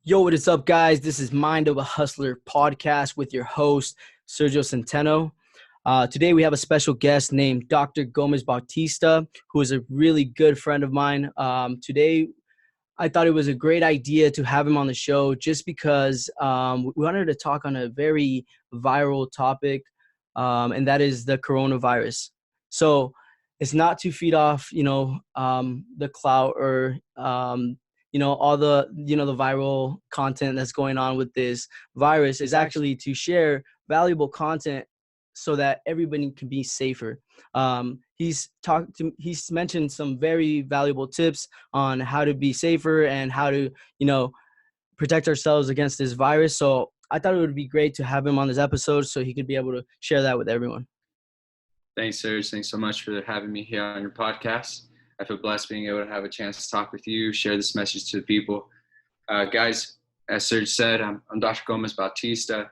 Yo, what is up, guys? This is Mind of a Hustler podcast with your host, Sergio Centeno. Today, we have a special guest named Dr. Bautista, who is a really good friend of mine. Today, I thought it was a great idea to have him on the show just because we wanted to talk on a very viral topic, and that is the coronavirus. So it's not to feed off, the clout or, all the viral content that's going on with this virus is actually to share valuable content so that everybody can be safer. He's mentioned some very valuable tips on how to be safer and how to, protect ourselves against this virus. So I thought it would be great to have him on this episode so he could be able to share that with everyone. Thanks, Serge. Thanks so much for having me here on your podcast. I feel blessed being able to have a chance to talk with you, share this message to the people. Guys, as Serge said, I'm Dr. Bautista.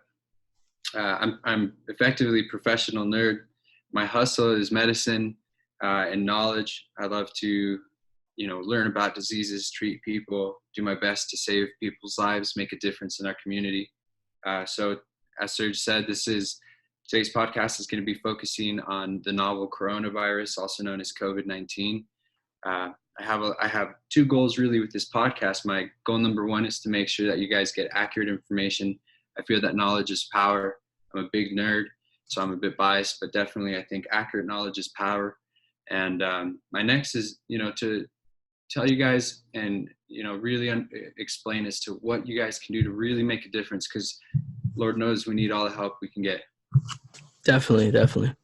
I'm effectively a professional nerd. My hustle is medicine and knowledge. I love to, learn about diseases, treat people, do my best to save people's lives, make a difference in our community. So as Serge said, today's podcast is going to be focusing on the novel coronavirus, also known as COVID-19. I have two goals really with this podcast. My goal number one is to make sure that you guys get accurate information. I feel that knowledge is power. I'm a big nerd, so I'm a bit biased, but definitely I think accurate knowledge is power. And my next is, to tell you guys and, really explain as to what you guys can do to really make a difference, because Lord knows we need all the help we can get. Definitely.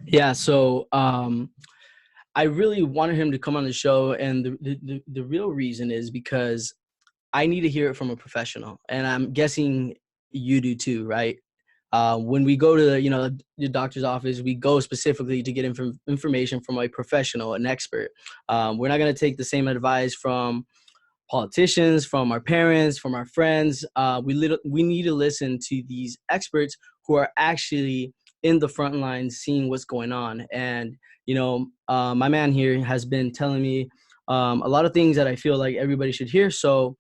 Yeah, so I really wanted him to come on the show, and the real reason is because I need to hear it from a professional, and I'm guessing you do too, right? When we go to the doctor's office, we go specifically to get information from a professional, an expert. We're not going to take the same advice from politicians, from our parents, from our friends. We need to listen to these experts who are actually in the front lines seeing what's going on. And, my man here has been telling me a lot of things that I feel like everybody should hear. So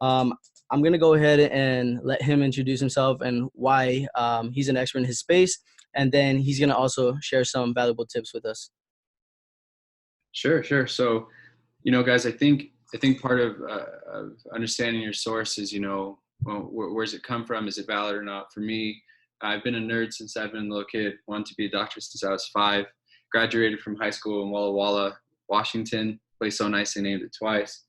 I'm going to go ahead and let him introduce himself and why he's an expert in his space. And then he's going to also share some valuable tips with us. Sure. So, guys, I think part of understanding your source is, where's it come from? Is it valid or not? For me, I've been a nerd since I've been a little kid, wanted to be a doctor since I was 5, graduated from high school in Walla Walla, Washington, place so nicely named it twice.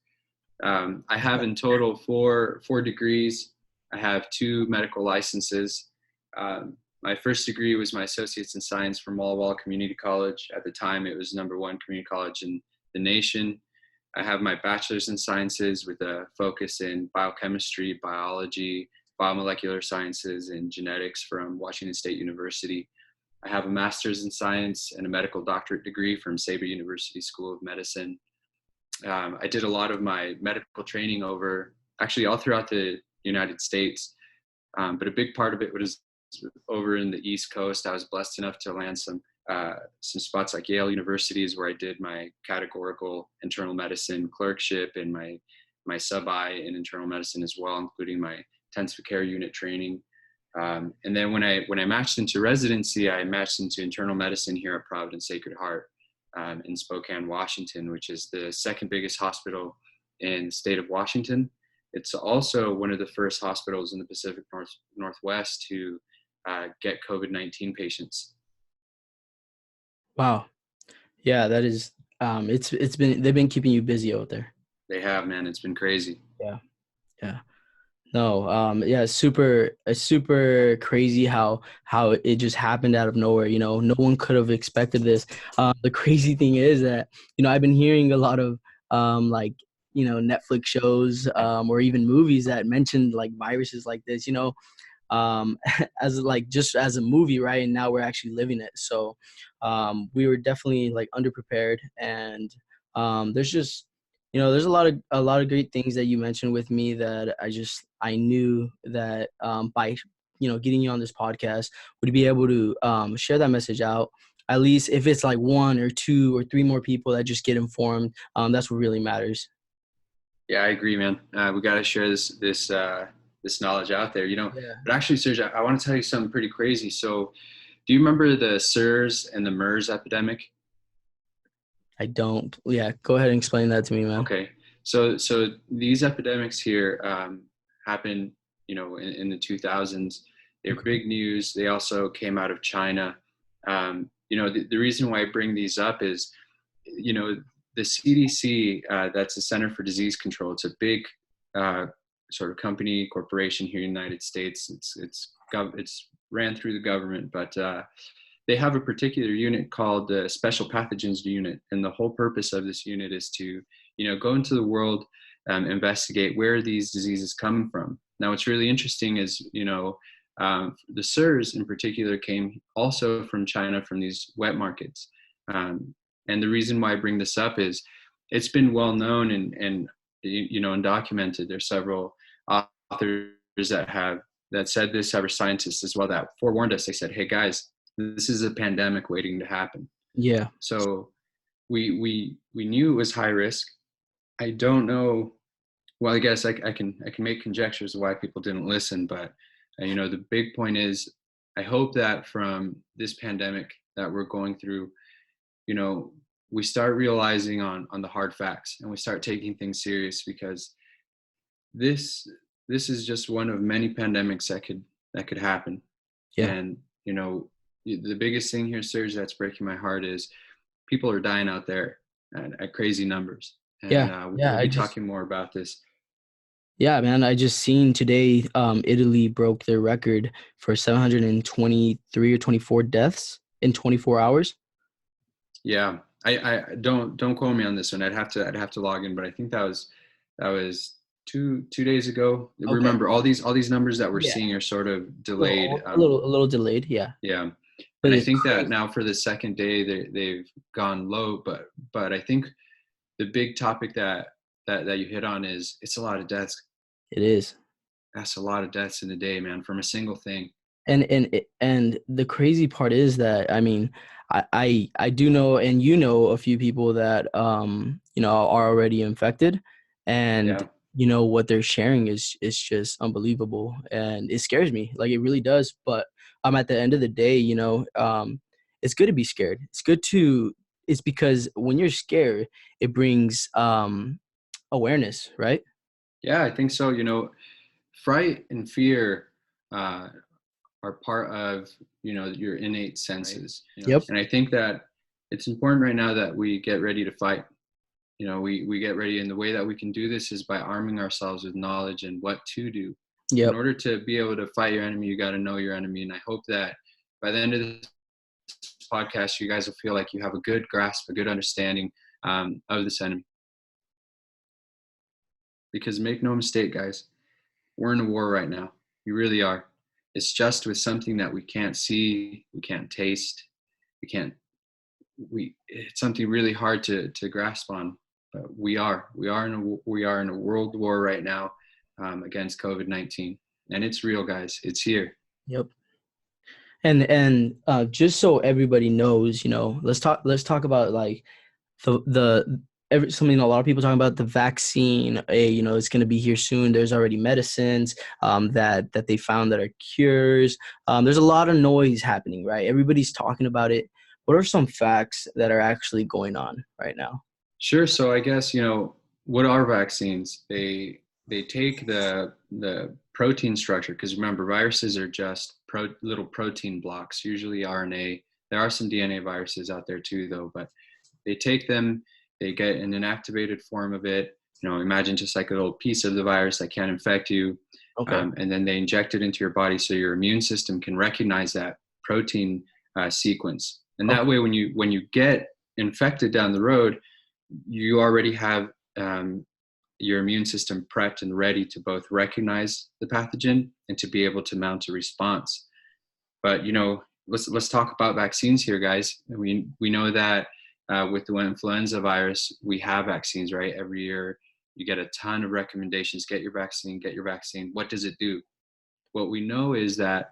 I have in total four degrees. I have 2 medical licenses. My first degree was my associate's in science from Walla Walla Community College. At the time, it was #1 community college in the nation. I have my bachelor's in sciences with a focus in biochemistry, biology, biomolecular sciences, and genetics from Washington State University. I have a master's in science and a medical doctorate degree from Sabre University School of Medicine. I did a lot of my medical training all throughout the United States, but a big part of it was over in the East Coast. I was blessed enough to land some spots like Yale University, is where I did my categorical internal medicine clerkship and my sub-I in internal medicine as well, including my intensive care unit training. And then when I matched into residency, I matched into internal medicine here at Providence Sacred Heart in Spokane, Washington, which is the second biggest hospital in the state of Washington. It's also one of the first hospitals in the Pacific Northwest to get COVID-19 patients. Wow. Yeah, that is, they've been keeping you busy out there. They have, man. It's been crazy. Yeah. No, it's super crazy how it just happened out of nowhere. No one could have expected this. The crazy thing is that, I've been hearing a lot of Netflix shows or even movies that mentioned like viruses like this, as a movie, right? And now we're actually living it. So we were definitely like underprepared, and there's just there's a lot of great things that you mentioned with me that I knew that by getting you on this podcast would be able to share that message out At least if it's like one or two or three more people that just get informed, that's what really matters. Yeah, I agree, man. We got to share this knowledge out there, you know. Yeah. But actually, Serge, I want to tell you something pretty crazy. So, do you remember the SARS and the MERS epidemic? I don't. Yeah, go ahead and explain that to me, man. Okay, so these epidemics here happened, you know, in the 2000s. They're Okay. big news. They also came out of China. You know, the reason why I bring these up is, you know, the CDC, that's the Center for Disease Control. It's a big sort of company corporation here in the United States. It's ran through the government, but they have a particular unit called the Special Pathogens Unit, and the whole purpose of this unit is to, you know, go into the world, investigate where these diseases come from. Now, what's really interesting is, you know, the SARS in particular came also from China, from these wet markets. And the reason why I bring this up is it's been well known and you know, and documented. There's several authors that said this, several scientists as well, that forewarned us. They said, "Hey guys, this is a pandemic waiting to happen." Yeah. So we knew it was high risk. I don't know. Well, I guess I can make conjectures of why people didn't listen, but you know, the big point is, I hope that from this pandemic that we're going through, you know, we start realizing on the hard facts, and we start taking things serious, because this this is just one of many pandemics that could happen. Yeah. And you know, the biggest thing here, Serge, that's breaking my heart is people are dying out there at crazy numbers. And Yeah. Yeah. we'll be talking more about this. Yeah, man. I just seen today, Italy broke their record for 723 or 24 deaths in 24 hours. Yeah, I don't quote me on this one. I'd have to log in, but I think that was two days ago. Okay. Remember, all these numbers that we're Yeah. seeing are sort of A delayed. little, a little delayed. Yeah. Yeah, But and I it's think that crazy. now for the second day they've gone low. But I think the big topic that you hit on is, it's a lot of deaths. It is. That's a lot of deaths in a day, man, from a single thing. And the crazy part is that, I mean, I do know, and you know, a few people that you know, are already infected, and Yeah. you know what they're sharing is just unbelievable, and it scares me, like it really does. But at the end of the day, you know, it's good to be scared. It's because when you're scared, it brings awareness, right? Yeah, I think so. You know, fright and fear uh, are part of, you know, your innate senses. Yep. And I think that it's important right now that we get ready to fight. You know, we get ready, and the way that we can do this is by arming ourselves with knowledge and what to do. In Yep. order to be able to fight your enemy, you got to know your enemy. And I hope that by the end of this podcast, you guys will feel like you have a good grasp, a good understanding of this enemy. Because make no mistake, guys, we're in a war right now. We really are. It's just with something that we can't see, we can't taste, we can't. It's something really hard to grasp on. But we are in a world war right now, against COVID-19, and it's real, guys. It's here. Yep. And just so everybody knows, you know, let's talk about like something a lot of people talking about, the vaccine. You know, it's going to be here soon. There's already medicines that they found that are cures. There's a lot of noise happening, right? Everybody's talking about it. What are some facts that are actually going on right now? Sure. So I guess, you know, what are vaccines? They take the protein structure, because remember, viruses are just little protein blocks, usually RNA. There are some DNA viruses out there too, though, but they take them, they get an inactivated form of it. You know, imagine just like a little piece of the virus that can infect you, Okay. and then they inject it into your body so your immune system can recognize that protein sequence. And Okay. that way, when you get infected down the road, you already have your immune system prepped and ready to both recognize the pathogen and to be able to mount a response. But you know, let's talk about vaccines here, guys. We know that with the influenza virus, we have vaccines, right? Every year, you get a ton of recommendations: get your vaccine, get your vaccine. What does it do? What we know is that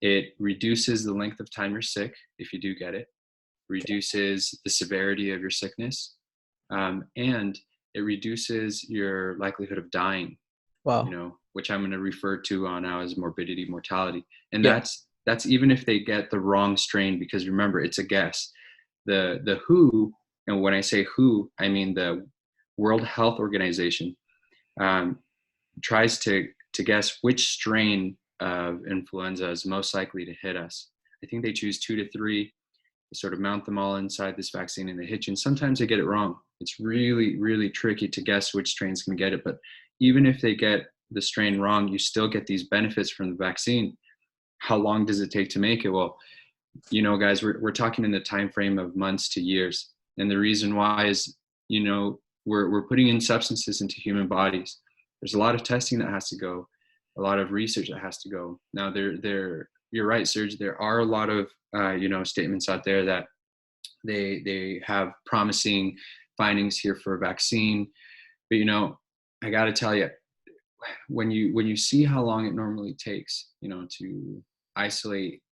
it reduces the length of time you're sick if you do get it. reduces the severity of your sickness, and it reduces your likelihood of dying, Wow. which I'm going to refer to on now as morbidity, mortality. And Yeah. that's even if they get the wrong strain, because remember, it's a guess. The WHO, and when I say WHO, I mean the World Health Organization, um, tries to guess which strain of influenza is most likely to hit us. I think they choose 2 to 3. They sort of mount them all inside this vaccine and they hit you. And sometimes they get it wrong. It's really, really tricky to guess which strain's going to get it. But even if they get the strain wrong, you still get these benefits from the vaccine. How long does it take to make it? Well, guys, we're talking in the time frame of months to years. And the reason why is, we're putting in substances into human bodies. There's a lot of testing that has to go, a lot of research that has to go. Now, you're right, Serge. There are a lot of statements out there that they have promising findings here for a vaccine, but I got to tell you, when you see how long it normally takes, to isolate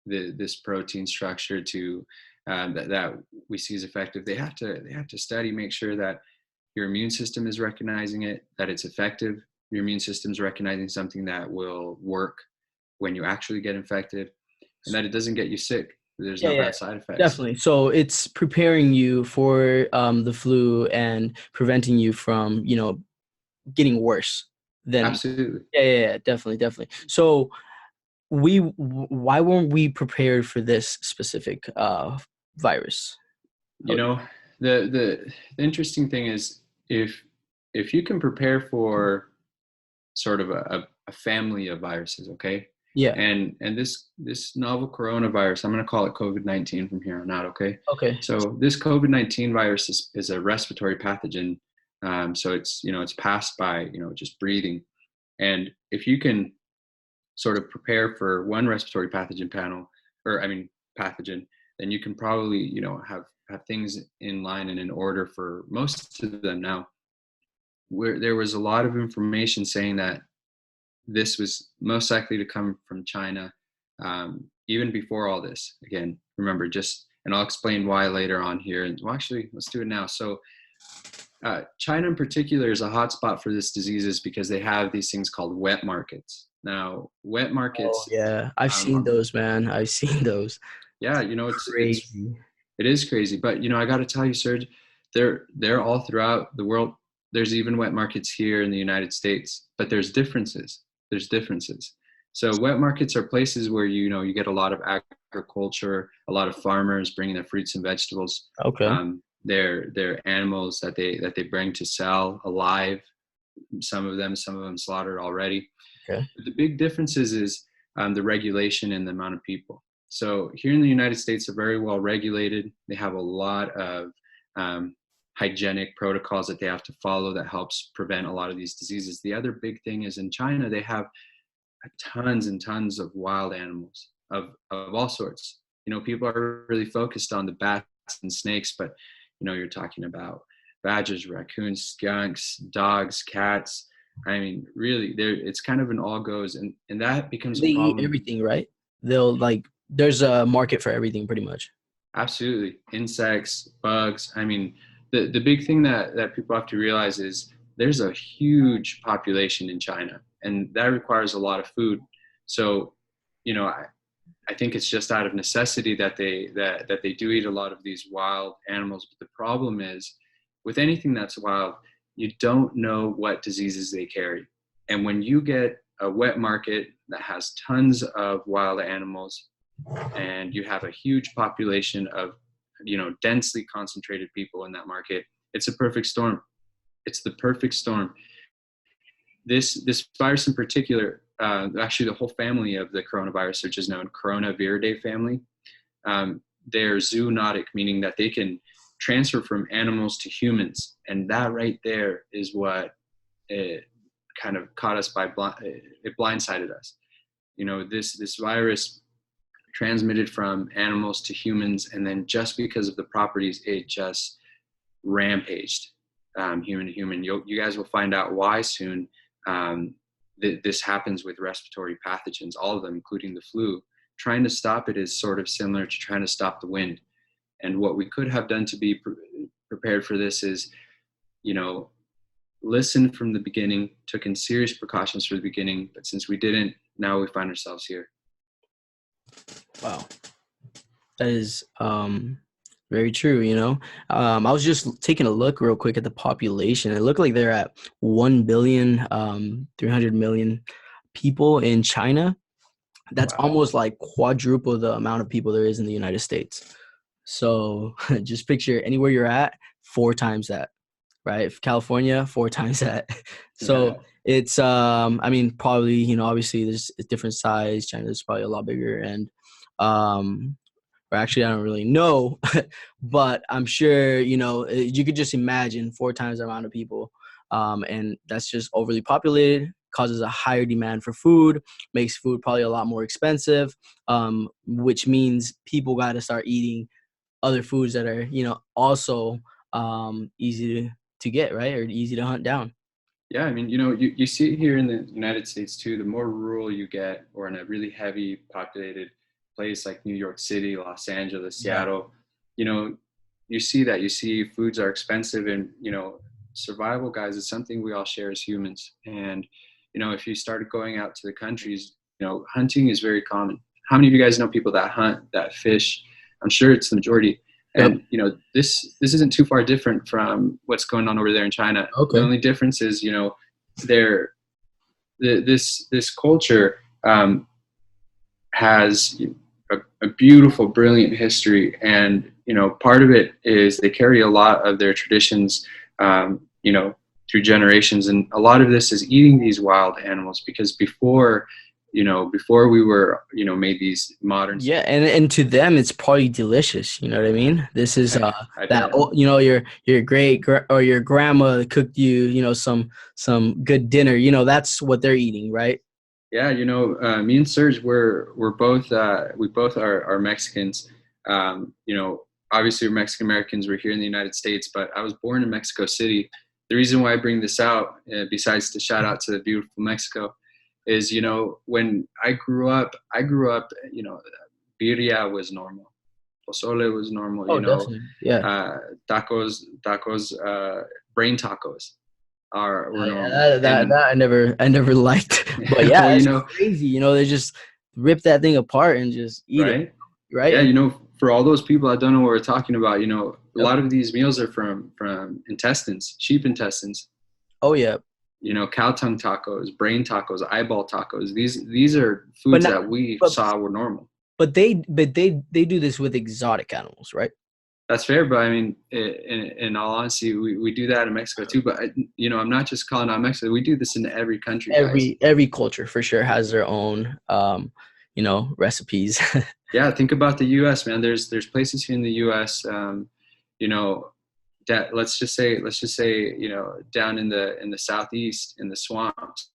this protein structure to that we see is effective, they have to study, make sure that your immune system is recognizing it, that it's effective. Your immune system is recognizing something that will work when you actually get infected, and that it doesn't get you sick. There's no bad side effects. Definitely. So it's preparing you for the flu and preventing you from, getting worse. Then Absolutely. yeah, definitely. So why weren't we prepared for this specific virus? The interesting thing is, if you can prepare for sort of a family of viruses, okay? Yeah. And this novel coronavirus, I'm going to call it COVID-19 from here on out, okay? Okay. So this COVID-19 virus is a respiratory pathogen. So it's passed by, just breathing. And if you can sort of prepare for one respiratory pathogen, then you can probably, have things in line and in order for most of them. Now, where there was a lot of information saying that this was most likely to come from China, even before all this. Again, remember, and I'll explain why later on here. And well, actually, let's do it now. So China in particular is a hotspot for this disease because they have these things called wet markets. Now, wet markets. Oh, yeah, I've seen those, man. I've seen those. Yeah, it's crazy. It is crazy, but I got to tell you, Serge, they're all throughout the world. There's even wet markets here in the United States, but there's differences. So wet markets are places where you get a lot of agriculture, a lot of farmers bringing their fruits and vegetables. Okay. They're animals that they bring to sell alive. Some of them slaughtered already. Okay. But the big differences is the regulation and the amount of people. So here in the United States, they're very well regulated. They have a lot of hygienic protocols that they have to follow that helps prevent a lot of these diseases. The other big thing is in China, they have tons and tons of wild animals of all sorts. People are really focused on the bats and snakes, but you're talking about badgers, raccoons, skunks, dogs, cats. I mean, really, it's kind of an all goes, and that becomes They a problem. eat everything, right? There's a market for everything, pretty much. Absolutely, insects, bugs. I mean, the big thing that people have to realize is there's a huge population in China, and that requires a lot of food. So, I think it's just out of necessity that they do eat a lot of these wild animals. But the problem is, with anything that's wild, you don't know what diseases they carry. And when you get a wet market that has tons of wild animals, and you have a huge population of, densely concentrated people in that market, it's a perfect storm. It's the perfect storm. This virus in particular, actually the whole family of the coronavirus, which is known Coronaviridae family, they're zoonotic, meaning that they can transfer from animals to humans. And that right there is what kind of caught us it blindsided us. This virus transmitted from animals to humans, and then just because of the properties, it just rampaged human to human. You guys will find out why soon. This happens with respiratory pathogens, all of them, including the flu. Trying to stop it is sort of similar to trying to stop the wind. And what we could have done to be prepared for this is, listen from the beginning, took in serious precautions from the beginning. But since we didn't, now we find ourselves here. Wow. That is very true, I was just taking a look real quick at the population. It looked like they're at 1,300,000,000 people in China. That's Wow. almost like quadruple the amount of people there is in the United States. So just picture anywhere you're at, 4 times that, right? California, 4 times that. So it's, I mean, probably, obviously there's a different size. China's probably a lot bigger. And, or actually, I don't really know, but I'm sure, you could just imagine 4 times the amount of people. And that's just overly populated, causes a higher demand for food, makes food probably a lot more expensive, which means people got to start eating other foods that are, also easy to get, right? Or easy to hunt down. Yeah, I mean, you see it here in the United States too. The more rural you get, or in a really heavy populated place like New York City, Los Angeles, Seattle, you see that. You see foods are expensive, and survival, guys, is something we all share as humans. And if you started going out to the countries, hunting is very common. How many of you guys know people that hunt, that fish? I'm sure it's the majority. And this isn't too far different from what's going on over there in China. Okay. The only difference is, this culture has a beautiful, brilliant history, and part of it is they carry a lot of their traditions, through generations, and a lot of this is eating these wild animals, because before we were, made these modern. Yeah, and to them it's probably delicious. You know what I mean? This is your great or your grandma cooked you some good dinner. That's what they're eating, right? Yeah, me and Serge, we're both we both are Mexicans. Obviously we're Mexican Americans. We're here in the United States, but I was born in Mexico City. The reason why I bring this out, besides to shout out to the beautiful Mexico, is when I grew up, birria was normal, pozole was normal. Definitely. Yeah. Tacos, brain tacos were normal. That I never liked, but yeah, well, it's crazy. They just rip that thing apart and just eat it, right? Yeah, for all those people that don't know what we're talking about, a lot of these meals are from intestines, sheep intestines. Oh yeah. Cow tongue tacos, brain tacos, eyeball tacos. These are foods that we saw were normal. But they do this with exotic animals, right? That's fair, but I mean, in all honesty, we do that in Mexico too. But I'm not just calling out Mexico. We do this in every country. Every culture for sure has their own, recipes. Yeah, think about the U.S., man. There's places here in the U.S. That let's just say down in the southeast, in the swamps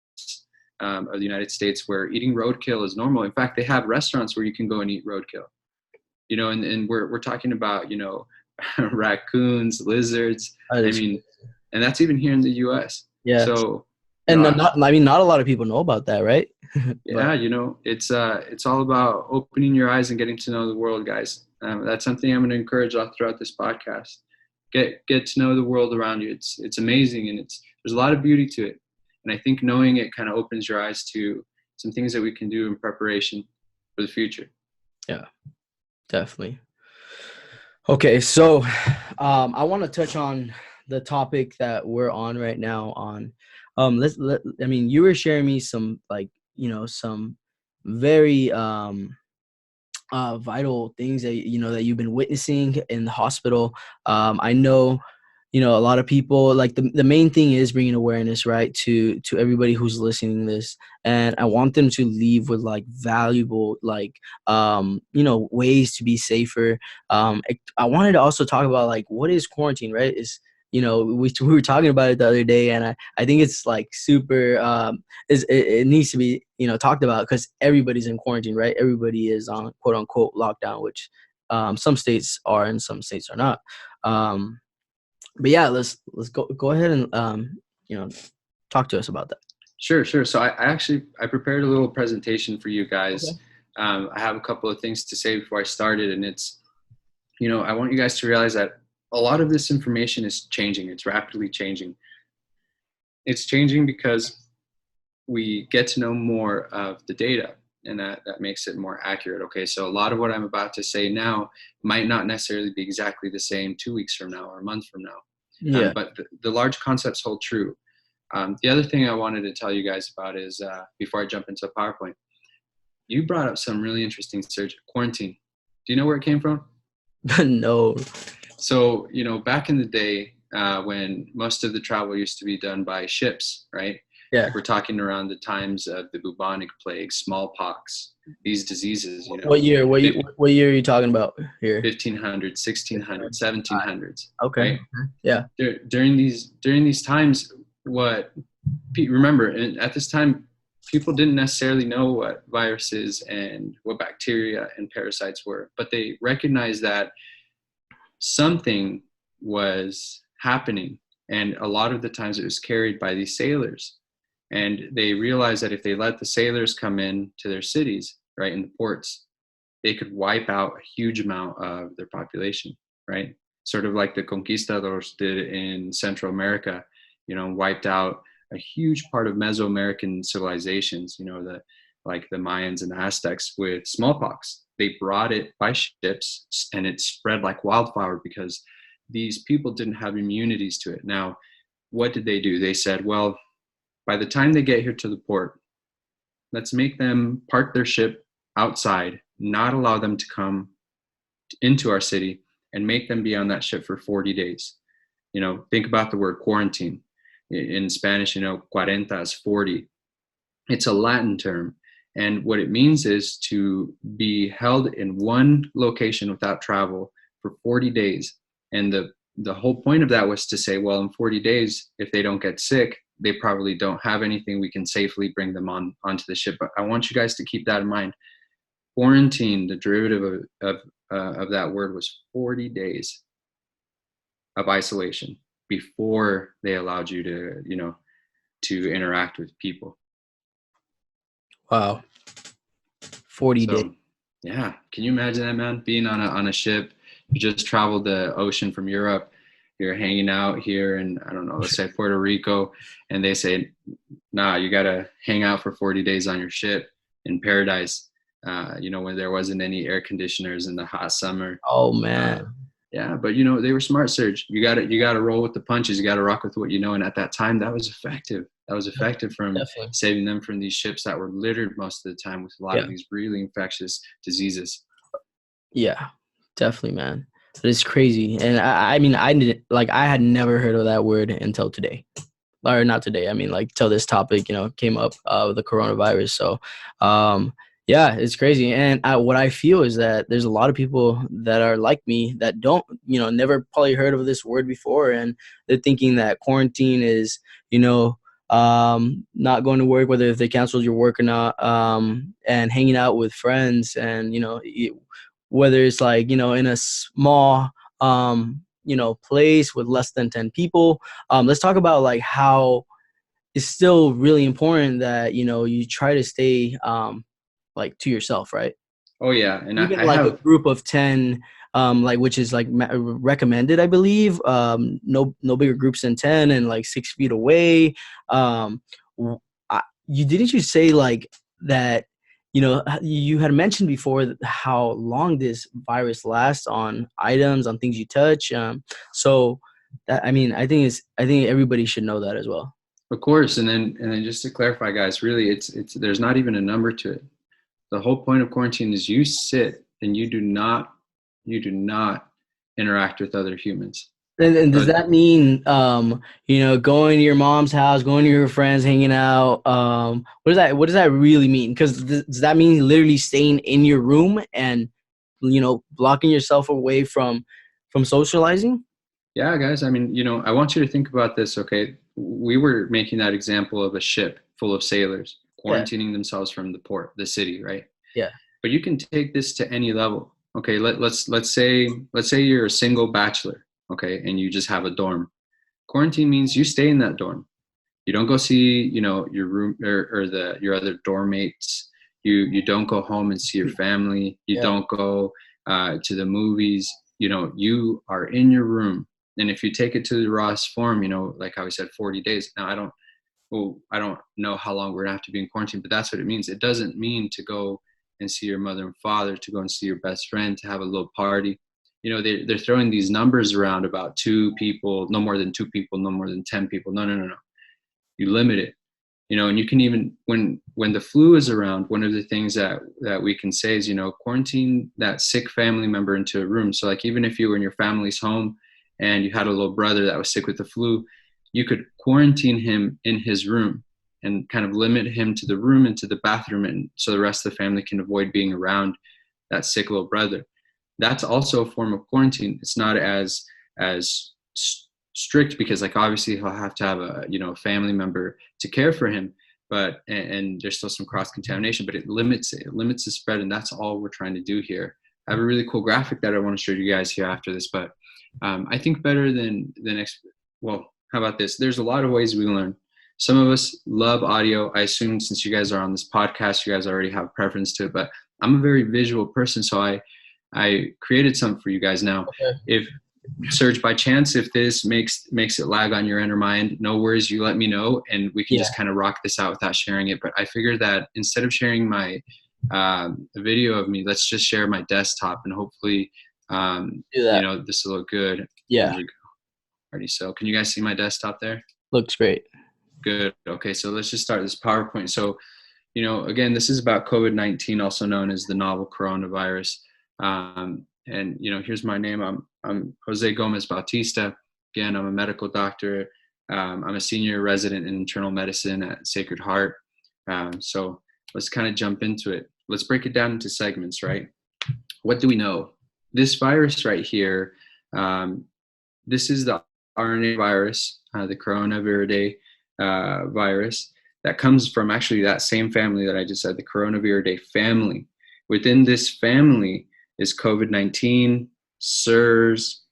of the United States, where eating roadkill is normal. In fact, they have restaurants where you can go and eat roadkill. And we're talking about raccoons, lizards. I mean, and that's even here in the U.S. Yeah. So not a lot of people know about that, right? Yeah, it's all about opening your eyes and getting to know the world, guys. That's something I'm going to encourage all throughout this podcast. Get to know the world around you. It's amazing, and there's a lot of beauty to it. And I think knowing it kind of opens your eyes to some things that we can do in preparation for the future. Yeah, definitely. Okay, so I want to touch on the topic that we're on right now. You were sharing me some some very vital things that that you've been witnessing in the hospital. I know a lot of people, like the main thing is bringing awareness, right, to everybody who's listening to this, and I want them to leave with like valuable ways to be safer. I wanted to also talk about like what is quarantine, right? Is we were talking about it the other day, and I think it's like super it needs to be talked about, because everybody's in quarantine, right? Everybody is on quote unquote lockdown, which some states are and some states are not. But yeah, let's go ahead and talk to us about that. Sure. So I prepared a little presentation for you guys. Okay. I have a couple of things to say before I started, and it's I want you guys to realize that a lot of this information is changing. It's rapidly changing. It's changing because we get to know more of the data, and that makes it more accurate. Okay, so a lot of what I'm about to say now might not necessarily be exactly the same 2 weeks from now or a month from now, Yeah. but the large concepts hold true. The other thing I wanted to tell you guys about is, before I jump into PowerPoint, you brought up some really interesting, Sergio. Quarantine. Do you know where it came from? No. So, back in the day, when most of the travel used to be done by ships, right? Yeah. Like we're talking around the times of the bubonic plague, smallpox, these diseases, What year? What year are you talking about here? 1500s, 1600s, 1700s, Okay. right? Yeah. During these times, remember, and at this time, people didn't necessarily know what viruses and what bacteria and parasites were, but they recognized that something was happening, and a lot of the times it was carried by these sailors. And they realized that if they let the sailors come in to their cities, right, in the ports, they could wipe out a huge amount of their population, right? Sort of like the conquistadors did in Central America, wiped out a huge part of Mesoamerican civilizations, like the Mayans and the Aztecs with smallpox. They brought it by ships, and it spread like wildfire because these people didn't have immunities to it. Now, what did they do? They said, well, by the time they get here to the port, let's make them park their ship outside, not allow them to come into our city, and make them be on that ship for 40 days. Think about the word quarantine. In Spanish, cuarenta is 40. It's a Latin term. And what it means is to be held in one location without travel for 40 days. And the whole point of that was to say, well, in 40 days, if they don't get sick, they probably don't have anything. We can safely bring them onto the ship. But I want you guys to keep that in mind. Quarantine, the derivative of that word, was 40 days of isolation before they allowed you to interact with people. Wow. 40 days. So, yeah, can you imagine that, man? Being on a ship, you just traveled the ocean from Europe, you're hanging out here in, I don't know, let's say Puerto Rico, and they say, nah, you got to hang out for 40 days on your ship in paradise, when there wasn't any air conditioners in the hot summer. Oh man. Yeah, but they were smart, Serge. You gotta roll with the punches. You gotta rock with what you know. And at that time, that was effective. That was effective from Definitely. saving them from these ships that were littered most of the time with a lot of these really infectious diseases. Yeah, definitely, man. It's crazy. And I mean, I had never heard of that word until today. Or not today. I mean, like till this topic, came up, the coronavirus. So, yeah, it's crazy. And what I feel is that there's a lot of people that are like me that don't, never probably heard of this word before, and they're thinking that quarantine is, not going to work, whether if they canceled your work or not, and hanging out with friends, and whether it's like in a small place with less than 10 people. Let's talk about like how it's still really important that you try to stay like to yourself, right? Oh yeah, and Even I like a have group of 10, like, which is like recommended, I believe. No bigger groups than 10, and like 6 feet away. Didn't you say like that? You had mentioned before how long this virus lasts on items, on things you touch. So that, I mean, I think everybody should know that as well. Of course, and then just to clarify, guys, really, it's there's not even a number to it. The whole point of quarantine is you sit and you do not interact with other humans. And does that mean, going to your mom's house, going to your friends, hanging out? What does that really mean? Because does that mean literally staying in your room and, blocking yourself away from socializing? Yeah, guys. I mean, I want you to think about this. Okay, we were making that example of a ship full of sailors Yeah. quarantining themselves from the port, the city, right? Yeah. But you can take this to any level. Okay, let's say you're a single bachelor, okay, and you just have a dorm. Quarantine means you stay in that dorm. You don't go see, your room or your other dorm mates. You don't go home and see your family. You Yeah. don't go to the movies. you are in your room. And if you take it to the rawest form, like how we said, 40 days. Now, I don't know how long we're gonna have to be in quarantine, but that's what it means. It doesn't mean to go and see your mother and father, to go and see your best friend, to have a little party. They're throwing these numbers around about 2 people, no more than 2 people, no more than 10 people. No. You limit it. And you can even, when the flu is around, one of the things that we can say is, quarantine that sick family member into a room. So like, even if you were in your family's home and you had a little brother that was sick with the flu, you could quarantine him in his room and kind of limit him to the room and to the bathroom, and so the rest of the family can avoid being around that sick little brother. That's also a form of quarantine. It's not as strict, because like obviously he'll have to have a family member to care for him, but and there's still some cross contamination, but it limits the spread, and that's all we're trying to do here. I have a really cool graphic that I want to show you guys here after this, but I think better than the next. Well, how about this? There's a lot of ways we learn. Some of us love audio. I assume since you guys are on this podcast, you guys already have a preference to it, but I'm a very visual person, so I created something for you guys now. Okay. If Serge, by chance, if this makes it lag on your end or mine, no worries, you let me know, and we can just kind of rock this out without sharing it. But I figured that instead of sharing my video of me, let's just share my desktop, and hopefully this will look good. Yeah. There we go. Already. So can you guys see my desktop there? Looks great. Good. Okay, so let's just start this PowerPoint. So, again, this is about COVID-19, also known as the novel coronavirus. And here's my name. I'm Jose Gomez Bautista. Again, I'm a medical doctor. I'm a senior resident in internal medicine at Sacred Heart. So let's kind of jump into it. Let's break it down into segments, right? What do we know? This virus right here, this is the RNA virus, the coronaviridae virus, that comes from actually that same family that I just said, the coronaviridae family. Within this family is COVID-19, SARS,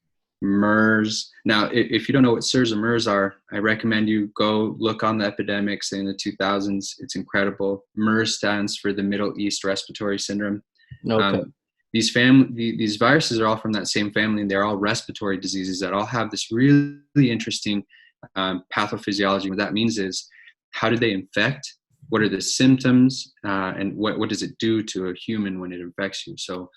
MERS. Now, if you don't know what SARS or MERS are, I recommend you go look on the epidemics in the 2000s. It's incredible. MERS stands for the Middle East Respiratory Syndrome. Okay. These viruses are all from that same family, and they're all respiratory diseases that all have this really interesting pathophysiology. What that means is, how do they infect? What are the symptoms? And what does it do to a human when it infects you? So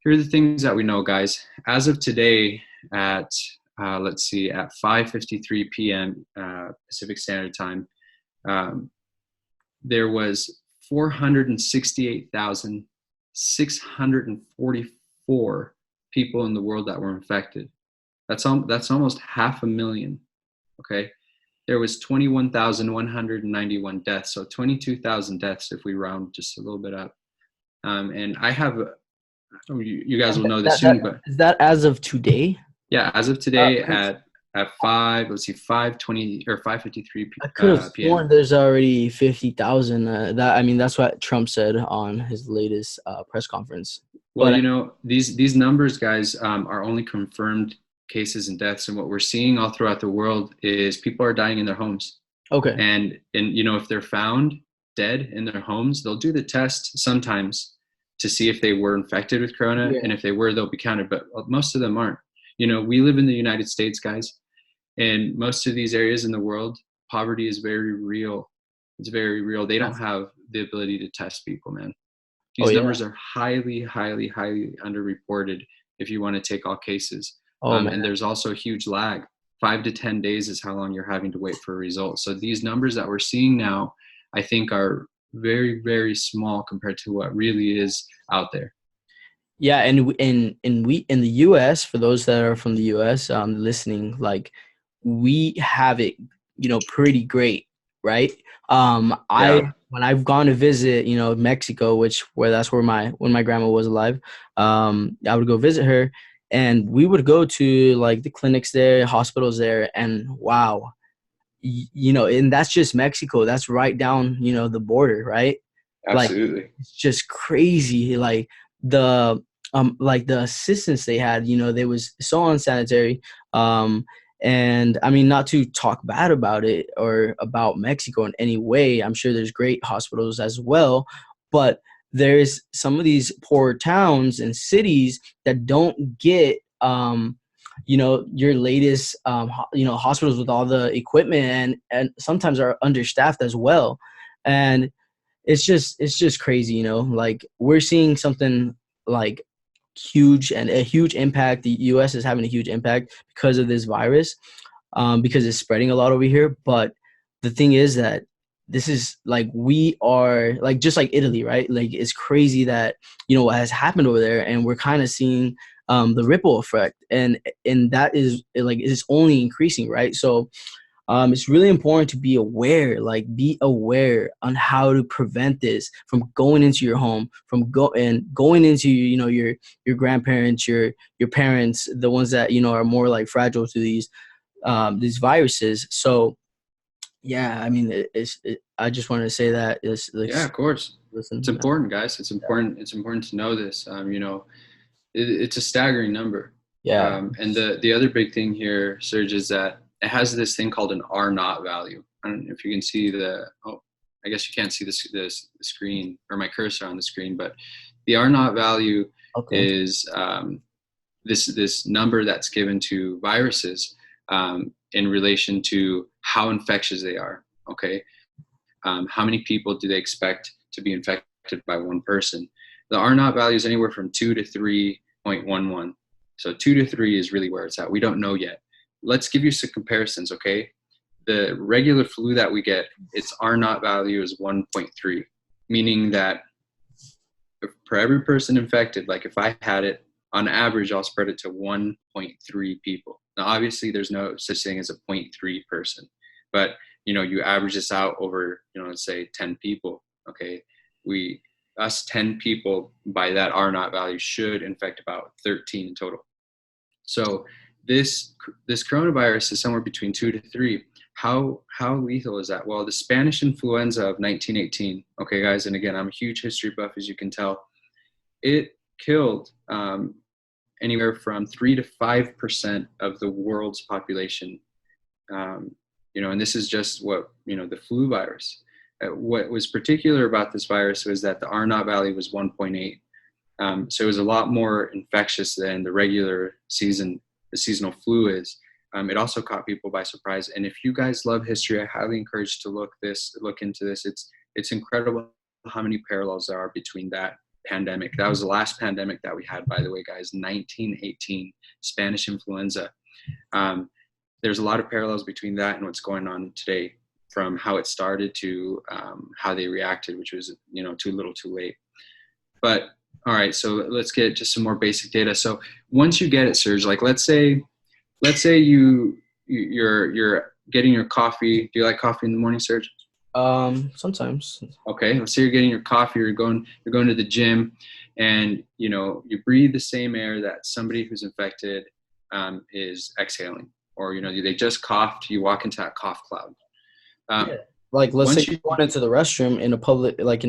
here are the things that we know, guys. As of today at 5:53 p.m. Pacific Standard Time, there was 468,644 people in the world that were infected. That's almost 500,000. Okay, there was 21,191 deaths, so 22,000 deaths if we round just a little bit up. And I have, you guys will know this soon, but is that as of today? Yeah, as of today at 5:20 or 5:53 p.m. I could have sworn there's already 50,000. That's what Trump said on his latest press conference. Well, these numbers, guys, are only confirmed cases and deaths, and what we're seeing all throughout the world is people are dying in their homes. Okay. And if they're found dead in their homes, they'll do the test sometimes to see if they were infected with corona, and if they were, they'll be counted. But most of them aren't. We live in the United States, guys, and most of these areas in the world, poverty is very real. It's very real. They don't have the ability to test people, man. These numbers are highly, highly, highly underreported if you want to take all cases. And there's also a huge lag. 5 to 10 days is how long you're having to wait for a result. So these numbers that we're seeing now, I think, are very, very small compared to what really is out there. Yeah, and in the U.S., for those that are from the U.S. Listening, like, we have it, pretty great, right? When I've gone to visit, Mexico, that's where when my grandma was alive, I would go visit her, and we would go to like the clinics there, hospitals there, and wow, and that's just Mexico. That's right down, the border, right? Absolutely. Like, it's just crazy. Like the assistance they had, they was so unsanitary. And I mean, not to talk bad about it or about Mexico in any way. I'm sure there's great hospitals as well, but there's some of these poor towns and cities that don't get your latest, hospitals with all the equipment, and sometimes are understaffed as well. And it's just crazy, like we're seeing something like huge, and a huge impact. The US is having a huge impact because of this virus, because it's spreading a lot over here. But the thing is that this is like, we are like, just like Italy, right? Like, it's crazy that, what has happened over there, and we're kind of seeing the ripple effect, and that is like, it's only increasing, right? So it's really important to be aware, be aware on how to prevent this from going into your home, from going into your grandparents, your parents, the ones that are more like fragile to these viruses. So yeah, I mean, I just wanted to say that it's like, Yeah, of course. listen. It's important, guys. It's important. It's important to know this. It's a staggering number. Yeah. And the other big thing here, Serge, is that it has this thing called an R naught value. I don't know if you can see I guess you can't see the screen or my cursor on the screen, but the R naught value is this number that's given to viruses in relation to how infectious they are. Okay. How many people do they expect to be infected by one person? The R naught value is anywhere from 2 to 3.11. So 2 to 3 is really where it's at. We don't know yet. Let's give you some comparisons, okay? The regular flu that we get, its R naught value is 1.3, meaning that for every person infected, like if I had it, on average, I'll spread it to 1.3 people. Now, obviously, there's no such thing as a 0.3 person, but you average this out over, let's say 10 people. Okay, us 10 people by that R naught value should infect about 13 in total. So this coronavirus is somewhere between 2 to 3. How lethal is that? Well, the Spanish influenza of 1918. Okay, guys, and again, I'm a huge history buff, as you can tell. It killed anywhere from 3 to 5% of the world's population. And this is just what the flu virus. What was particular about this virus was that the R naught value was 1.8. So it was a lot more infectious than the regular seasonal flu is. It also caught people by surprise. And if you guys love history, I highly encourage you to look into this. It's incredible how many parallels there are between that pandemic. That was the last pandemic that we had, by the way, guys, 1918, Spanish influenza. There's a lot of parallels between that and what's going on today, from how it started to how they reacted, which was, too little too late. But all right, so let's get just some more basic data. So once you get it, Serge, like let's say you're getting your coffee. Do you like coffee in the morning, Serge? Sometimes. Okay, let's say you're getting your coffee, you're going to the gym, and you breathe the same air that somebody who's infected is exhaling, or they just coughed. You walk into that cough cloud. Yeah. Like, let's say you went into the restroom in a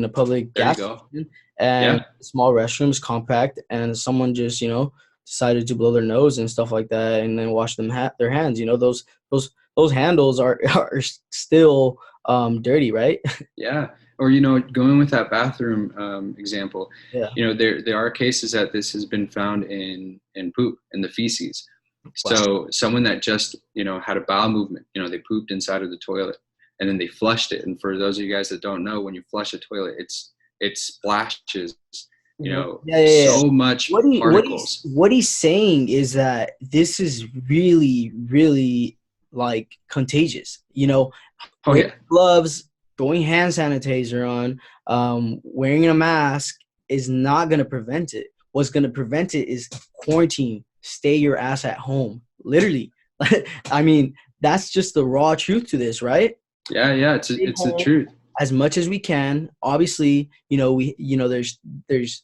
public gas station, and small restrooms, compact, and someone just decided to blow their nose and stuff like that, and then wash their hands. Those handles are still dirty, right? Yeah. Or going with that bathroom example. Yeah. There are cases that this has been found in poop, in the feces. Wow. So someone that just had a bowel movement, they pooped inside of the toilet, and then they flushed it. And for those of you guys that don't know, when you flush a toilet, it splashes so much particles. What he's saying is that this is really, really like contagious. Gloves, throwing hand sanitizer on, wearing a mask is not going to prevent it. What's going to prevent it is quarantine. Stay your ass at home. Literally. I mean, that's just the raw truth to this, right? Yeah, it's the truth. As much as we can. Obviously, there's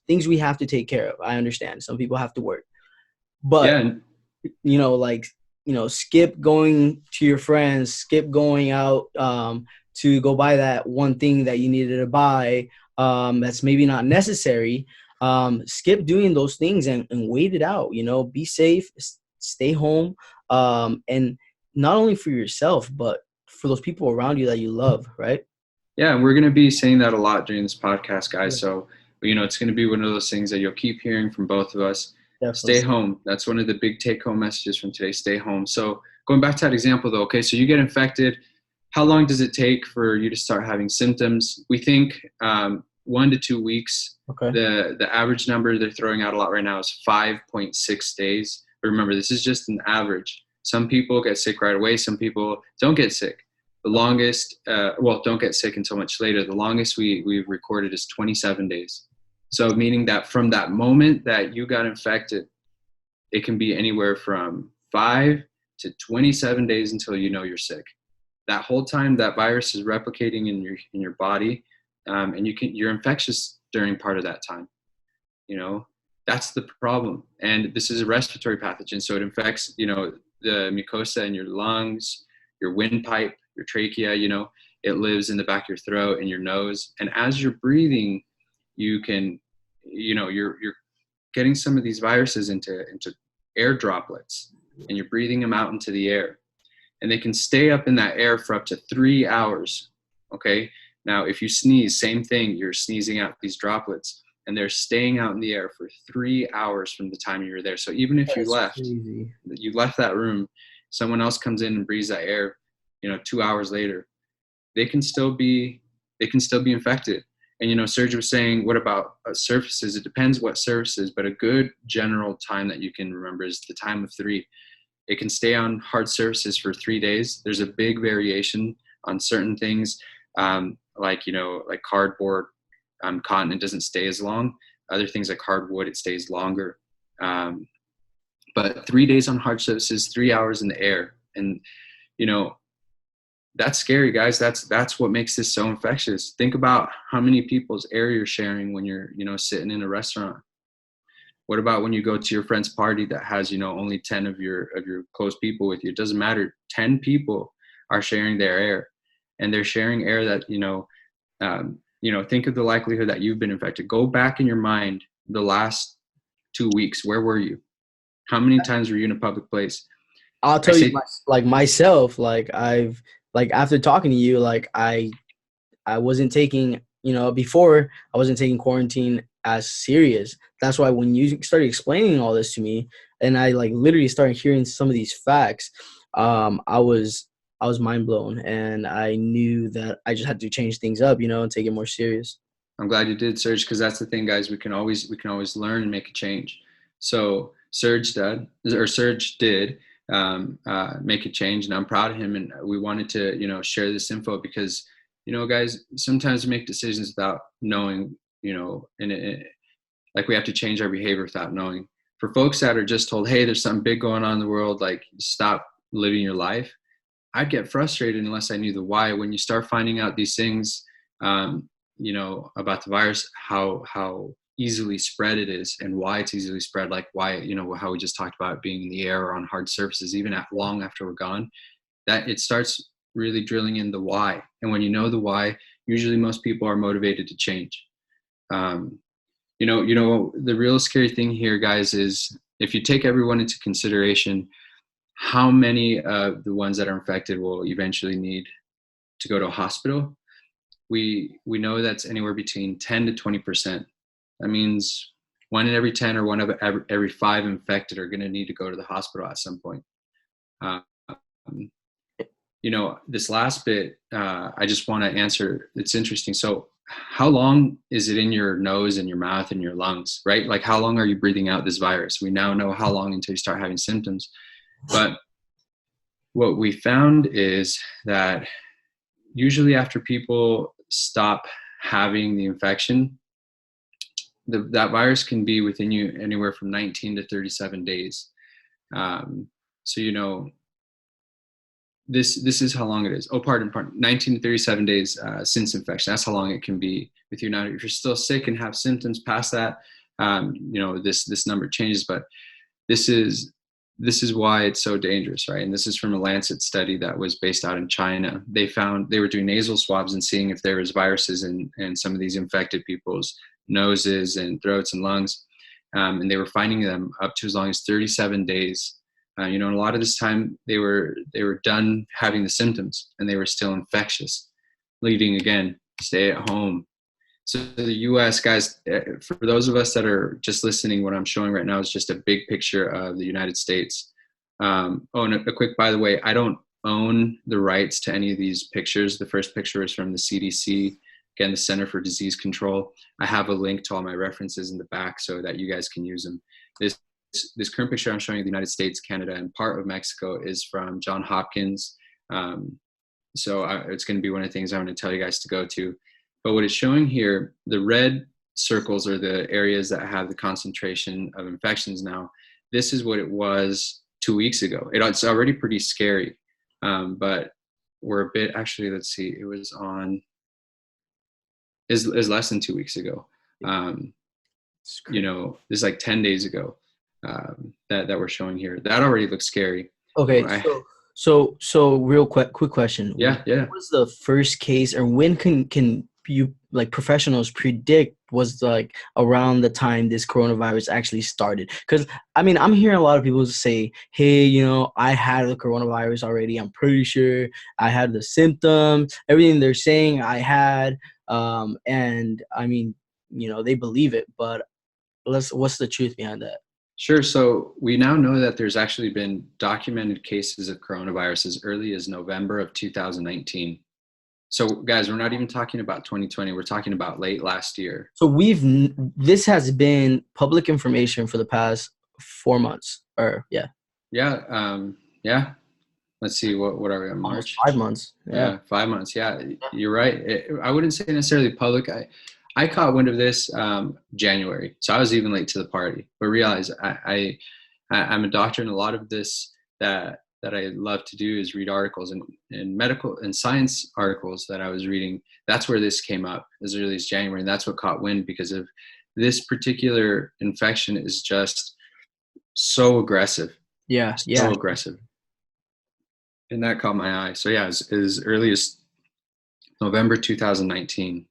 things we have to take care of. I understand. Some people have to work. But skip going to your friends, skip going out to go buy that one thing that you needed to buy that's maybe not necessary. Skip doing those things and wait it out. Be safe, stay home, and not only for yourself, but for those people around you that you love, right? Yeah, we're going to be saying that a lot during this podcast, guys. So, it's going to be one of those things that you'll keep hearing from both of us. Stay Definitely. home. That's one of the big take-home messages from today. Stay home. So going back to that example, though, okay, so you get infected. How long does it take for you to start having symptoms? We think 1 to 2 weeks. Okay. The average number they're throwing out a lot right now is 5.6 days. But remember, this is just an average. Some people get sick right away. Some people don't get sick. The longest, don't get sick until much later. The longest we've recorded is 27 days. So meaning that from that moment that you got infected, it can be anywhere from 5 to 27 days until you know you're sick. That whole time, that virus is replicating in your body, and you're infectious during part of that time. You know, that's the problem. And this is a respiratory pathogen, so it infects, the mucosa in your lungs, your windpipe, your trachea. It lives in the back of your throat and your nose. And as you're breathing, you can, you're getting some of these viruses into air droplets, and you're breathing them out into the air. And they can stay up in that air for up to 3 hours. Okay. Now, if you sneeze, same thing, you're sneezing out these droplets, and they're staying out in the air for 3 hours from the time you were there. So even if That's crazy. you left that room, someone else comes in and breathes that air, 2 hours later, they can still be infected. And, Sergio was saying, what about surfaces? It depends what surfaces, but a good general time that you can remember is the time of 3. It can stay on hard surfaces for 3 days. There's a big variation on certain things, like cardboard, cotton, it doesn't stay as long. Other things like hardwood, it stays longer. But 3 days on hard surfaces, 3 hours in the air. And, that's scary, guys. That's what makes this so infectious. Think about how many people's air you're sharing when you're, sitting in a restaurant. What about when you go to your friend's party that has, only 10 of your close people with you? It doesn't matter. 10 people are sharing their air, and they're sharing air that, think of the likelihood that you've been infected. Go back in your mind the last 2 weeks. Where were you? How many times were you in a public place? I'll tell you, like myself, like after talking to you, like I wasn't taking, before I wasn't taking quarantine as serious. That's why when you started explaining all this to me, and I like literally started hearing some of these facts, I was mind blown, and I knew that I just had to change things up, and take it more serious. I'm glad you did, Serge, because that's the thing, guys. We can always learn and make a change. So Serge did make a change, and I'm proud of him. And we wanted to, share this info because, guys, sometimes we make decisions without knowing, and like we have to change our behavior without knowing. For folks that are just told, hey, there's something big going on in the world, like stop living your life, I'd get frustrated unless I knew the why. When you start finding out these things, about the virus, how easily spread it is and why it's easily spread, like why, how we just talked about it being in the air or on hard surfaces, even long after we're gone, that it starts really drilling in the why. And when you know the why, usually most people are motivated to change. The real scary thing here, guys, is if you take everyone into consideration, how many of the ones that are infected will eventually need to go to a hospital? We know that's anywhere between 10 to 20%. That means 1 in every 10 or 1 of every 5 infected are going to need to go to the hospital at some point. This last bit, I just want to answer. It's interesting. So how long is it in your nose and your mouth and your lungs, right? Like how long are you breathing out this virus? We now know how long until you start having symptoms. But what we found is that usually after people stop having the infection, that virus can be within you anywhere from 19 to 37 days. So, this is how long it is. 19 to 37 days since infection. That's how long it can be with you. Now, if you're still sick and have symptoms past that, this number changes, but this is why it's so dangerous, right? And this is from a Lancet study that was based out in China. They were doing nasal swabs and seeing if there was viruses in some of these infected people's noses and throats and lungs. And they were finding them up to as long as 37 days. And a lot of this time they were done having the symptoms and they were still infectious, leading again, stay at home, So the U.S. guys, for those of us that are just listening, what I'm showing right now is just a big picture of the United States. Oh, and a quick, by the way, I don't own the rights to any of these pictures. The first picture is from the CDC, again, the Center for Disease Control. I have a link to all my references in the back so that you guys can use them. This current picture I'm showing you of the United States, Canada, and part of Mexico is from John Hopkins. It's going to be one of the things I'm going to tell you guys to go to. But what it's showing here, the red circles are the areas that have the concentration of infections now. This is what it was 2 weeks ago. It's already pretty scary. But we're a bit, actually, let's see, it was is less than 2 weeks ago. It's like 10 days ago that we're showing here. That already looks scary. Okay, so real quick question. Yeah. What was the first case, or when can you, like, professionals predict was like around the time this coronavirus actually started? Because I mean, I'm hearing a lot of people say, hey, I had the coronavirus already. I'm pretty sure I had the symptoms, everything they're saying I had. And I mean, they believe it, but what's the truth behind that? Sure. So we now know that there's actually been documented cases of coronavirus as early as November of 2019. So guys, we're not even talking about 2020. We're talking about late last year. So this has been public information for the past 4 months, or yeah. Yeah. Let's see, what are we on, March? Almost 5 months. Yeah, 5 months. Yeah, you're right. I wouldn't say necessarily public. I caught wind of this January, so I was even late to the party. But realize I'm a doctor, and a lot of this that I love to do is read articles and medical and science articles that I was reading. That's where this came up as early as January, and that's what caught wind, because of this particular infection is just so aggressive. Yeah. So aggressive. And that caught my eye. So yeah, as early as November 2019.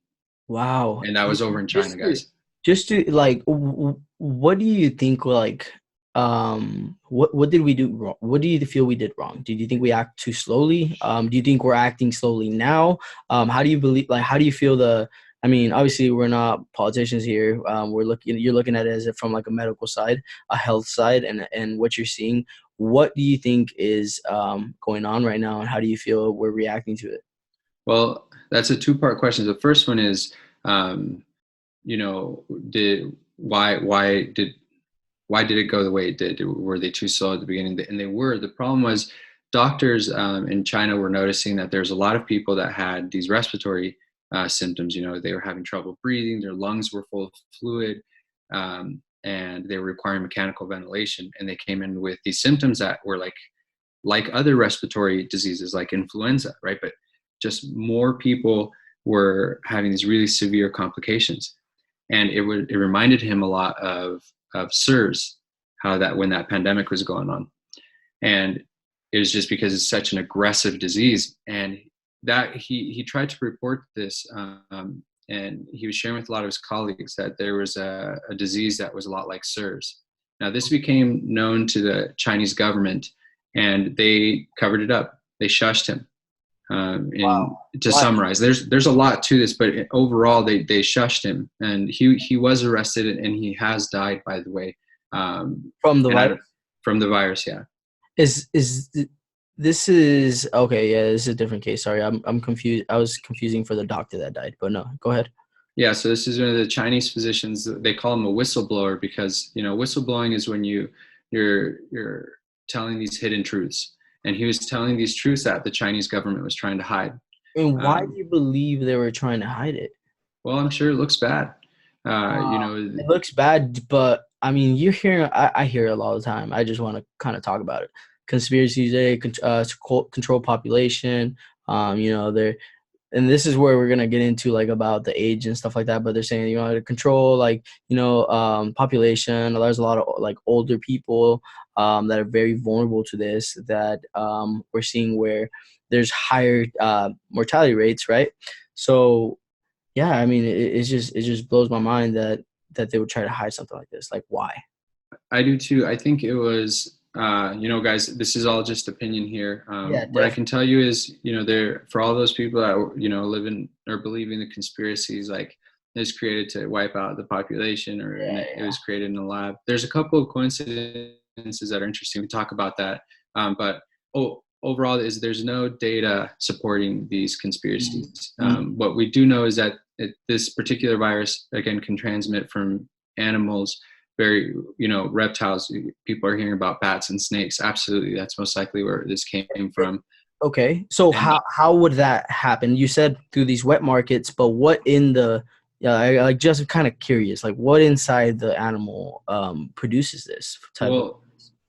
Wow. And that was over in China, guys. Just to like, what do you think, like, what did we do wrong? What do you feel we did wrong? Do you think we act too slowly? Do you think we're acting slowly now? How do you feel I mean, obviously we're not politicians here. You're looking at it as from like a medical side, a health side, and what you're seeing. What do you think is going on right now, and how do you feel we're reacting to it? Well, that's a two-part question. The first one is, why did it go the way it did? Were they too slow at the beginning? And they were. The problem was doctors in China were noticing that there's a lot of people that had these respiratory symptoms. They were having trouble breathing, their lungs were full of fluid, and they were requiring mechanical ventilation. And they came in with these symptoms that were like other respiratory diseases, like influenza, right? But just more people were having these really severe complications. And it reminded him a lot of SARS, how that when that pandemic was going on. And it was just because it's such an aggressive disease. And that he tried to report this, and he was sharing with a lot of his colleagues that there was a disease that was a lot like SARS. Now, this became known to the Chinese government, and they covered it up. They shushed him. To summarize, there's a lot to this, but overall they shushed him, and he was arrested, and he has died, by the way, from the virus. From the virus, yeah. This is okay? Yeah, this is a different case. Sorry, I'm confused. I was confusing for the doctor that died, but no, go ahead. Yeah, so this is one of the Chinese physicians. They call him a whistleblower because whistleblowing is when you're telling these hidden truths. And he was telling these truths that the Chinese government was trying to hide. And why do you believe they were trying to hide it? Well, I'm sure it looks bad. It looks bad, but I mean, I hear it a lot of the time. I just want to kind of talk about it. Conspiracies, control population. And this is where we're gonna get into like about the age and stuff like that. But they're saying to control population. There's a lot of like older people that are very vulnerable to this. That we're seeing where there's higher mortality rates, right? So yeah, I mean it just blows my mind that they would try to hide something like this. Like, why? I do too. I think it was. Guys, this is all just opinion here. What I can tell you is, there for all those people that live in or believe in the conspiracies, like is created to wipe out the population, or it was created in a lab. There's a couple of coincidences that are interesting. We talk about that, but overall is there's no data supporting these conspiracies. What we do know is that this particular virus, again, can transmit from animals, very, reptiles. People are hearing about bats and snakes. Absolutely, that's most likely where this came from. Okay, so how would that happen? You said through these wet markets, but what in the I just kind of curious, like what inside the animal produces this type of?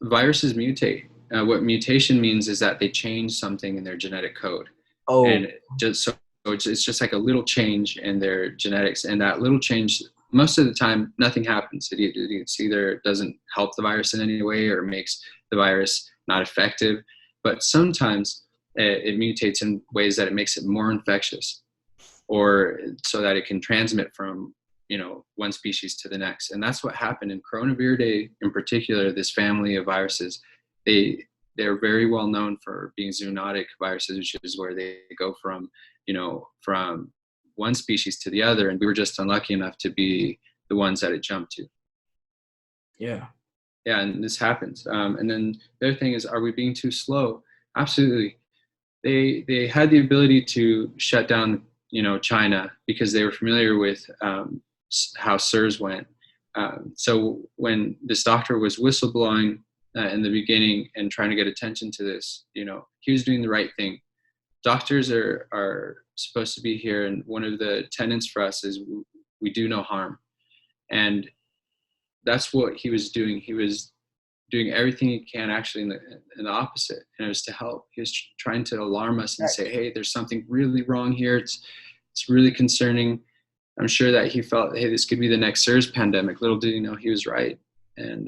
Viruses mutate. What mutation means is that they change something in their genetic code. Oh. And so it's just like a little change in their genetics, and that little change, most of the time, nothing happens. It's either it doesn't help the virus in any way or makes the virus not effective. But sometimes it mutates in ways that it makes it more infectious, or so that it can transmit from one species to the next. And that's what happened in Coronaviridae in particular. This family of viruses, they're very well known for being zoonotic viruses, which is where they go from one species to the other, and we were just unlucky enough to be the ones that it jumped to. Yeah, and this happens. And then the other thing is, are we being too slow? Absolutely. They had the ability to shut down China because they were familiar with how SARS went. So when this doctor was whistleblowing in the beginning and trying to get attention to this, he was doing the right thing. Doctors are supposed to be here, and one of the tenets for us is we do no harm. And that's what he was doing. He was doing everything he can, actually, in the opposite, and it was to help. He was trying to alarm us and say, hey, there's something really wrong here. It's really concerning. I'm sure that he felt, hey, this could be the next SARS pandemic. Little did he know he was right. And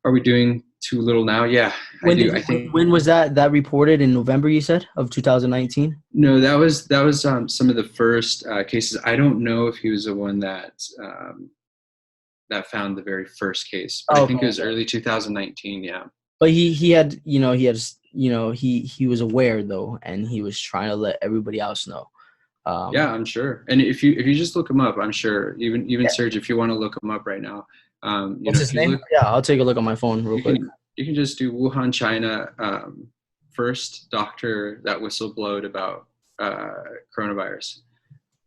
are we doing too little now? Yeah, I do. I think. When was that reported? In November, you said, of 2019? No, that was some of the first cases. I don't know if he was the one that found the very first case. But I think it was early 2019. Yeah. But he was aware though, and he was trying to let everybody else know. Yeah, I'm sure. And if you just look him up, I'm sure even Sergio, if you want to look him up right now. What's his name? I'll take a look on my phone real quick. You can just do Wuhan, China, first doctor that whistleblowed about coronavirus,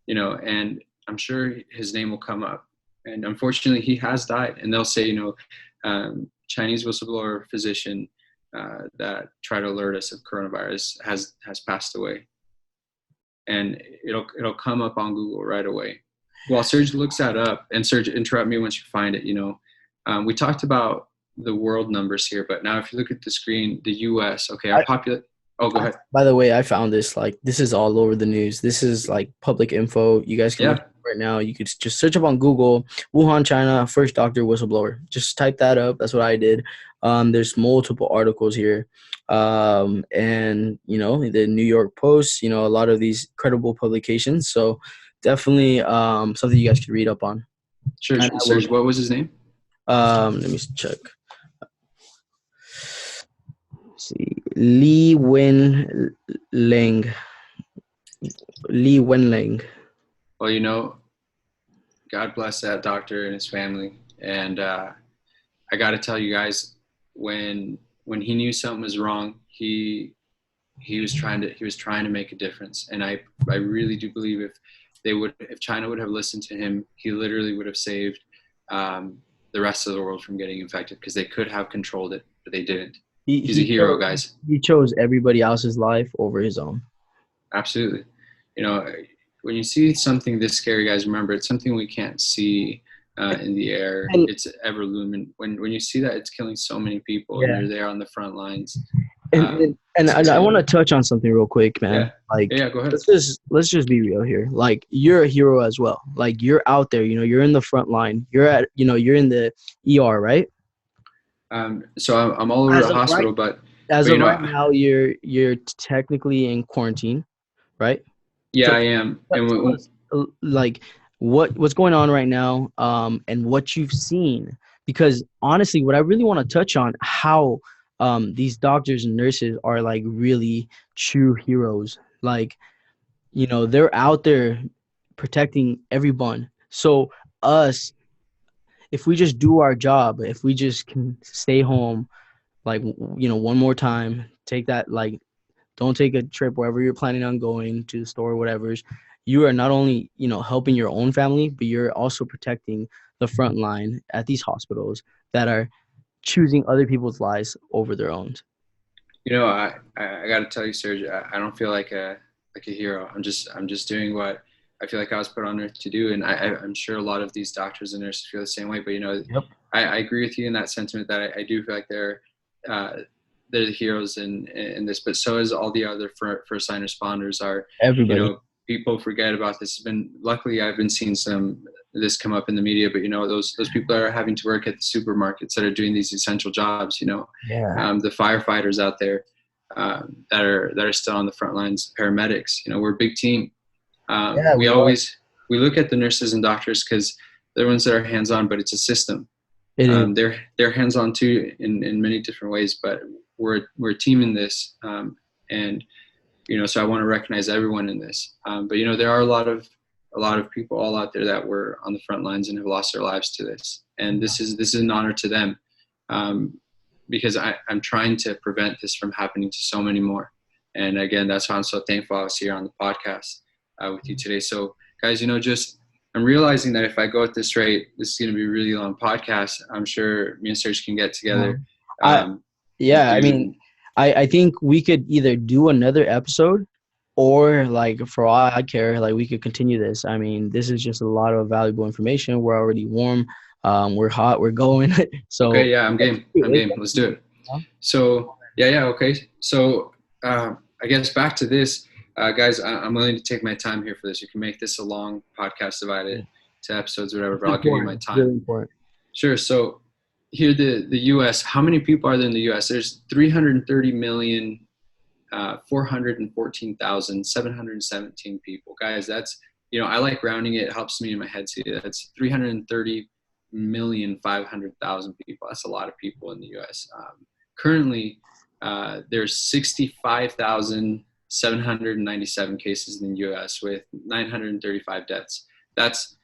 and I'm sure his name will come up. And unfortunately, he has died. And they'll say, Chinese whistleblower physician that tried to alert us of coronavirus has passed away. And it'll come up on Google right away. While Sergio looks that up, and Sergio, interrupt me once you find it. We talked about the world numbers here, but now if you look at the screen, the U.S. Okay, our population. Oh, go ahead. By the way, I found this. Like, this is all over the news. This is like public info. You guys can look right now. You could just search up on Google, Wuhan, China, first doctor whistleblower. Just type that up. That's what I did. There's multiple articles here. And, the New York Post, a lot of these credible publications. So definitely something you guys could read up on. Sure. Serge, what was his name? Let me check. Let's see. Li Wenliang. Well, God bless that doctor and his family. And I got to tell you guys, when he knew something was wrong, he was trying to make a difference. And I really do believe if China would have listened to him, he literally would have saved the rest of the world from getting infected, because they could have controlled it, but they didn't. He's a hero, guys. He chose everybody else's life over his own. Absolutely. When you see something this scary, guys, remember, it's something we can't see in the air. It's ever looming. When you see that, it's killing so many people, and you're there on the front lines. And I want to touch on something real quick, man. Go ahead. Let's just be real here. Like, you're a hero as well. Like, you're out there. You're in the front line. You're in the ER, right? So I'm all over the hospital, but as of right now, you're technically in quarantine, right? Yeah, so, I am. And like, what's going on right now, and what you've seen? Because honestly, what I really want to touch on, how these doctors and nurses are like really true heroes. Like, they're out there protecting everyone. So us, if we just do our job, if we just can stay home, like, one more time, take that, like, don't take a trip wherever you're planning on going to the store, whatever. You are not only, helping your own family, but you're also protecting the front line at these hospitals that are choosing other people's lives over their own. I got to tell you, Sergio, I don't feel like a hero. I'm just doing what I feel like I was put on earth to do, and I'm sure a lot of these doctors and nurses feel the same way. But Yep. I agree with you in that sentiment that I do feel like they're the heroes in this, but so is all the other first line responders are. Everybody. People forget about this. Luckily I've been seeing some this come up in the media, but those people that are having to work at the supermarkets that are doing these essential jobs, Yeah. the firefighters out there that are still on the front lines, paramedics, we're a big team. Yeah, We we are. always we look at the nurses and doctors because they're ones that are hands on, but it's a system. It is. They're hands on too in many different ways, but we're a team in this, and so I want to recognize everyone in this. But there are a lot of people all out there that were on the front lines and have lost their lives to this, and this is an honor to them, because I'm trying to prevent this from happening to so many more. And again, that's why I'm so thankful I was here on the podcast with you today. So guys, I'm realizing that if I go at this rate, this is going to be a really long podcast. I'm sure me and Serge can get together. I Yeah, I Do mean, I think we could either do another episode, or, like, for all I care, like, we could continue this. I mean, this is just a lot of valuable information. We're already warm. We're hot. We're going. So Okay, yeah, I'm game. Let's do it. So yeah, okay. So I guess back to this, guys. I'm willing to take my time here for this. You can make this a long podcast, divide it to episodes, whatever. But I'll give you my time. Really important. Sure. So here, the U.S. How many people are there in the U.S.? There's 330,414,717 people. Guys, that's I like rounding it. It helps me in my head see that. That's 330,500,000 people. That's a lot of people in the U.S. Currently, there's 65,797 cases in the U.S. with 935 deaths. That's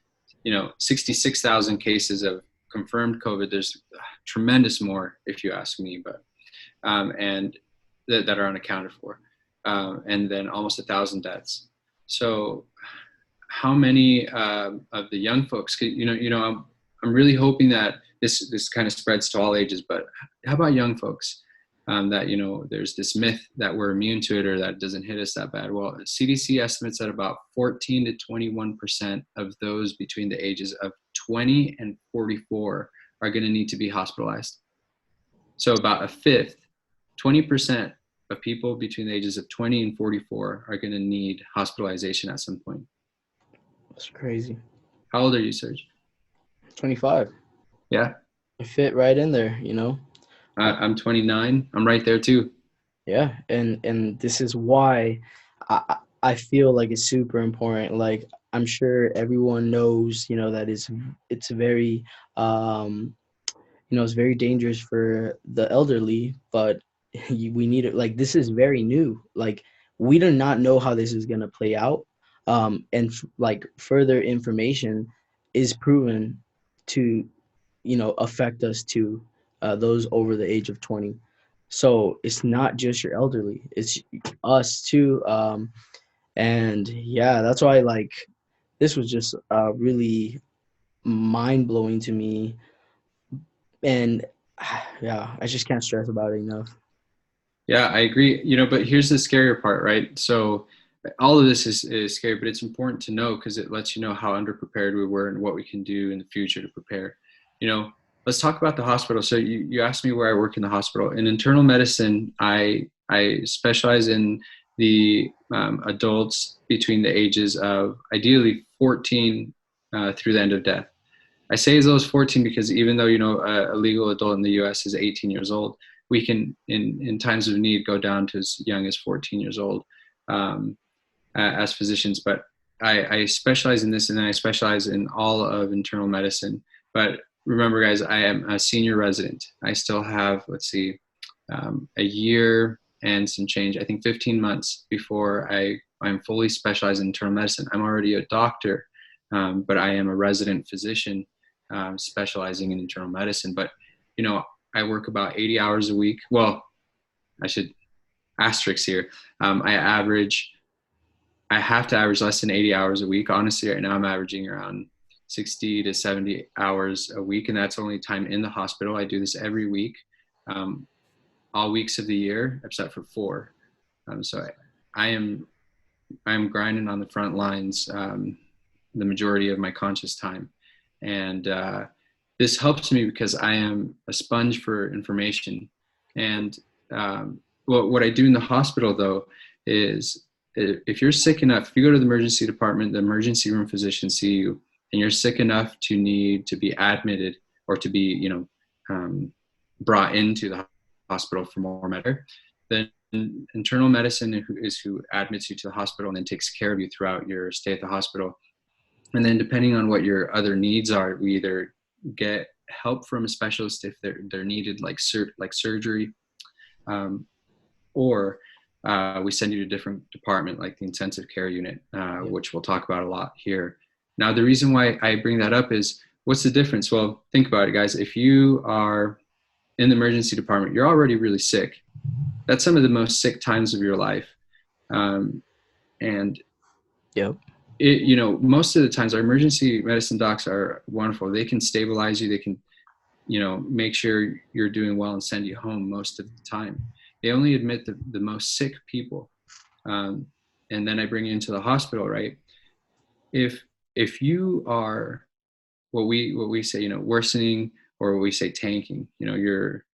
66,000 cases of confirmed COVID. There's tremendous more, if you ask me, but and that are unaccounted for, and then almost 1,000 deaths. So, how many of the young folks? I'm really hoping that this kind of spreads to all ages. But how about young folks? That there's this myth that we're immune to it or that it doesn't hit us that bad. Well, CDC estimates that about 14 to 21% of those between the ages of 20 and 44 are going to need to be hospitalized. So about a fifth, 20% of people between the ages of 20 and 44 are going to need hospitalization at some point. That's crazy. How old are you, Serge? 25. Yeah. I fit right in there, I'm 29. I'm right there too. Yeah, and this is why I feel like it's super important. Like, I'm sure everyone knows, that it's very it's very dangerous for the elderly, but we need it. Like, this is very new. Like, we do not know how this is going to play out. And like, further information is proven to, affect us too, those over the age of 20. So it's not just your elderly, it's us too. And yeah, that's why, like, this was just really mind-blowing to me. And yeah, I just can't stress about it enough. Yeah, I agree. But here's the scarier part, right? So all of this is scary, but it's important to know because it lets you know how underprepared we were and what we can do in the future to prepare. Let's talk about the hospital. So you asked me where I work in the hospital. In internal medicine, I specialize in the adults between the ages of ideally 14 through the end of death. I say as low as 14 because even though a legal adult in the U.S. is 18 years old, we can in times of need go down to as young as 14 years old as physicians. But I specialize in this, and then I specialize in all of internal medicine. But remember, guys, I am a senior resident. I still have, a year and some change. I think 15 months before I'm fully specialized in internal medicine. I'm already a doctor but I am a resident physician specializing in internal medicine. But, I work about 80 hours a week. Well, I should asterisk here. I have to average less than 80 hours a week. Honestly, right now I'm averaging around 60 to 70 hours a week, and that's only time in the hospital. I do this every week, all weeks of the year, except for 4. So I'm grinding on the front lines the majority of my conscious time. And this helps me because I am a sponge for information. And what I do in the hospital, though, is if you're sick enough, if you go to the emergency department, the emergency room physicians see you, and you're sick enough to need to be admitted or to be, brought into the hospital for more medical, then internal medicine is who admits you to the hospital and then takes care of you throughout your stay at the hospital. And then depending on what your other needs are, we either get help from a specialist if they're needed, like surgery, or we send you to a different department like the intensive care unit, which we'll talk about a lot here. Now, the reason why I bring that up is, what's the difference? Well, think about it, guys. If you are in the emergency department, you're already really sick. That's some of the most sick times of your life. And Yep. Most of the times our emergency medicine docs are wonderful. They can stabilize you. They can, make sure you're doing well and send you home most of the time. They only admit the most sick people. And then I bring you into the hospital, right? If you are what we say, worsening, or what we say tanking, you're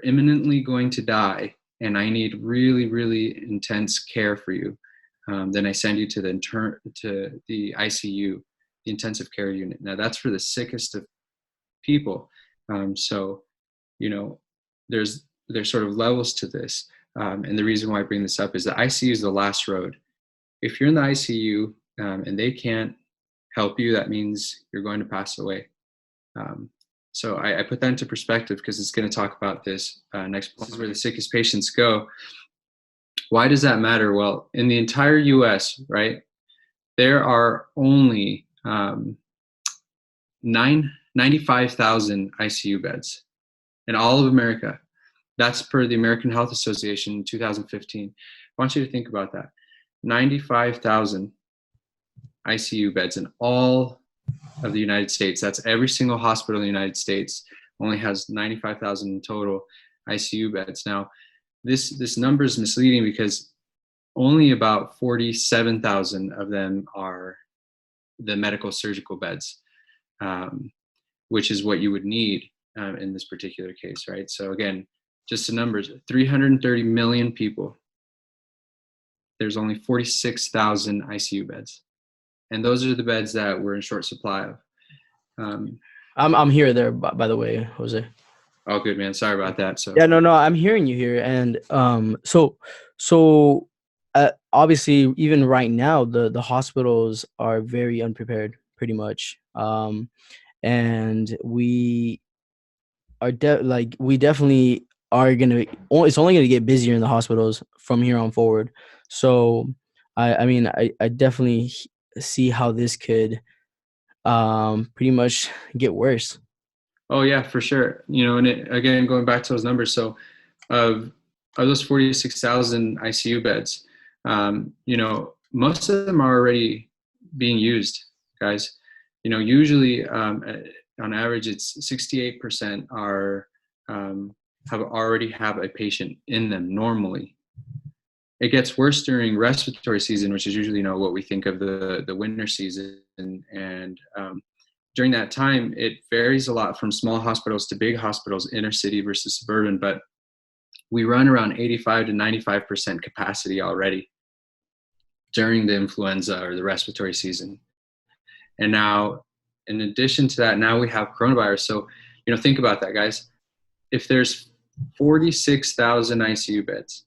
imminently going to die, and I need really, really intense care for you. Then I send you to the ICU, the intensive care unit. Now that's for the sickest of people. So, there's sort of levels to this. And the reason why I bring this up is the ICU is the last road. If you're in the ICU and they can't help you, that means you're going to pass away. So I put that into perspective because it's going to talk about this next. This is where the sickest patients go. Why does that matter? Well, in the entire US, right, there are only 95,000 ICU beds in all of America. That's per the American Health Association in 2015. I want you to think about that. 95,000 ICU beds in all of the United States. That's every single hospital in the United States only has 95,000 in total ICU beds. Now, this number is misleading because only about 47,000 of them are the medical surgical beds, which is what you would need in this particular case, right? So again, just the numbers, 330 million people. There's only 46,000 ICU beds. And those are the beds that we're in short supply of. I'm here there, by the way, Jose. Oh, good, man. Sorry about that. So yeah, no, I'm hearing you here. And so obviously, even right now, the hospitals are very unprepared, pretty much. And we are we definitely are gonna. It's only gonna get busier in the hospitals from here on forward. So, I mean, I definitely see how this could pretty much get worse. Oh yeah, for sure. And again, going back to those numbers, so of those 46,000 ICU beds, most of them are already being used, guys. Usually on average, it's 68% are have a patient in them normally. It gets worse during respiratory season, which is usually what we think of the winter season, and during that time, it varies a lot from small hospitals to big hospitals, inner city versus suburban, but we run around 85 to 95% capacity already during the influenza or the respiratory season. And now, in addition to that, now we have coronavirus. So, think about that, guys. If there's 46,000 ICU beds,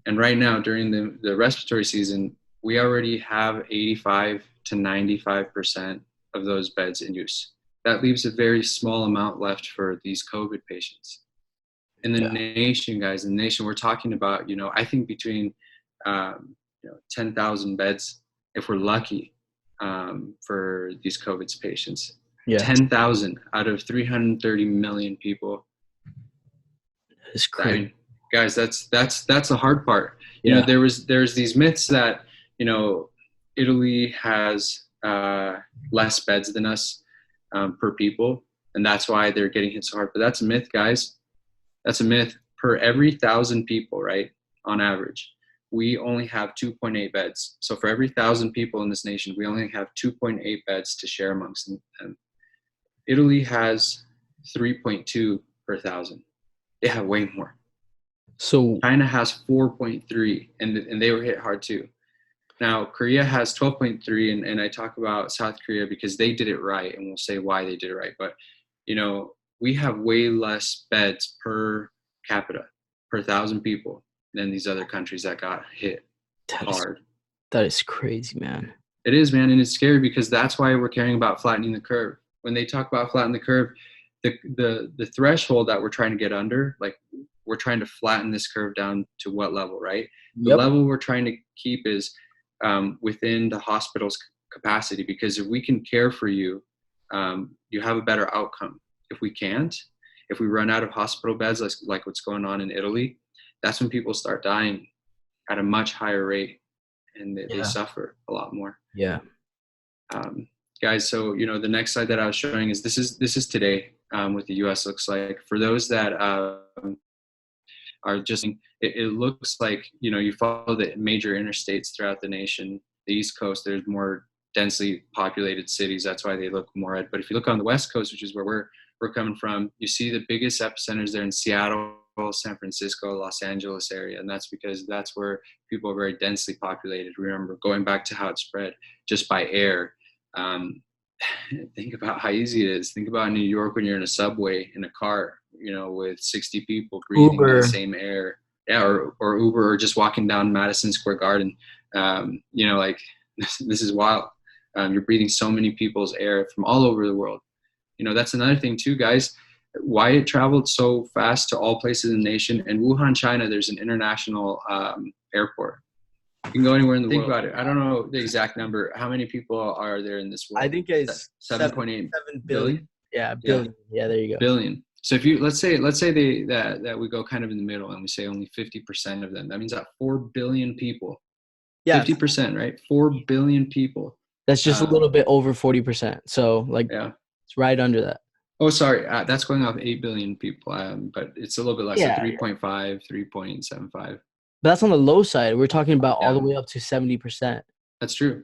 and right now during the respiratory season, we already have 85 to 95% of those beds in use. That leaves a very small amount left for these COVID patients. In the nation, guys, we're talking about, I think between 10,000 beds, if we're lucky, for these COVID patients. Yeah. 10,000 out of 330 million people. It's I crazy. mean, guys, that's the hard part. You Yeah. know, there's these myths that, you know, Italy has less beds than us per people, and that's why they're getting hit so hard. But that's a myth, guys. That's a myth. Per every 1,000 people, right, on average, we only have 2.8 beds. So for every 1,000 people in this nation, we only have 2.8 beds to share amongst them. Italy has 3.2 per 1,000. They have way more. So China has 4.3, and they were hit hard too. Now, Korea has 12.3, and I talk about South Korea because they did it right, and we'll say why they did it right. But, you know, we have way less beds per capita, per 1,000 people than these other countries that got hit hard. That is crazy, man. It is, man, and it's scary because that's why we're caring about flattening the curve. When they talk about flattening the curve, the threshold that we're trying to get under, like we're trying to flatten this curve down to what level, right? The level we're trying to keep is within the hospital's capacity, because if we can care for you, you have a better outcome. If we can't, if we run out of hospital beds, like what's going on in Italy, that's when people start dying at a much higher rate, and they suffer a lot more. Yeah. Guys, so, you know, the next slide that I was showing is this is today, what the U.S. looks like. For those that are just, it looks like, you know, you follow the major interstates throughout the nation. The East Coast, there's more densely populated cities. That's why they look more red. But if you look on the West Coast, which is where we're coming from, you see the biggest epicenters there in Seattle, San Francisco, Los Angeles area. And that's because that's where people are very densely populated. Remember, going back to how it spread just by air. Think about how easy it is. Think about New York when you're in a subway in a car, you know, with 60 people breathing the same air. Yeah, or Uber, or just walking down Madison Square Garden. You know, like this is wild. You're breathing so many people's air from all over the world. You know, that's another thing too, guys. Why it traveled so fast to all places in the nation. In Wuhan, China, there's an international airport. You can go anywhere in the world. Think about it. I don't know the exact number. How many people are there in this world? I think it's 7.8 billion. Yeah, billion. Yeah, there you go. Billion. So if you let's say that we go kind of in the middle and we say only 50% of them. That means that 4 billion people. Yeah. 50%, right? 4 billion people. That's just a little bit over 40%. So like, it's right under that. Oh, sorry. That's going off 8 billion people. But it's a little bit less. So 3.5, 3.75. But that's on the low side. We're talking about all the way up to 70%. That's true.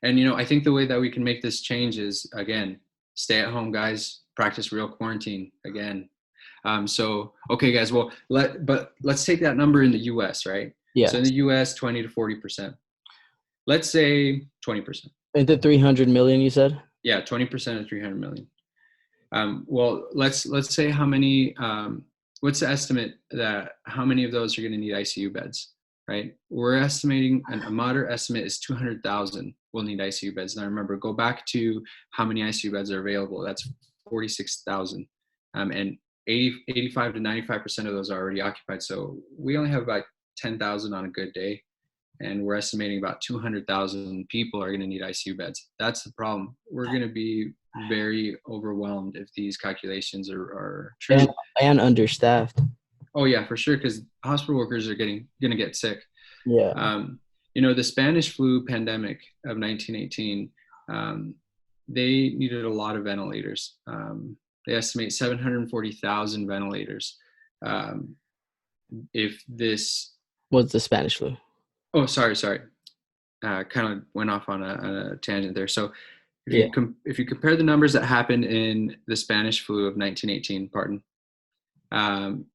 And, you know, I think the way that we can make this change is, again, stay at home, guys. Practice real quarantine again. So, okay, guys, well, let's take that number in the U.S., right? Yeah. So in the U.S., 20 to 40%. Let's say 20%. Into 300 million, you said? Yeah, 20% of 300 million. Well, let's say how many, what's the estimate that how many of those are going to need ICU beds, right? We're estimating, a moderate estimate is 200,000 will need ICU beds. Now remember, go back to how many ICU beds are available. That's 46,000. And 85 to 95% of those are already occupied. So we only have about 10,000 on a good day. And we're estimating about 200,000 people are going to need ICU beds. That's the problem. We're going to be very overwhelmed if these calculations are true. And understaffed. Oh yeah, for sure. Because hospital workers are going to get sick. Yeah. You know, the Spanish flu pandemic of 1918, they needed a lot of ventilators. They estimate 740,000 ventilators. If this... What's the Spanish flu? Oh, sorry. Kind of went off on a tangent there. So if you compare the numbers that happened in the Spanish flu of 1918, and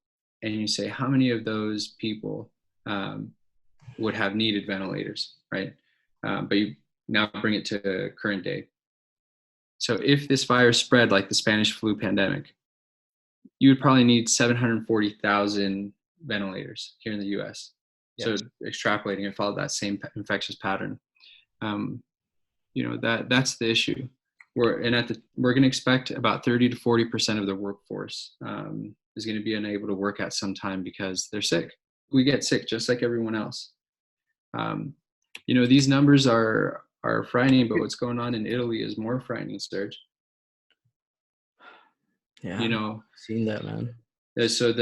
you say how many of those people would have needed ventilators, right? But you now bring it to current day. So if this virus spread like the Spanish flu pandemic, you would probably need 740,000 ventilators here in the U.S. So extrapolating and follow that same infectious pattern, you know, that's the issue. We're going to expect about 30 to 40% of the workforce is going to be unable to work at some time because they're sick. We get sick just like everyone else. You know, these numbers are are frightening, but what's going on in Italy is more frightening, Serge. Yeah, You I've know, seen that, man. so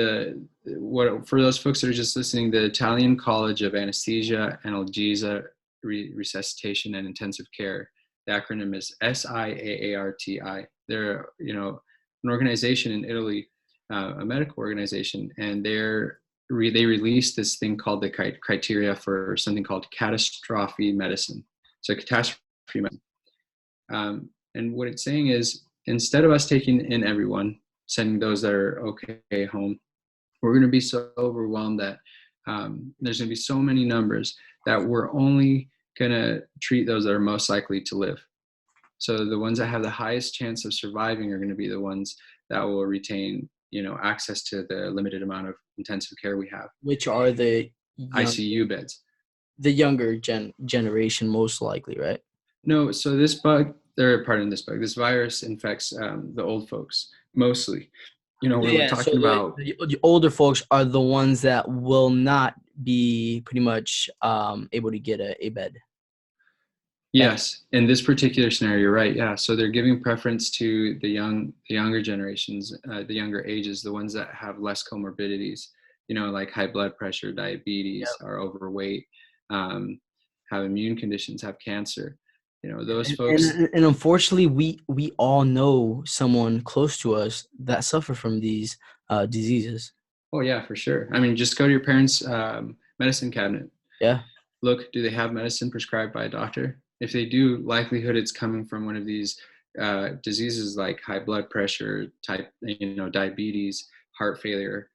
for those folks that are just listening, the Italian College of Anesthesia, Analgesia, Resuscitation, and Intensive Care, the acronym is SIAARTI. They're, an organization in Italy, a medical organization, and they released this thing called the criteria for something called catastrophe medicine. So catastrophe medicine. And what it's saying is, instead of us taking in everyone, sending those that are okay home, we're going to be so overwhelmed that there's going to be so many numbers that we're only going to treat those that are most likely to live. So the ones that have the highest chance of surviving are going to be the ones that will retain, access to the limited amount of intensive care we have. Which are the ICU beds. The younger generation, most likely, right? No, so this virus infects the old folks mostly. We're talking about the older folks are the ones that will not be pretty much able to get a bed. Yes, in this particular scenario, you're right. Yeah, so they're giving preference to the younger generations, the younger ages, the ones that have less comorbidities, like high blood pressure, diabetes, are overweight, have immune conditions, have cancer. Those folks. And unfortunately, we all know someone close to us that suffer from these diseases. Oh yeah, for sure. I mean, just go to your parents' medicine cabinet. Yeah. Look, do they have medicine prescribed by a doctor? If they do, likelihood it's coming from one of these diseases like high blood pressure, diabetes, heart failure,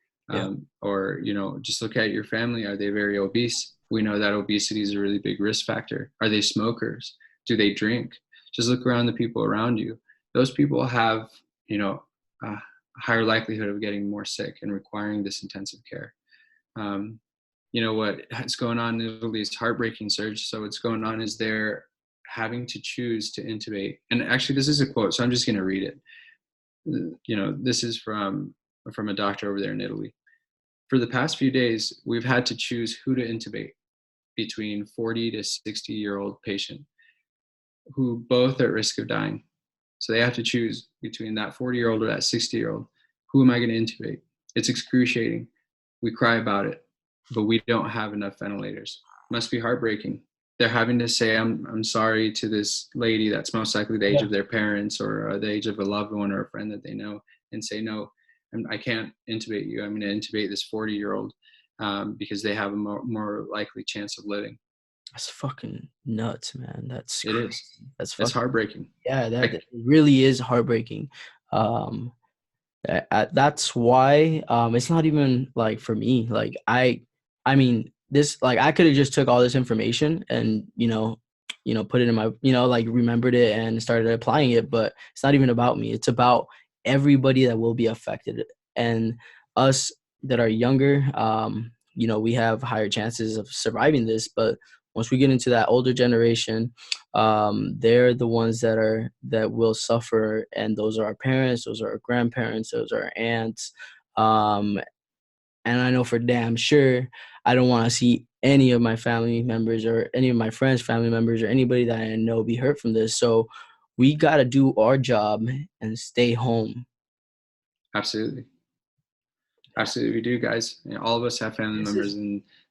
or just look at your family. Are they very obese? We know that obesity is a really big risk factor. Are they smokers? Do they drink? Just look around the people around you. Those people have, a higher likelihood of getting more sick and requiring this intensive care. What's going on in Italy is heartbreaking, Serge. So what's going on is they're having to choose to intubate. And actually, this is a quote, so I'm just going to read it. This is from a doctor over there in Italy. For the past few days, we've had to choose who to intubate between 40 to 60-year-old patient who both are at risk of dying. So they have to choose between that 40-year-old or that 60-year-old. Who am I going to intubate? It's excruciating. We cry about it, but we don't have enough ventilators. Must be heartbreaking. They're having to say, I'm sorry to this lady that's most likely the age of their parents or the age of a loved one or a friend that they know, and say, no, I can't intubate you. I'm going to intubate this 40-year-old because they have a more likely chance of living. That's fucking nuts, man. That's it crazy. is. That's heartbreaking. Yeah, that really is heartbreaking. That's why it's not even like for me. Like I mean this, like I could have just took all this information and put it in my like remembered it and started applying it, but it's not even about me. It's about everybody that will be affected, and us that are younger. We have higher chances of surviving this, but once we get into that older generation, they're the ones that will suffer, and those are our parents, those are our grandparents, those are our aunts. And I know for damn sure I don't want to see any of my family members or any of my friends' family members or anybody that I know be hurt from this. So we got to do our job and stay home. Absolutely. We do, guys. All of us have family members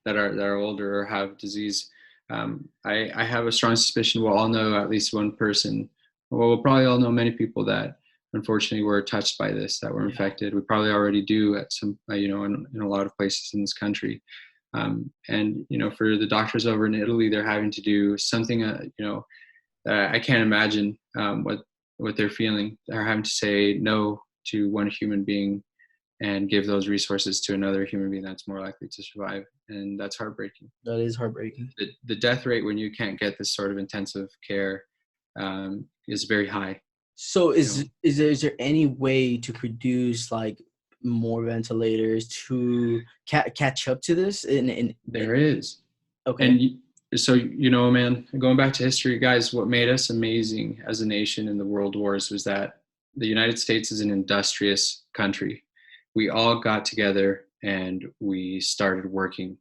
that are older or have disease. I have a strong suspicion we'll all know at least one person. Well, we'll probably all know many people that unfortunately were touched by this, that were infected. We probably already do at some, in a lot of places in this country. And for the doctors over in Italy, they're having to do something, I can't imagine what they're feeling. They're having to say no to one human being and give those resources to another human being that's more likely to survive. And that's heartbreaking. That is heartbreaking. The death rate when you can't get this sort of intensive care is very high. So is there any way to produce like more ventilators to catch up to this? There is. Okay. And so, man, going back to history, guys, what made us amazing as a nation in the world wars was that the United States is an industrious country. We all got together and we started working,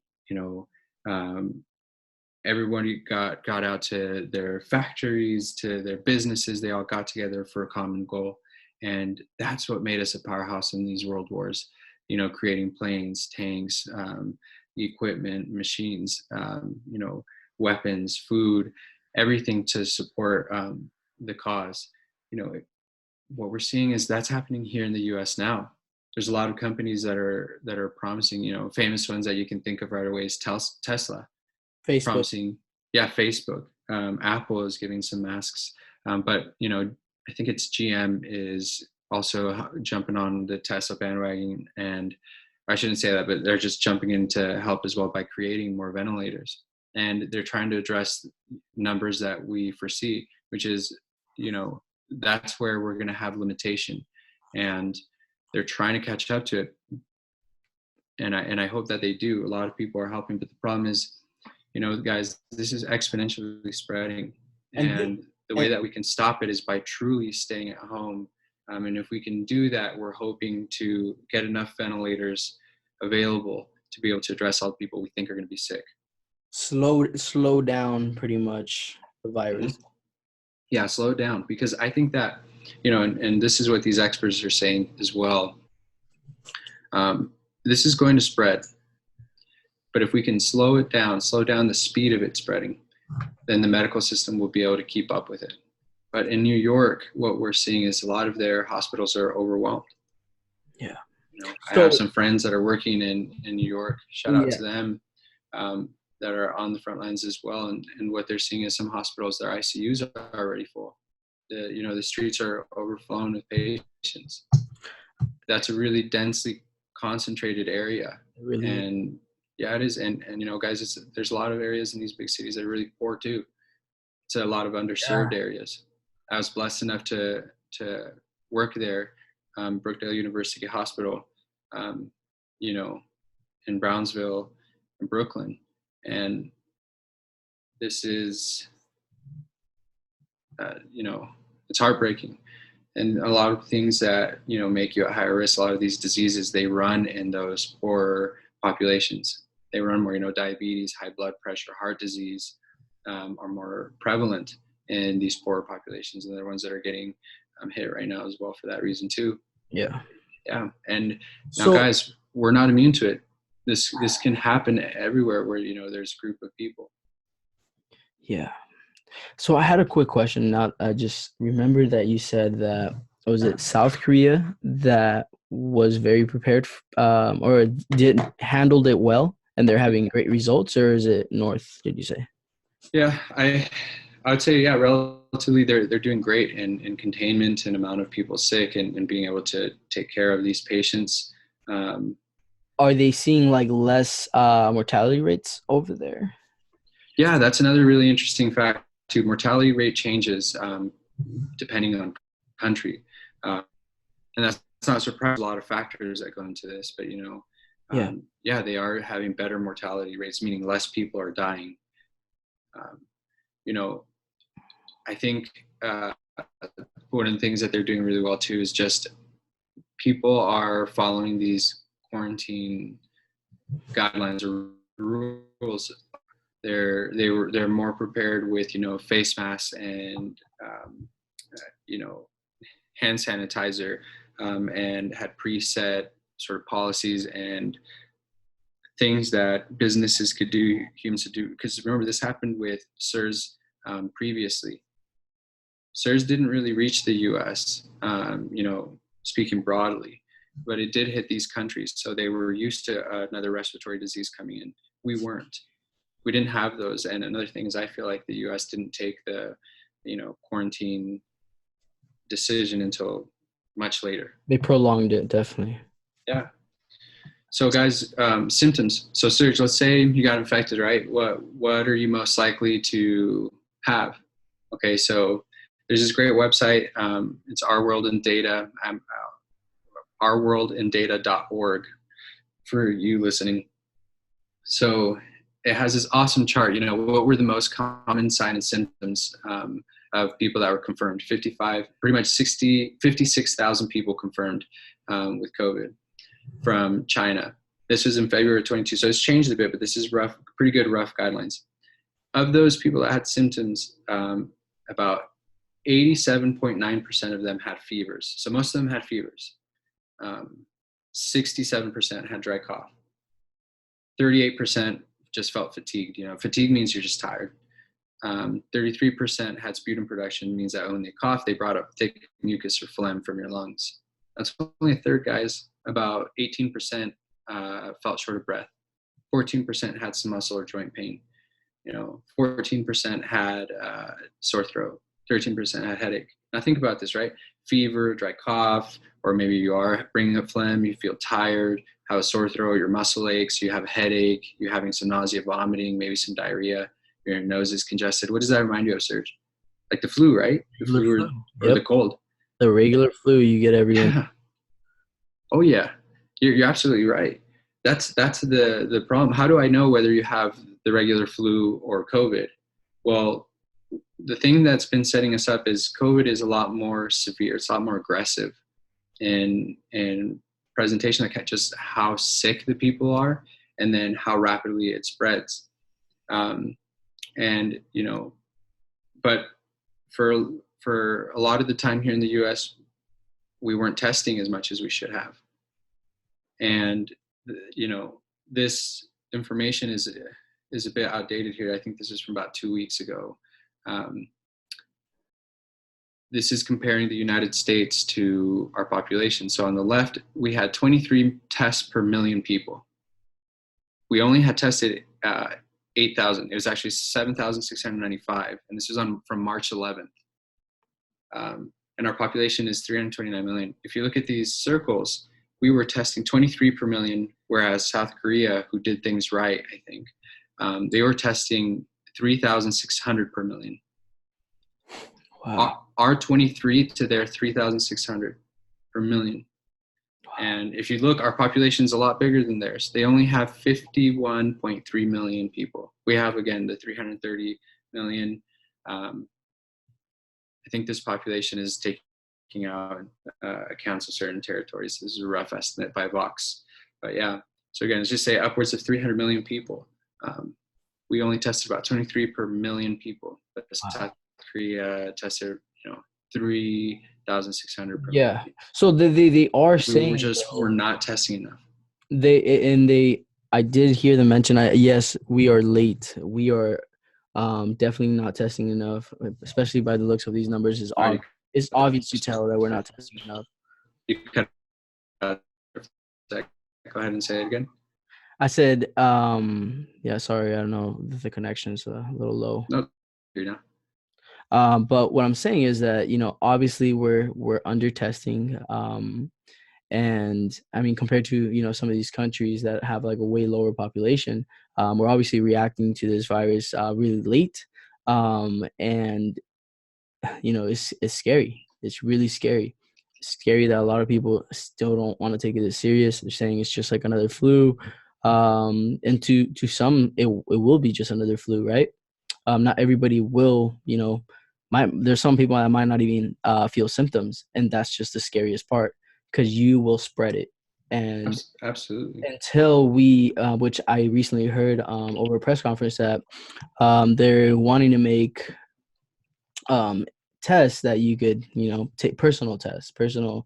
everybody got out to their factories, to their businesses. They all got together for a common goal. And that's what made us a powerhouse in these world wars, you know, creating planes, tanks, equipment, machines, you know, weapons, food, everything to support the cause. You know, what we're seeing is that's happening here in the US now. There's a lot of companies that are promising, you know, famous ones that you can think of right away is Tesla, Facebook. promising, yeah, Facebook. Apple is giving some masks, but you know, I think it's GM is also jumping on the Tesla bandwagon, and I shouldn't say that, but they're just jumping in to help as well by creating more ventilators, and they're trying to address numbers that we foresee, which is, you know, that's where we're going to have limitation, and they're trying to catch up to it, and I hope that they do. A lot of people are helping, but the problem is, you know, guys, this is exponentially spreading, And and the way that we can stop it is by truly staying at home. And if we can do that, we're hoping to get enough ventilators available to be able to address all the people we think are going to be sick. slow down pretty much the Mhm. virus. Yeah, slow it down, because I think that, you know, and this is what these experts are saying as well. This is going to spread, but if we can slow down the speed of it spreading, then the medical system will be able to keep up with it. But in New York, what we're seeing is a lot of their hospitals are overwhelmed. Yeah. You know, I have So some friends that are working in New York. Shout out yeah, to them, that are on the front lines as well. And what they're seeing is some hospitals, their ICUs are already full. You know, the streets are overflowing with patients. That's a really densely concentrated area. it really. And yeah, it is. And you know, guys, there's a lot of areas in these big cities that are really poor too. It's a lot of Yeah. underserved areas. I was blessed enough to work there, Brookdale University Hospital, um, you know, in Brownsville and Brooklyn. And this is, you know, it's heartbreaking. And a lot of things that, you know, make you at higher risk, a lot of these diseases, they run in those poor populations. They run more, you know, diabetes, high blood pressure, heart disease, are more prevalent in these poorer populations, and they're ones that are getting hit right now as well for that reason too. Yeah. Yeah, and now, So guys, we're not immune to it. This can happen everywhere where, you know, there's a group of people. yeah. So I had a quick question. Now I just remembered that you said that was it South Korea that was very prepared or did handled it well and they're having great results, or is it North? Did you say? Yeah, I would say, yeah, relatively they're doing great in containment and amount of people sick, and being able to take care of these patients. Um, Are they seeing like less mortality rates over there? yeah, that's another really interesting fact too. Mortality rate changes depending on country, uh, and that's not surprising. A lot of factors that go into this, but you know, Yeah. yeah, they are having better mortality rates, meaning less people are dying. Um, you know, I think one of the things that they're doing really well too is just people are following these quarantine guidelines or rules. They're more prepared with, you know, face masks and you know, hand sanitizer, and had preset sort of policies and things that businesses could do, humans could do. Because remember, this happened with SIRS previously. SIRS didn't really reach the U.S., you know, speaking broadly, but it did hit these countries. So they were used to another respiratory disease coming in. We weren't. We didn't have those. And another thing is, I feel like the U.S. didn't take the, you know, quarantine decision until much later. They prolonged it, definitely. Yeah. So guys, symptoms. So Serge, let's say you got infected, right? What are you most likely to have? Okay, so there's this great website. It's Our World in Data. Ourworldindata.org for you listening. So it has this awesome chart. You know, what were the most common signs and symptoms of people that were confirmed? 55, pretty much 56,000 people confirmed with COVID from China. This was in February 22. So it's changed a bit, but this is rough, pretty good rough guidelines. of those people that had symptoms, about 87.9% of them had fevers. So most of them had fevers. 67% had dry cough. 38% just felt fatigued. Fatigue means you're just tired. 33% had sputum production, means that when they cough, they brought up thick mucus or phlegm from your lungs. That's only a third, guys. About 18% felt short of breath. 14% had some muscle or joint pain. 14% had sore throat. 13% had headache. Now think about this, right? Fever, dry cough, or maybe you are bringing up phlegm, you feel tired, have a sore throat, your muscle aches, you have a headache, you're having some nausea, vomiting, maybe some diarrhea, your nose is congested. What does that remind you of, Serge? Like the flu, right? The flu or the cold. The regular flu you get every winter. Yeah. Oh yeah, you're absolutely right. That's the problem. How do I know whether you have the regular flu or COVID? Well, the thing that's been setting us up is COVID is a lot more severe. It's a lot more aggressive in presentation, like just how sick the people are, and then how rapidly it spreads. But for a lot of the time here in the U.S., we weren't testing as much as we should have. And, this information is a bit outdated here. I think this is from about 2 weeks ago. This is comparing the United States to our population. So on the left, we had 23 tests per million people. We only had tested 8,000. It was actually 7,695. And this is from March 11th. And our population is 329 million. If you look at these circles, we were testing 23 per million, whereas South Korea, who did things right, I think, they were testing 3,600 per million. Wow. Our 23 to their 3,600 per million. Wow. And if you look, our population is a lot bigger than theirs. They only have 51.3 million people. We have, again, the 330 million. I think this population is taking out accounts of certain territories. This is a rough estimate by Vox. But yeah, so again, let's just say upwards of 300 million people. We only tested about 23 per million people. But South Korea tested, 3,600 per million people. So they are saying we're not testing enough. I did hear them mention, yes, we are late. We are definitely not testing enough, especially by the looks of these numbers. It's obvious to tell that we're not testing enough. You can go ahead and say it again. I said, yeah, sorry, I don't know, the connection's a little low. No, you're not. But what I'm saying is that, obviously we're under testing. And I mean, compared to, some of these countries that have like a way lower population, we're obviously reacting to this virus really late. And, it's scary. It's really scary. It's scary that a lot of people still don't want to take it as serious. They're saying it's just like another flu. And to some, it will be just another flu, right? Not everybody will, there's some people that might not even feel symptoms. And that's just the scariest part, because you will spread it. And absolutely, until we, which I recently heard over a press conference, that they're wanting to make tests that you could, take personal tests, to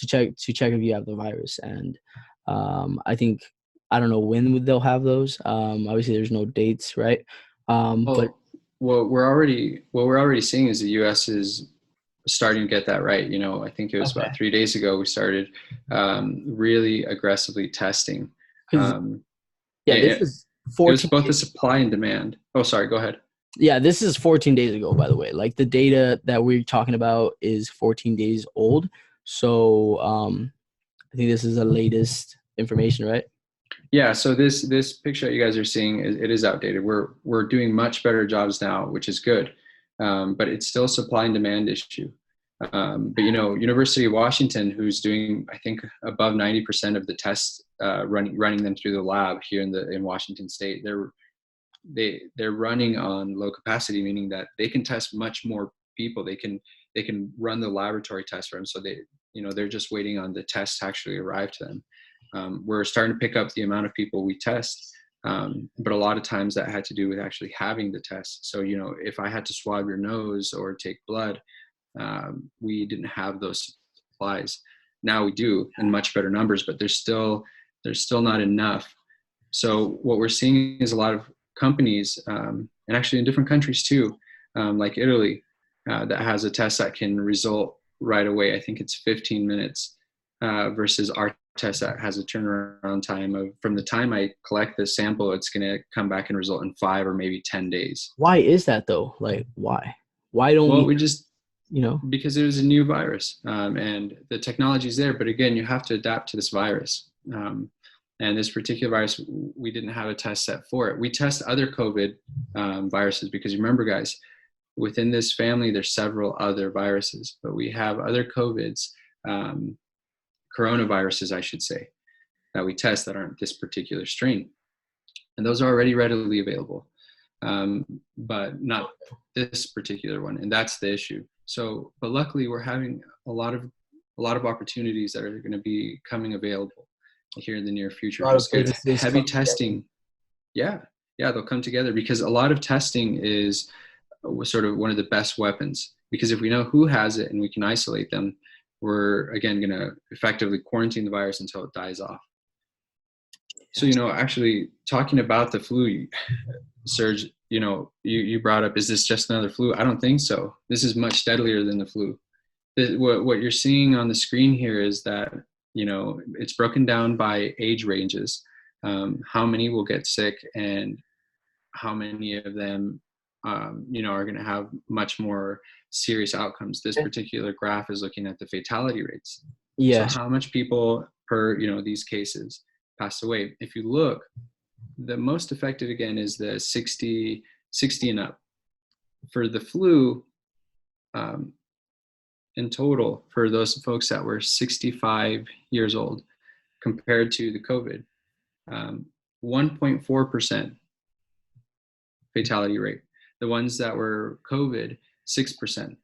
check if you have the virus. And I don't know when they'll have those. Obviously, there's no dates, right? But what we're already seeing is the U.S. is starting to get that right. I think it was about 3 days ago we started really aggressively testing. This is 14 it was both the supply and demand. Oh, sorry, go ahead. Yeah, this is 14 days ago, by the way. Like, the data that we're talking about is 14 days old. So I think this is the latest information, right? Yeah, so this picture that you guys are seeing, it is outdated. We're doing much better jobs now, which is good. But it's still a supply and demand issue. But University of Washington, who's doing, I think, above 90% of the tests, running them through the lab here in Washington State, they're running on low capacity, meaning that they can test much more people. They can run the laboratory test for them. So they're just waiting on the test to actually arrive to them. We're starting to pick up the amount of people we test. But a lot of times that had to do with actually having the test. So, if I had to swab your nose or take blood, we didn't have those supplies. Now we do in much better numbers, but there's still not enough. So what we're seeing is a lot of companies, and actually in different countries too, like Italy, that has a test that can result right away. I think it's 15 minutes versus our test that has a turnaround time of, from the time I collect the sample, it's going to come back and result in 5 or maybe 10 days. Why is that though? Like, why don't Well, we just, because it was a new virus, and the technology is there, but again, you have to adapt to this virus. And this particular virus, we didn't have a test set for it. We test other COVID viruses because remember, guys, within this family, there's several other viruses, but we have other COVIDs, coronaviruses, I should say, that we test that aren't this particular strain. And those are already readily available, but not this particular one. And that's the issue. So, but luckily we're having a lot of opportunities that are going to be coming available here in the near future. Just good heavy testing. Yeah, they'll come together because a lot of testing is sort of one of the best weapons, because if we know who has it and we can isolate them, we're again going to effectively quarantine the virus until it dies off. So, actually talking about the flu, Serge, you brought up, is this just another flu? I don't think so. This is much deadlier than the flu. What you're seeing on the screen here is that, it's broken down by age ranges, how many will get sick and how many of them, are going to have much more serious outcomes. This particular graph is looking at the fatality rates. Yeah. So how much people per, these cases passed away. If you look, the most affected again is the 60 and up. For the flu, in total, for those folks that were 65 years old compared to the COVID, 1.4% fatality rate. The ones that were COVID, 6%.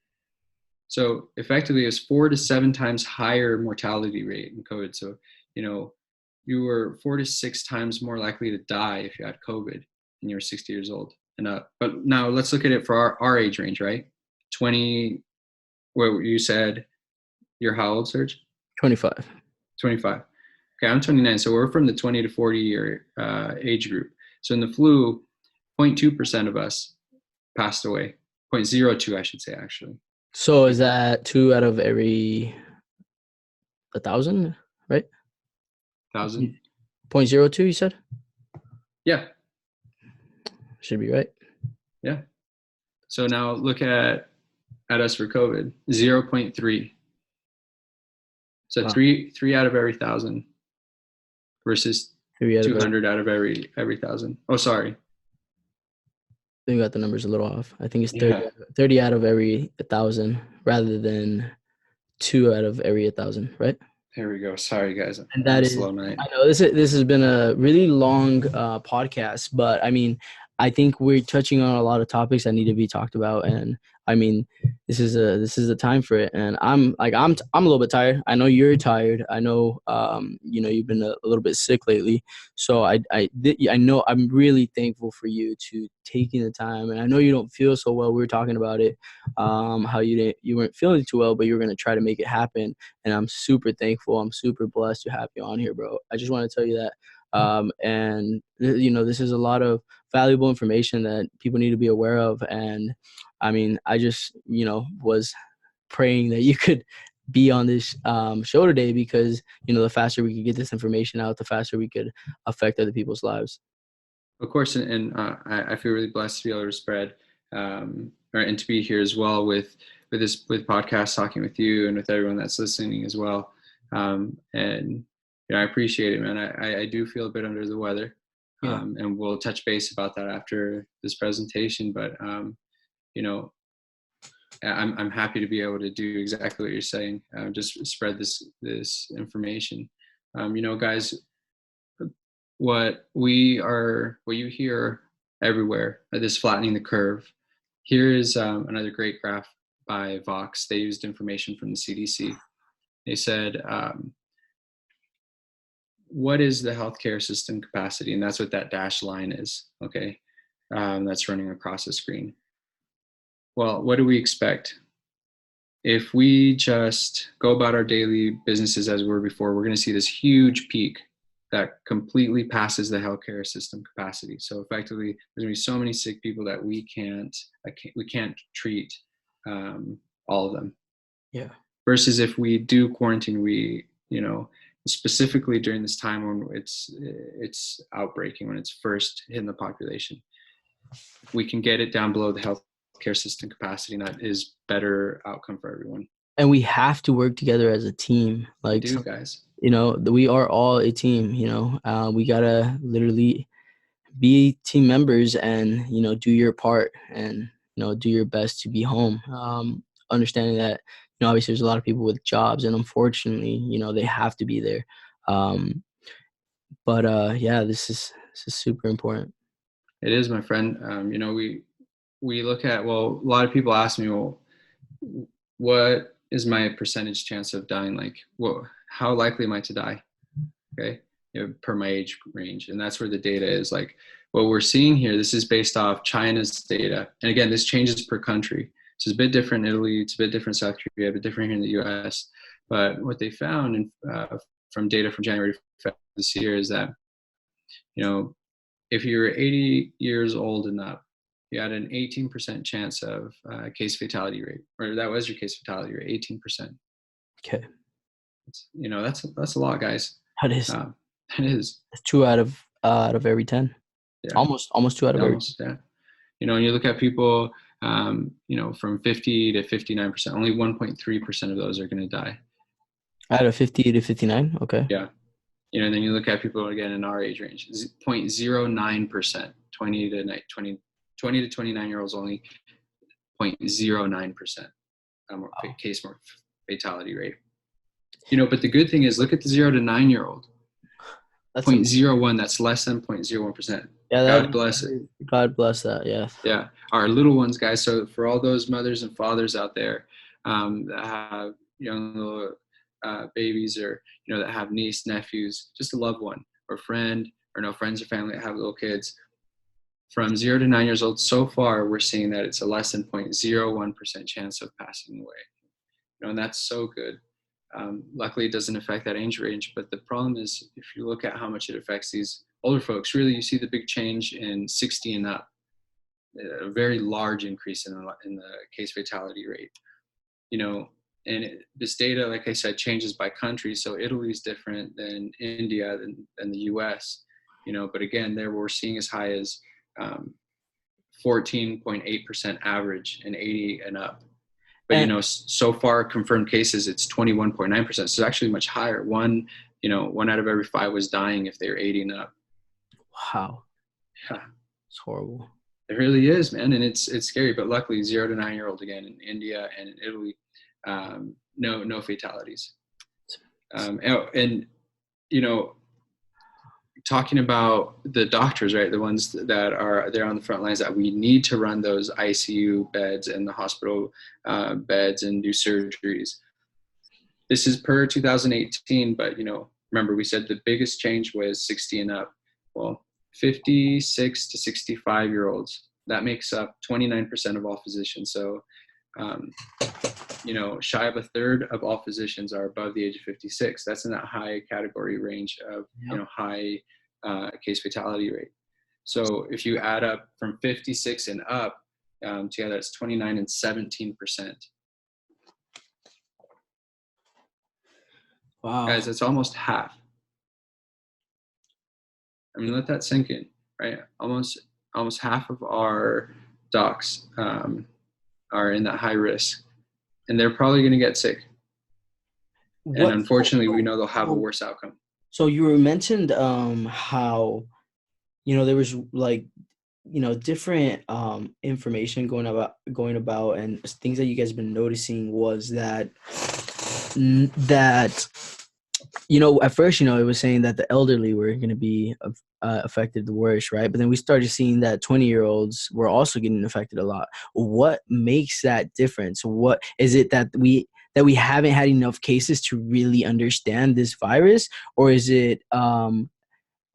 So effectively, it was 4 to 7 times higher mortality rate in COVID. So, you were 4 to 6 times more likely to die if you had COVID and you were 60 years old and up. But now let's look at it for our age range, right? 20, what you said, you're how old, Serge? 25. 25. Okay, I'm 29. So we're from the 20 to 40 year age group. So in the flu, 0.2% of us passed away. 0.02, I should say, actually. So is that 2 out of every 1,000, right? 1,000. 0.02, you said? Yeah. Should be right. Yeah. So now look at us for COVID, 0.3. So wow. three out of every 1,000 versus 200 out of every 1,000. Oh, sorry. I think you got the numbers a little off. I think it's 30 out of every 1,000 rather than 2 out of every 1,000, right? There we go. Sorry, guys. And that is, slow night. I know this has been a really long podcast, but I mean, I think we're touching on a lot of topics that need to be talked about, and I mean, this is the time for it. And I'm a little bit tired. I know you're tired. I know you've been a little bit sick lately. So I know I'm really thankful for you to taking the time. And I know you don't feel so well. We were talking about it, how you weren't feeling too well, but you were gonna try to make it happen. And I'm super thankful. I'm super blessed to have you on here, bro. I just want to tell you that. And this is a lot of valuable information that people need to be aware of. And I mean, I just, was praying that you could be on this show today because, the faster we could get this information out, the faster we could affect other people's lives. Of course. And I feel really blessed to be able to spread and to be here as well with podcasts, talking with you and with everyone that's listening as well. And I appreciate it, man. I do feel a bit under the weather. Yeah. And we'll touch base about that after this presentation. But, I'm happy to be able to do exactly what you're saying. Just spread this information. Guys, what you hear everywhere, this flattening the curve. Here is another great graph by Vox. They used information from the CDC. They said, what is the healthcare system capacity? And that's what that dashed line is, okay? That's running across the screen. Well, what do we expect? If we just go about our daily businesses as we were before, we're going to see this huge peak that completely passes the healthcare system capacity. So effectively, there's going to be so many sick people that we can't treat all of them. Yeah. Versus if we do quarantine, we, specifically during this time when it's outbreaking, when it's first hitting the population, we can get it down below the healthcare system capacity, and that is better outcome for everyone. And we have to work together as a team. Like, we do, guys. We are all a team. We gotta literally be team members and do your part and do your best to be home. Understanding that obviously there's a lot of people with jobs, and unfortunately they have to be there. But this is super important. It is, my friend. We look at, well, a lot of people ask me, well, what is my percentage chance of dying? Like, how likely am I to die? Okay. Per my age range. And that's where the data is. Like, what we're seeing here, this is based off China's data. And again, this changes per country. So it's a bit different in Italy, it's a bit different in South Korea, a bit different here in the US. But what they found from data from January this year is that, if you're 80 years old and up, you had an 18% chance of case fatality rate, or that was your case fatality rate, 18%. Okay. That's a lot, guys. That is. That is. It's 2 out of every 10. Yeah. Almost 2 out of every 10. Yeah. And you look at people, from 50 to 59%, only 1.3% of those are going to die. Out of 50 to 59? Okay. Yeah. And then you look at people, again, in our age range, 0.09%, 20 to 29-year-olds, only 0.09% case fatality rate. But the good thing is, look at the 0 to 9-year-old. That's 0.01. That's less than 0.01%. Yeah, God bless it. God bless that. Yeah. Yeah. Our little ones, guys. So for all those mothers and fathers out there that have young little babies, or that have niece, nephews, just a loved one or friend, or no friends or family that have little kids, from 0 to 9 years old, so far we're seeing that it's a less than 0.01% chance of passing away. And that's so good. Luckily, it doesn't affect that age range, but the problem is, if you look at how much it affects these older folks, really you see the big change in 60 and up, a very large increase in the case fatality rate. And this data, like I said, changes by country. So Italy is different than India than the US, but again, there we're seeing as high as 14.8% average in 80 and up. But, so far confirmed cases, it's 21.9%. So it's actually much higher. One out of every 5 was dying if they were 80 and up. Wow. Yeah. It's horrible. It really is, man. And it's scary, but luckily 0 to 9-year-old, again, in India and in Italy, no fatalities. Talking about the doctors, right? The ones that are there on the front lines, that we need to run those ICU beds and the hospital beds and do surgeries. This is per 2018, but remember we said the biggest change was 60 and up. Well, 56 to 65-year-olds, that makes up 29% of all physicians. So, shy of a third of all physicians are above the age of 56. That's in that high category range of, high case fatality rate. So if you add up from 56 and up together, it's 29 and 17%. Wow. Guys, that's almost half. I mean, let that sink in, right? Almost half of our docs are in that high risk, and they're probably going to get sick. And unfortunately, we know they'll have a worse outcome. So you mentioned how, there was different information going about, and things that you guys have been noticing was that at first, it was saying that the elderly were going to be affected the worst, right? But then we started seeing that 20-year-olds were also getting affected a lot. What makes that difference? What is it that that we haven't had enough cases to really understand this virus, or is it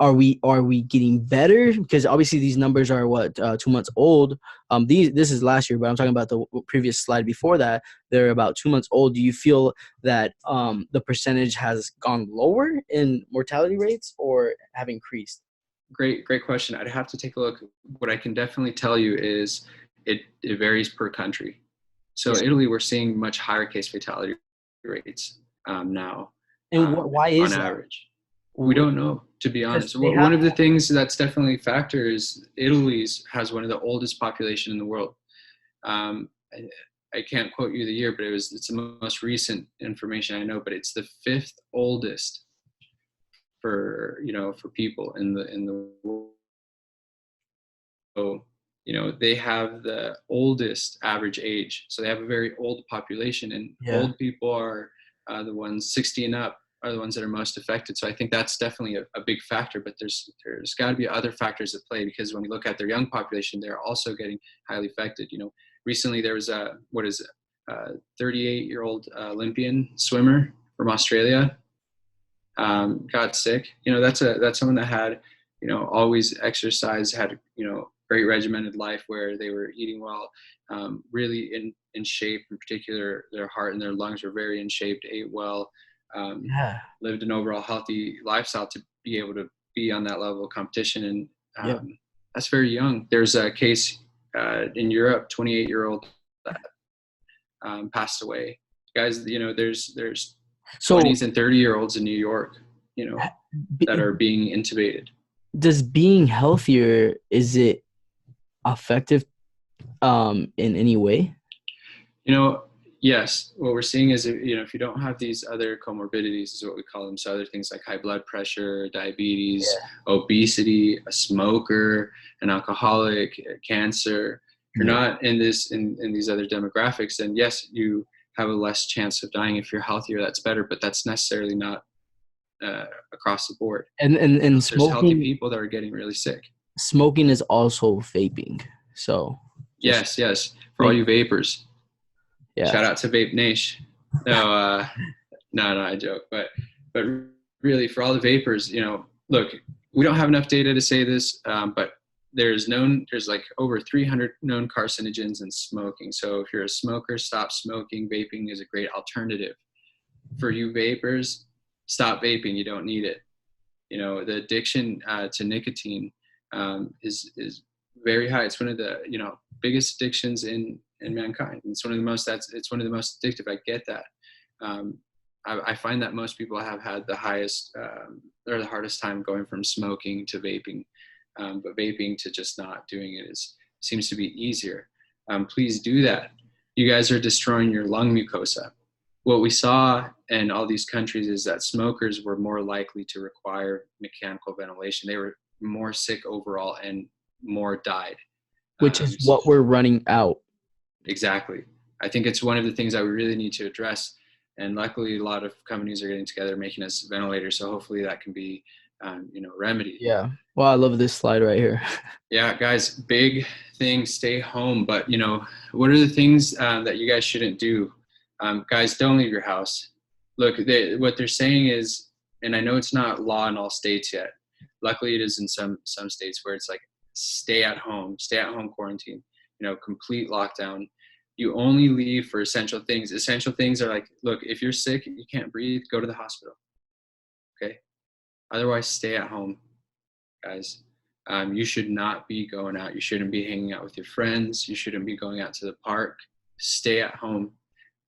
are we getting better? Because obviously these numbers are 2 months old. This is last year, but I'm talking about the previous slide before that. They're about 2 months old. Do you feel that the percentage has gone lower in mortality rates or have increased? Great question. I'd have to take a look. What I can definitely tell you is it varies per country. So Yeah. Italy, we're seeing much higher case fatality rates now And why on is that? average. We don't know, to be Because honest. they One have, of the things that's definitely a factor is Italy's has one of the oldest population in the world. Um, I can't quote you the year, but it's the most recent information I know, but it's the 5th oldest for people in the world. So, they have the oldest average age. So they have a very old population, and yeah, old people are the ones 60 and up are the ones that are most affected. So I think that's definitely a big factor, but there's got to be other factors at play, because when we look at their young population, they're also getting highly affected. Recently there was a 38-year-old Olympian swimmer from Australia got sick. That's someone that had, always exercise, had, very regimented life where they were eating well, really in shape. In particular, their heart and their lungs were very in shape, ate well, yeah, lived an overall healthy lifestyle to be able to be on that level of competition. And yeah. that's very young. There's a case in Europe, 28-year-old that passed away. Guys, there's So 20s and 30-year-olds in New York, that b- are being intubated. does being healthier, is it effective in any way? You know, yes, what we're seeing is, if you don't have these other comorbidities, is what we call them. So other things like high blood pressure, diabetes, obesity, a smoker, an alcoholic, cancer. If you're Yeah. not in these other demographics, then yes, you have a less chance of dying. If you're healthier, that's better, but that's necessarily not across the board. And There's healthy smoking, people that are getting really sick. smoking is also vaping. So just Yes, for all make, you vapors. yeah. Shout out to Vape Nation. No, no, I joke. But really, for all the vapors, look, we don't have enough data to say this, but there's like over 300 known carcinogens in smoking. So if you're a smoker, stop smoking. Vaping is a great alternative. For you vapors, stop vaping. You don't need it. The addiction to nicotine is very high. It's one of the biggest addictions in mankind. It's one of the most addictive. I get that. Um, I find that most people have had the highest or the hardest time going from smoking to vaping, but vaping to just not doing it seems to be easier. Please do that. You guys are destroying your lung mucosa. What we saw in all these countries is that smokers were more likely to require mechanical ventilation. They were more sick overall and more died. Which is So what we're running out. exactly. I think it's one of the things that we really need to address. And luckily, a lot of companies are getting together making us ventilators. So hopefully that can be, remedied. Yeah. Well, I love this slide right here. Yeah, guys, big thing, stay home. But, what are the things that you guys shouldn't do? Guys, don't leave your house. Look, what they're saying is, and I know it's not law in all states yet. Luckily, it is in some states where it's like stay at home quarantine, complete lockdown. You only leave for essential things. Essential things are like, look, if you're sick, you can't breathe, go to the hospital. Okay. Otherwise, stay at home, guys. You should not be going out. You shouldn't be hanging out with your friends. You shouldn't be going out to the park. Stay at home.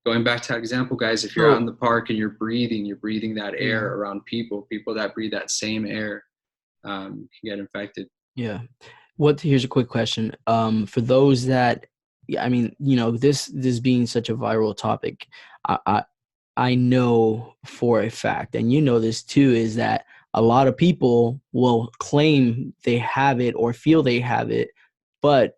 Going back to that example, guys, if you're out in the park and you're breathing that air around people that breathe that same air can get infected. Yeah. Here's a quick question. For those that, yeah, I mean, this being such a viral topic, I I know for a fact, and this too, is that a lot of people will claim they have it or feel they have it, but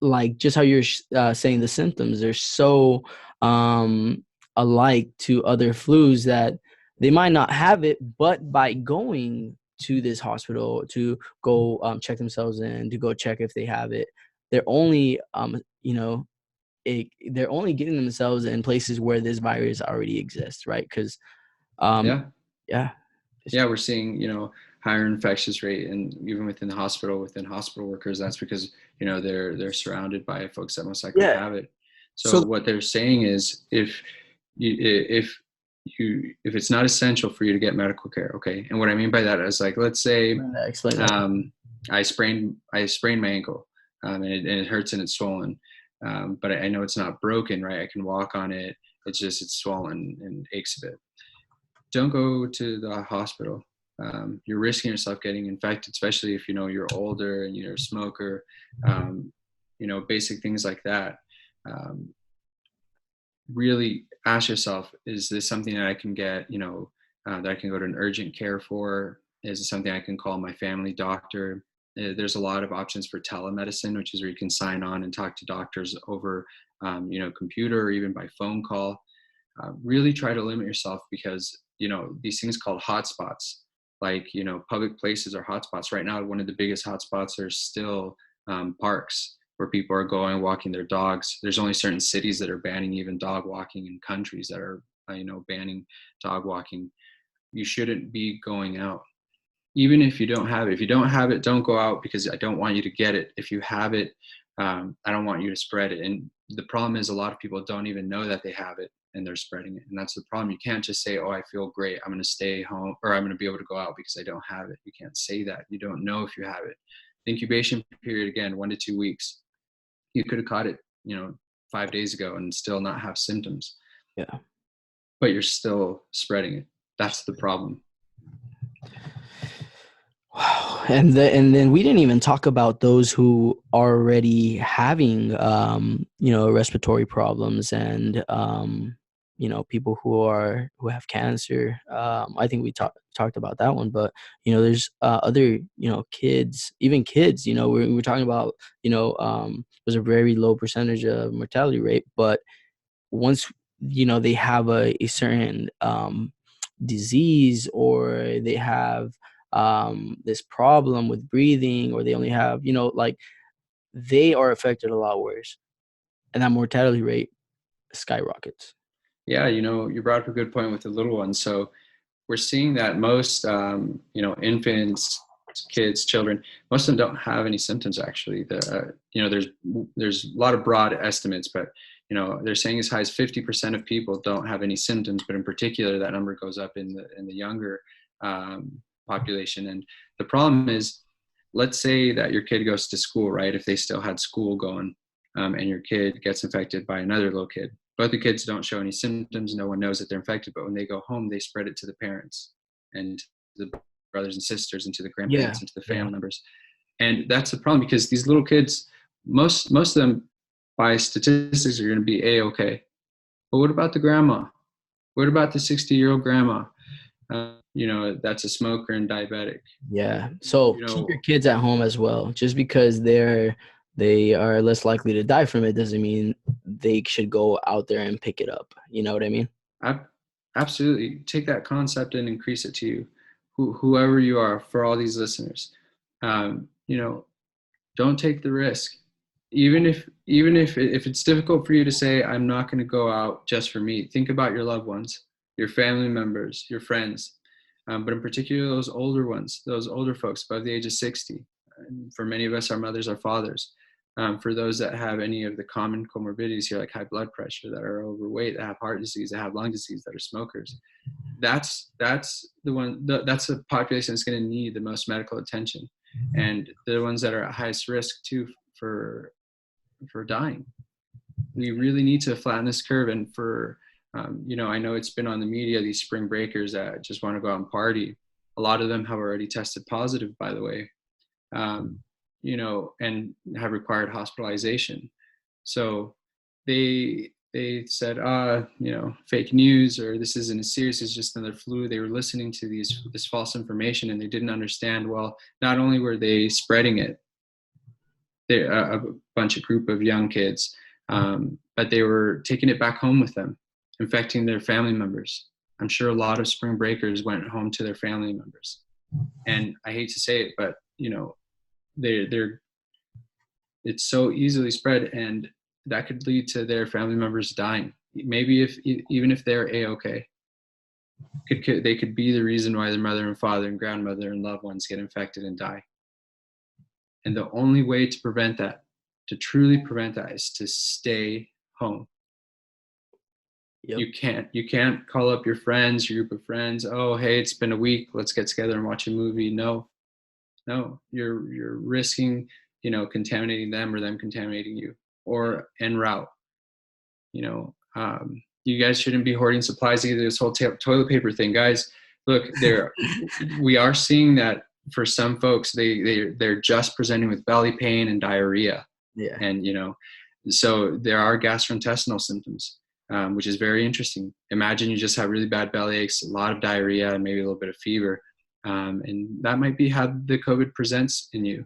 like just how you're saying, the symptoms are so um alike to other flus that they might not have it, but by going to this hospital to go check themselves in, to go check if they have it, they're only they're only getting themselves in places where this virus already exists, right? Because Yeah. yeah, We're seeing, higher infectious rate, and even within hospital workers, that's because, they're surrounded by folks that most likely yeah. have it. So So what they're saying is, if it's not essential for you to get medical care, okay. And what I mean by that is, like, let's say, explain that. I sprained my ankle, and it hurts and it's swollen, but I know it's not broken, right? I can walk on it. It's swollen and aches a bit. Don't go to the hospital. You're risking yourself getting infected, especially if you're older and you're a smoker. Basic things like that. Really ask yourself: is this something that I can get? That I can go to an urgent care for? Is it something I can call my family doctor? There's a lot of options for telemedicine, which is where you can sign on and talk to doctors over, computer or even by phone call. Really try to limit yourself, because these things called hotspots, like public places are hotspots right now. One of the biggest hotspots are still parks, where people are going walking their dogs. There's only certain cities that are banning even dog walking, and countries that are banning dog walking. You shouldn't be going out, even if you don't have it. If you don't have it, don't go out, because I don't want you to get it. If you have it, I don't want you to spread it. And the problem is, a lot of people don't even know that they have it, and they're spreading it. And that's the problem. You can't just say, oh, I feel great, I'm going to stay home, or I'm going to be able to go out because I don't have it. You can't say that. You don't know if you have it. The incubation period, again, 1 to 2 weeks. You could have caught it, 5 days ago and still not have symptoms, Yeah. but you're still spreading it. That's the problem. Wow. And then we didn't even talk about those who are already having, respiratory problems, and, people who have cancer. I think we talked about that one, but, there's other, kids, even kids, we're talking about, there's a very low percentage of mortality rate, but once, they have a certain, disease, or they have this problem with breathing, or they only have, like, they are affected a lot worse, and that mortality rate skyrockets. Yeah, you brought up a good point with the little ones. So we're seeing that most, infants, kids, children, most of them don't have any symptoms. Actually, there's a lot of broad estimates, but they're saying as high as 50% of people don't have any symptoms. But in particular, that number goes up in the younger population. And the problem is, let's say that your kid goes to school, right? If they still had school going, and your kid gets infected by another little kid. Both the kids don't show any symptoms. No one knows that they're infected, but when they go home, they spread it to the parents and to the brothers and sisters and to the Yeah, grandparents and to the yeah, family members. And that's the problem, because these little kids, most of them, by statistics, are going to be A-okay. But what about the grandma? What about the 60-year-old grandma? That's a smoker and diabetic. yeah. So You keep your know, kids at home as well. Just because they are less likely to die from it doesn't mean they should go out there and pick it up. You know what I mean? absolutely take that concept and increase it to you, whoever you are, for all these listeners. Um, you know, don't take the risk, even if it's difficult for you to say, I'm not going to go out just for me. Think about your loved ones, your family members, your friends, but in particular those older ones, those older folks above the age of 60. And for many of us, our mothers, our fathers. For those that have any of the common comorbidities here, like high blood pressure, that are overweight, that have heart disease, that have lung disease, that are smokers, that's that's the population that's going to need the most medical attention, and the ones that are at highest risk too for dying. We really need to flatten this curve. And for I know it's been on the media, these spring breakers that just want to go out and party. A lot of them have already tested positive, by the way, and have required hospitalization. So they said, fake news, or this isn't as serious, it's just another flu. They were listening to this false information, and they didn't understand, well, not only were they spreading it, a bunch of group of young kids, but they were taking it back home with them, infecting their family members. I'm sure a lot of spring breakers went home to their family members. And I hate to say it, but they're it's so easily spread. And that could lead to their family members dying. Maybe even if they're A-okay, they could be the reason why their mother and father and grandmother and loved ones get infected and die. And the only way to prevent that, to truly prevent that, is to stay home. Yep. You can't call up your friends, your group of friends. Oh, hey, it's been a week. Let's get together and watch a movie. No, you're risking, contaminating them or them contaminating you, or en route. You guys shouldn't be hoarding supplies either. This whole toilet paper thing, guys. Look, we are seeing that for some folks, they're just presenting with belly pain and diarrhea. Yeah. And, so there are gastrointestinal symptoms, which is very interesting. Imagine you just have really bad belly aches, a lot of diarrhea, and maybe a little bit of fever. And that might be how the COVID presents in you.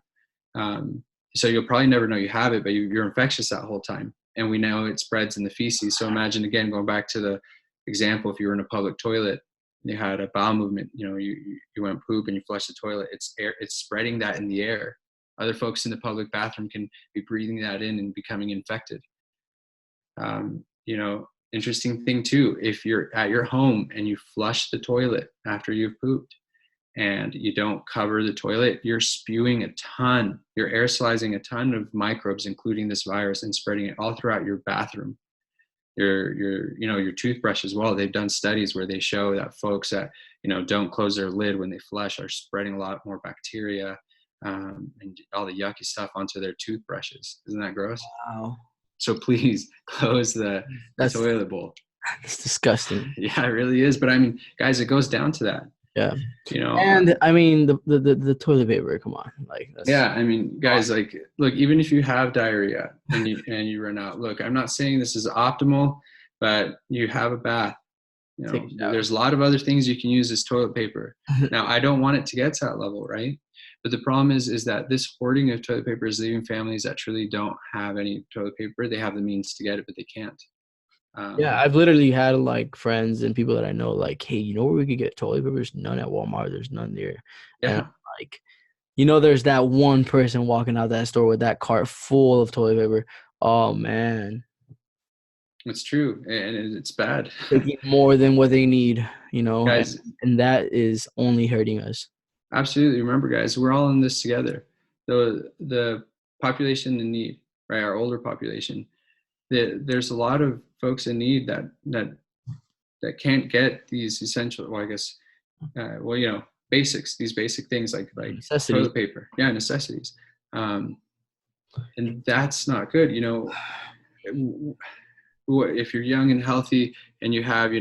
So you'll probably never know you have it, but you're infectious that whole time. And we know it spreads in the feces. So imagine, again, going back to the example, if you were in a public toilet, you had a bowel movement, you went poop and you flushed the toilet, it's spreading that in the air. Other folks in the public bathroom can be breathing that in and becoming infected. Interesting thing too, if you're at your home and you flush the toilet after you've pooped and you don't cover the toilet, you're spewing you're aerosolizing a ton of microbes, including this virus, and spreading it all throughout your bathroom. Your toothbrush as well. They've done studies where they show that folks that, don't close their lid when they flush are spreading a lot more bacteria and all the yucky stuff onto their toothbrushes. Isn't that gross? Wow. So please close the toilet bowl. That's disgusting. Yeah, it really is. But I mean, guys, it goes down to that. Yeah. And I mean, the toilet paper, come on. Yeah, I mean, guys, look, even if you have diarrhea and you run out, look, I'm not saying this is optimal, but you have a bath. There's a lot of other things you can use as toilet paper. Now, I don't want it to get to that level, right? But the problem is that this hoarding of toilet paper is leaving families that truly don't have any toilet paper. They have the means to get it, but they can't. Yeah, I've literally had friends and people that I know hey, where we could get toilet paper? There's none at Walmart. There's none there. Yeah. And there's that one person walking out that store with that cart full of toilet paper. Oh man, it's true, and it's bad. Taking more than what they need, guys, and that is only hurting us. Absolutely. Remember, guys, we're all in this together. The population in need, right? Our older population. There's a lot of folks in need that can't get these essential, basics, these basic things like toilet paper. Yeah, necessities. And that's not good. If you're young and healthy and you have,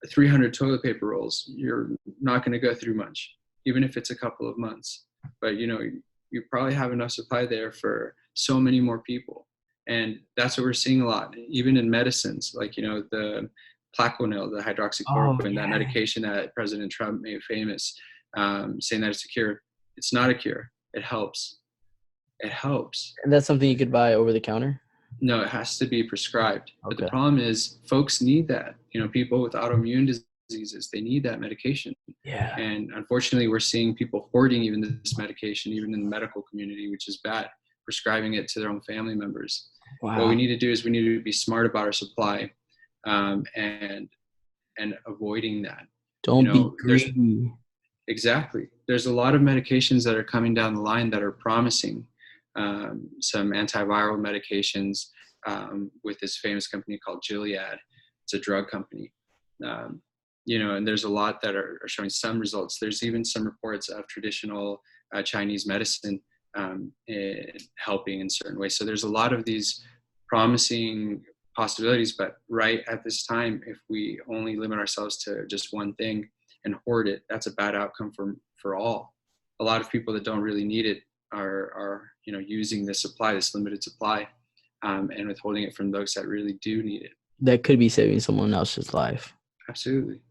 300 toilet paper rolls, you're not going to go through much, even if it's a couple of months. But, you probably have enough supply there for so many more people. And that's what we're seeing a lot, even in medicines, the Plaquenil, the hydroxychloroquine, that medication that President Trump made famous, saying that it's a cure. It's not a cure. It helps. It helps. And that's something you could buy over the counter? No, it has to be prescribed. Okay. But the problem is folks need that. People with autoimmune diseases, they need that medication. Yeah. And unfortunately, we're seeing people hoarding even this medication, even in the medical community, which is bad, prescribing it to their own family members. Wow. What we need to do is we need to be smart about our supply and avoiding that. Don't be greedy. Exactly. There's a lot of medications that are coming down the line that are promising. Some antiviral medications with this famous company called Gilead. It's a drug company. And there's a lot that are showing some results. There's even some reports of traditional Chinese medicine helping in certain ways. So there's a lot of these promising possibilities, but right at this time, if we only limit ourselves to just one thing and hoard it, that's a bad outcome for all. A lot of people that don't really need it are using this limited supply, and withholding it from those that really do need it. That could be saving someone else's life. Absolutely.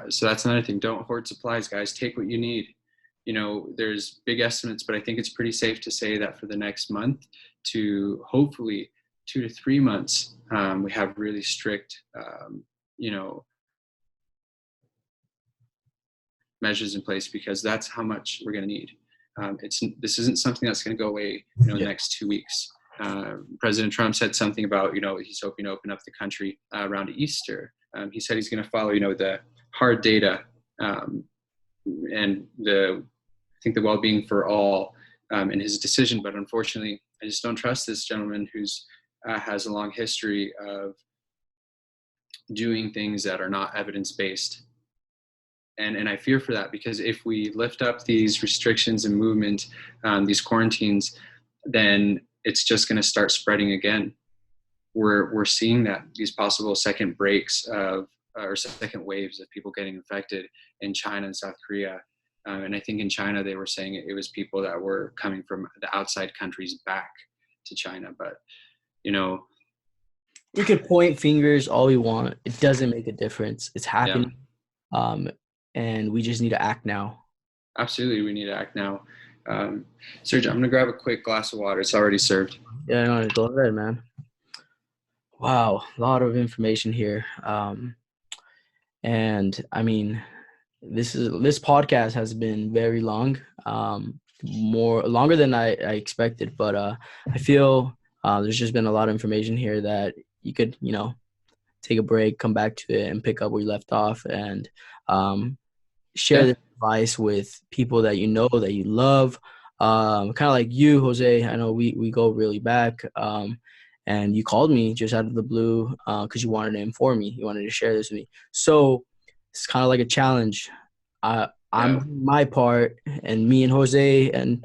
So that's another thing. Don't hoard supplies, guys. Take what you need. There's big estimates, but I think it's pretty safe to say that for the next month to hopefully 2 to 3 months, we have really strict, measures in place, because that's how much we're going to need. This isn't something that's going to go away, in the next 2 weeks. President Trump said something about, he's hoping to open up the country around Easter. He said he's going to follow, the hard data and I think the well-being for all in his decision. But unfortunately, I just don't trust this gentleman who's has a long history of doing things that are not evidence-based. And I fear for that, because if we lift up these restrictions and movement, these quarantines, then it's just going to start spreading again. We're seeing that these possible second breaks of or second waves of people getting infected in China and South Korea. And I think in China, they were saying it was people that were coming from the outside countries back to China. But, we could point fingers all we want. It doesn't make a difference. It's happening. Yeah. And we just need to act now. Absolutely. We need to act now. Sergio, I'm going to grab a quick glass of water. It's already served. Yeah, no, go ahead, man. Wow. A lot of information here. And I mean, this podcast has been very long, longer than I expected, but I feel there's just been a lot of information here that you could, take a break, come back to it, and pick up where you left off, and share this advice with people that you know, that you love. Kind of like you, Jose. I know we go really back. And you called me just out of the blue because you wanted to inform me. You wanted to share this with me. So it's kind of like a challenge. I'm doing my part, and me and Jose and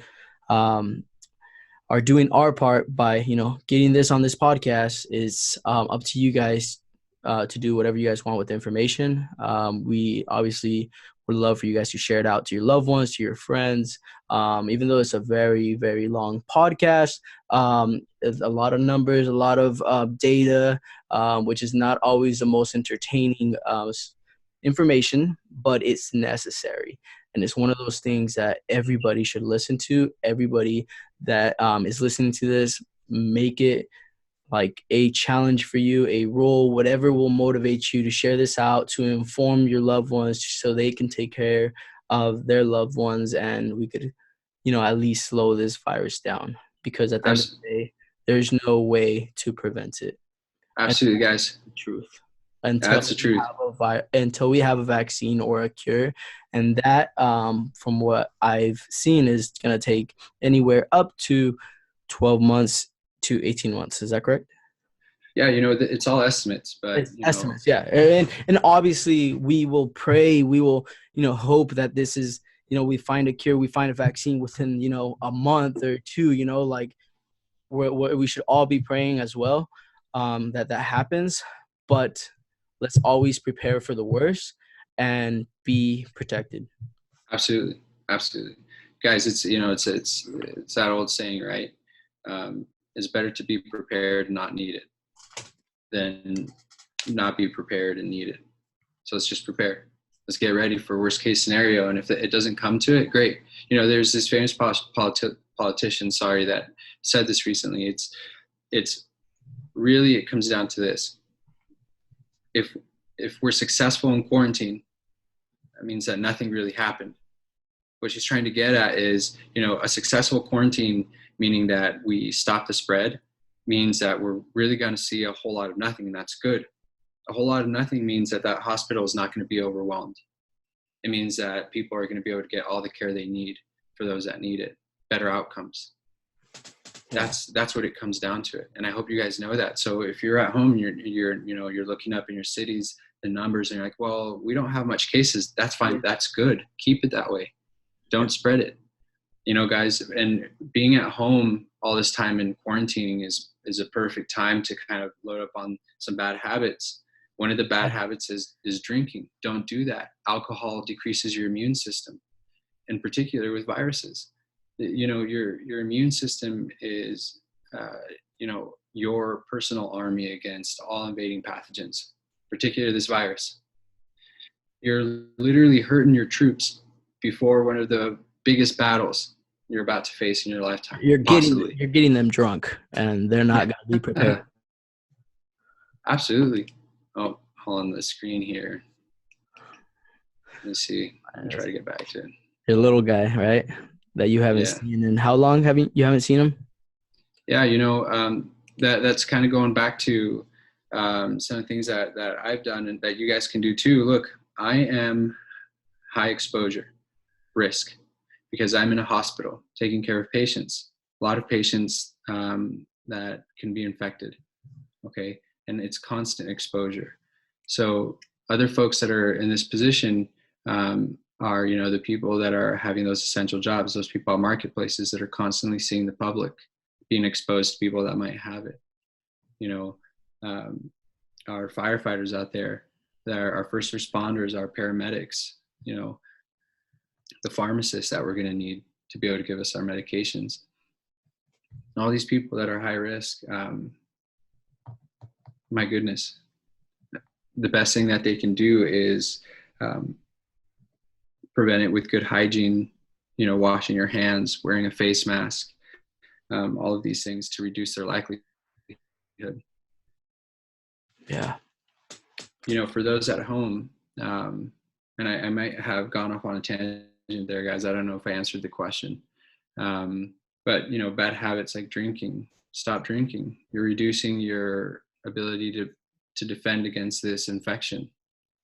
are doing our part by, getting this on this podcast. Is up to you guys to do whatever you guys want with the information. We obviously would love for you guys to share it out to your loved ones, to your friends. Even though it's a very, very long podcast, a lot of numbers, a lot of data, which is not always the most entertaining information, but it's necessary. And it's one of those things that everybody should listen to. Everybody that is listening to this, make it like a challenge for you, a role, whatever will motivate you to share this out, to inform your loved ones so they can take care of their loved ones, and we could, at least slow this virus down, because at the end of the day, there's no way to prevent it. Absolutely, guys. The truth. That's the truth. Until we have a vaccine or a cure. And that, from what I've seen, is going to take anywhere up to 12 months to 18 months. Is that correct? Yeah, it's all estimates, but it's estimates, yeah. And obviously we will pray, we will, hope that this is, we find a cure, we find a vaccine within, a month or two, like we should all be praying as well, that happens. But let's always prepare for the worst and be protected. Absolutely. Guys, it's that old saying, right? It's better to be prepared and not need it than not be prepared and need it. So let's just prepare. Let's get ready for worst case scenario. And if it doesn't come to it, great. There's this famous politician, that said this recently. It's really, it comes down to this. If we're successful in quarantine, that means that nothing really happened. What she's trying to get at is, a successful quarantine, meaning that we stop the spread, means that we're really going to see a whole lot of nothing, and that's good. A whole lot of nothing means that hospital is not going to be overwhelmed. It means that people are going to be able to get all the care they need for those that need it, better outcomes. That's what it comes down to it. And I hope you guys know that. So if you're at home, you're looking up in your cities, the numbers, and you're like, well, we don't have much cases. That's fine. That's good. Keep it that way. Don't spread it. Guys, and being at home all this time in quarantining is a perfect time to kind of load up on some bad habits. One of the bad habits is drinking. Don't do that. Alcohol decreases your immune system, in particular with viruses. Your immune system is, your personal army against all invading pathogens, particularly this virus. You're literally hurting your troops before one of the biggest battles you're about to face in your lifetime. You're getting them drunk, and they're not going to be prepared. Absolutely. Oh, hold on the screen here. Let me see. I'll try to get back to it. Your little guy, right? That you haven't seen. And how long you haven't seen him? Yeah, that's kind of going back to some of the things that I've done and that you guys can do too. Look, I am high exposure risk because I'm in a hospital taking care of patients, a lot of patients that can be infected. Okay. And it's constant exposure. So other folks that are in this position are, the people that are having those essential jobs, those people at marketplaces that are constantly seeing the public being exposed to people that might have it. Our firefighters out there, that are our first responders, our paramedics, the pharmacists that we're going to need to be able to give us our medications. All these people that are high risk, my goodness, the best thing that they can do is prevent it with good hygiene, washing your hands, wearing a face mask, all of these things to reduce their likelihood. Yeah. For those at home, and I might have gone off on a tangent there, guys. I don't know if I answered the question. But, bad habits like drinking, stop drinking. You're reducing your ability to defend against this infection.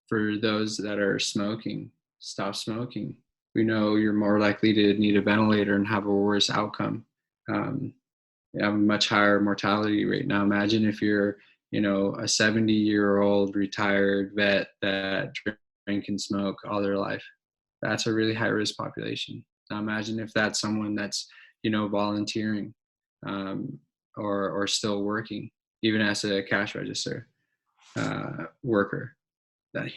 For those that are smoking, stop smoking. We know you're more likely to need a ventilator and have a worse outcome. You have a much higher mortality rate. Now imagine if you're, a 70-year-old retired vet that drink and smoke all their life. That's a really high risk population. Now imagine if that's someone that's, volunteering or still working, even as a cash register worker. That,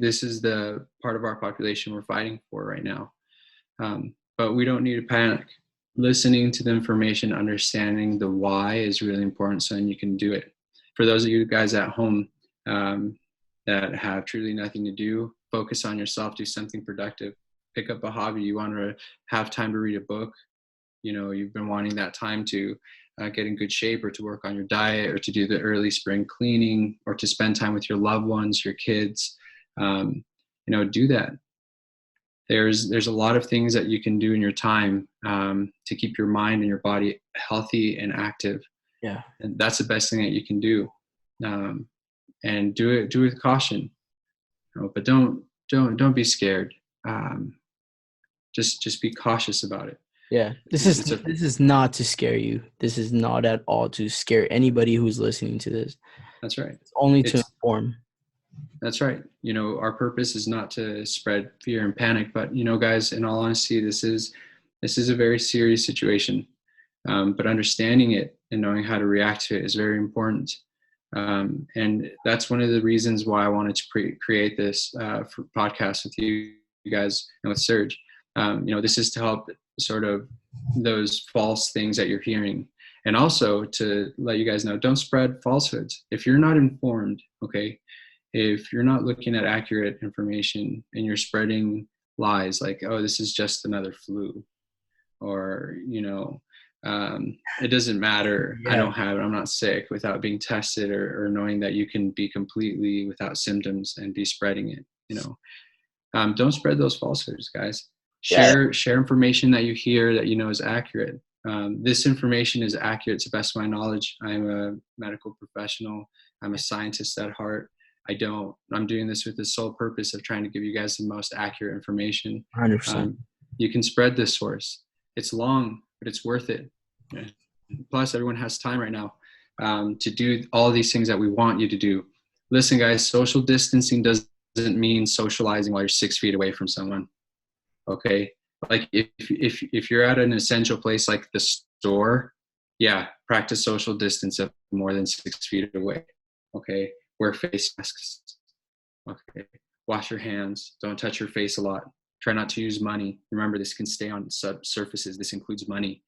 this is the part of our population we're fighting for right now. But we don't need to panic. Listening to the information, understanding the why is really important, so then you can do it. For those of you guys at home that have truly nothing to do, focus on yourself, do something productive, pick up a hobby. You want to have time to read a book. You've been wanting that time to get in good shape, or to work on your diet, or to do the early spring cleaning, or to spend time with your loved ones, your kids. Do that. There's a lot of things that you can do in your time to keep your mind and your body healthy and active. Yeah. And that's the best thing that you can do. And do it with caution. But don't be scared. Just be cautious about it. Yeah, this is not to scare you. This is not at all to scare anybody who's listening to this. That's right. It's only to inform. That's right. Our purpose is not to spread fear and panic, but guys, in all honesty, this is a very serious situation. But understanding it and knowing how to react to it is very important. And that's one of the reasons why I wanted to create this podcast with you guys and with Serge. This is to help sort of those false things that you're hearing, and also to let you guys know, don't spread falsehoods. If you're not informed, okay, if you're not looking at accurate information and you're spreading lies like, oh, this is just another flu, or, it doesn't matter. Yeah. I don't have it. I'm not sick, without being tested or knowing that you can be completely without symptoms and be spreading it, don't spread those falsehoods, guys. Share information that you hear that is accurate. This information is accurate to the best of my knowledge. I'm a medical professional. I'm a scientist at heart. I'm doing this with the sole purpose of trying to give you guys the most accurate information. 100%. You can spread this source. It's long, but it's worth it. Plus, everyone has time right now to do all these things that we want you to do. Listen, guys, social distancing doesn't mean socializing while you're 6 feet away from someone. Okay, like if you're at an essential place like the store, yeah, practice social distance of more than 6 feet away. Okay, wear face masks. Okay, wash your hands. Don't touch your face a lot. Try not to use money. Remember, this can stay on surfaces. This includes money.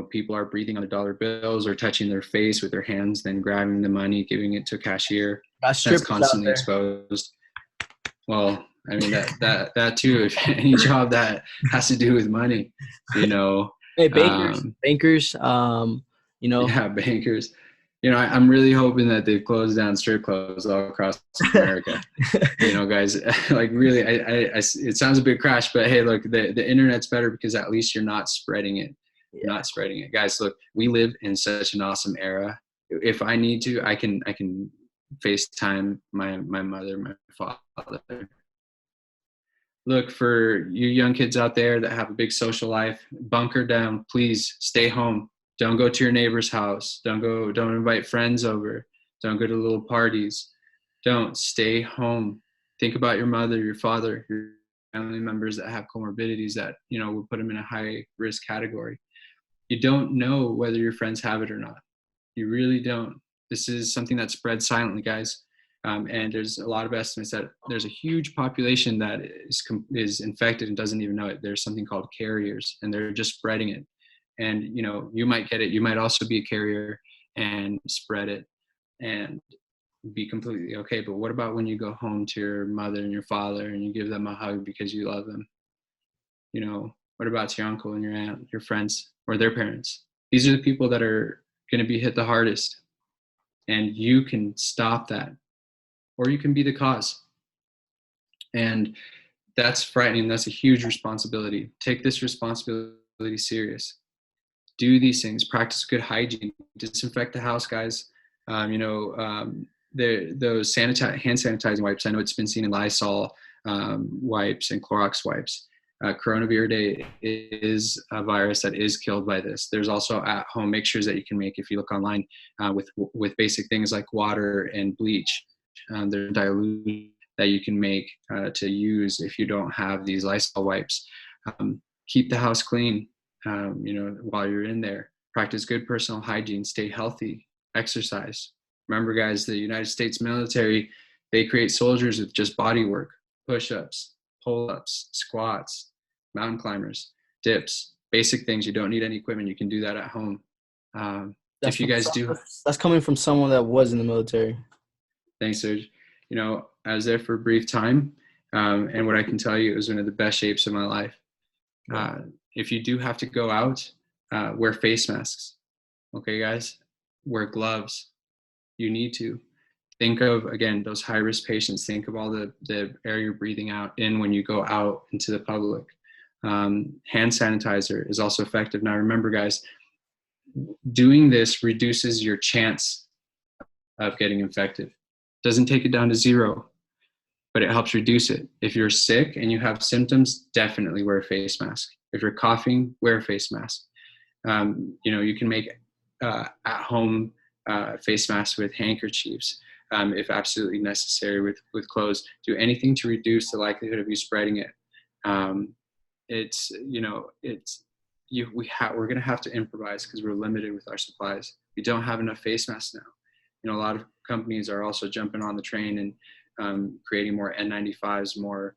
People are breathing on the dollar bills or touching their face with their hands, then grabbing the money, giving it to a cashier. That's constantly exposed. Well, I mean, that too, if any job that has to do with money, Hey, bankers, Yeah, bankers. I'm really hoping that they've closed down strip clubs all across America. Guys, like really, I it sounds a bit crash, but hey, look, the internet's better because at least you're not spreading it. not spreading it. Guys, look, we live in such an awesome era. If I need to, I can FaceTime my mother, my father. Look, for you young kids out there that have a big social life, bunker down, please stay home. Don't go to your neighbor's house. Don't invite friends over. Don't go to little parties. Don't. Stay home. Think about your mother, your father, your family members that have comorbidities that, would put them in a high risk category. You don't know whether your friends have it or not. You really don't. This is something that spreads silently, guys. And there's a lot of estimates that there's a huge population that is infected and doesn't even know it. There's something called carriers, and they're just spreading it. And, you might get it. You might also be a carrier and spread it and be completely okay. But what about when you go home to your mother and your father and you give them a hug because you love them? What about your uncle and your aunt, your friends, or their parents? These are the people that are going to be hit the hardest. And you can stop that, or you can be the cause. And that's frightening. That's a huge responsibility. Take this responsibility serious. Do these things. Practice good hygiene. Disinfect the house, guys. Those hand sanitizing wipes. I know it's been seen in Lysol wipes and Clorox wipes. Coronavirus is a virus that is killed by this. There's also at-home mixtures that you can make if you look online with basic things like water and bleach. There's dilute that you can make to use if you don't have these Lysol wipes. Keep the house clean, while you're in there. Practice good personal hygiene. Stay healthy. Exercise. Remember, guys, the United States military, they create soldiers with just body work, push-ups, pull-ups, squats, mountain climbers, dips, basic things. You don't need any equipment. You can do that at home. If you guys do. That's coming from someone that was in the military. Thanks, Serge. I was there for a brief time, and what I can tell you, it was one of the best shapes of my life. If you do have to go out, wear face masks. Okay, guys? Wear gloves. You need to. Think of, again, those high-risk patients. Think of all the air you're breathing in when you go out into the public. Hand sanitizer is also effective. Now, remember, guys, doing this reduces your chance of getting infected. Doesn't take it down to zero, but it helps reduce it. If you're sick and you have symptoms, definitely wear a face mask. If you're coughing, wear a face mask. You can make at-home face masks with handkerchiefs. If absolutely necessary, with clothes. Do anything to reduce the likelihood of you spreading it. We're going to have to improvise because we're limited with our supplies. We don't have enough face masks now. A lot of companies are also jumping on the train and creating more N95s, more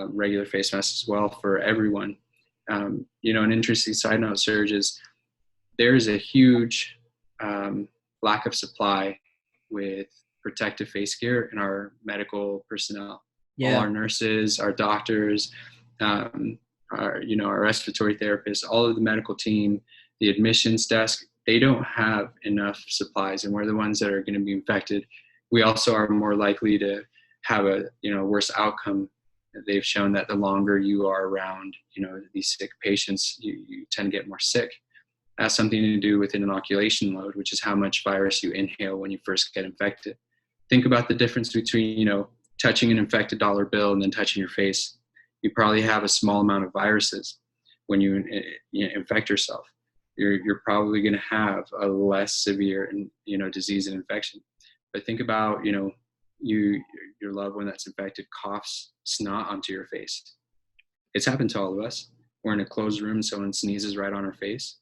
regular face masks as well for everyone. An interesting side note, Serge, is there is a huge lack of supply with protective face gear in our medical personnel. Yeah. All our nurses, our doctors, our respiratory therapists, all of the medical team, the admissions desk, they don't have enough supplies, and we're the ones that are going to be infected. We also are more likely to have a worse outcome. They've shown that the longer you are around these sick patients, you tend to get more sick. That has something to do with an inoculation load, which is how much virus you inhale when you first get infected. Think about the difference between touching an infected dollar bill and then touching your face. You probably have a small amount of viruses when you infect yourself. You're probably going to have a less severe disease and infection. But think about your loved one that's infected coughs snot onto your face. It's happened to all of us. We're in a closed room, someone sneezes right on our face.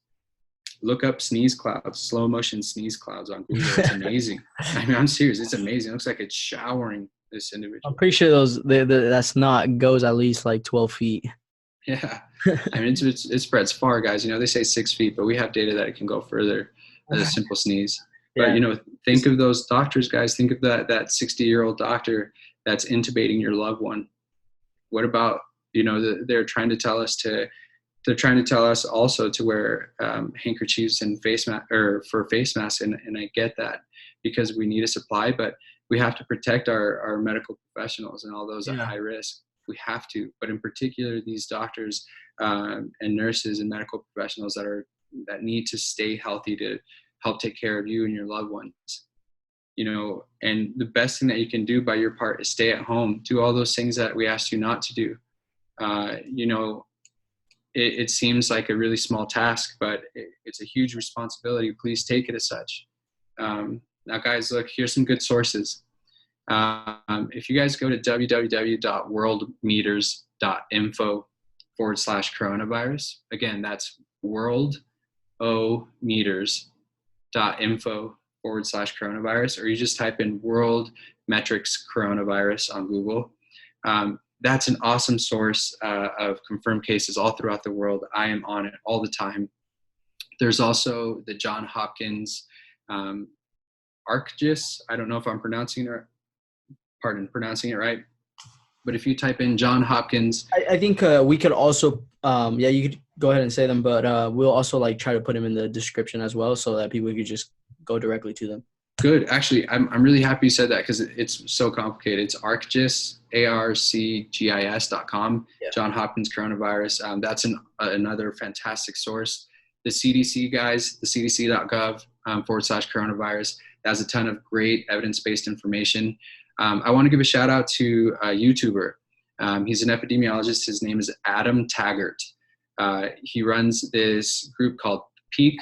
Look up sneeze clouds, slow motion sneeze clouds on Google. It's amazing. I'm serious. It's amazing. It looks like it's showering this individual. I'm pretty sure that snot goes at least like 12 feet. Yeah. It spreads far, guys. They say 6 feet, but we have data that it can go further as a simple sneeze. But, think of those doctors, guys. Think of that 60-year-old doctor that's intubating your loved one. What about, they're trying to tell us also to wear handkerchiefs and face masks. And I get that because we need a supply, but we have to protect our medical professionals and all those at high risk. We have to, but in particular, these doctors and nurses and medical professionals that are, that need to stay healthy to help take care of you and your loved ones. And the best thing that you can do by your part is stay at home, do all those things that we asked you not to do. It seems like a really small task, but it's a huge responsibility. Please take it as such. Now, guys, look, here's some good sources. If you guys go to www.worldmeters.info/coronavirus, again, that's worldometers.info/coronavirus, or you just type in World Metrics Coronavirus on Google. That's an awesome source of confirmed cases all throughout the world. I am on it all the time. There's also the Johns Hopkins ArcGIS. I don't know if I'm pronouncing it right. But if you type in Johns Hopkins, I think we could also, you could go ahead and say them, but we'll also like try to put them in the description as well, so that people could just go directly to them. Good. Actually, I'm really happy you said that, because it's so complicated. It's ArcGIS, ARCGIS.com, Yeah. Johns Hopkins coronavirus. That's another fantastic source. The CDC, guys, the cdc.gov/coronavirus. That has a ton of great evidence-based information. I want to give a shout out to a YouTuber. He's an epidemiologist. His name is Adam Taggart. He runs this group called Peak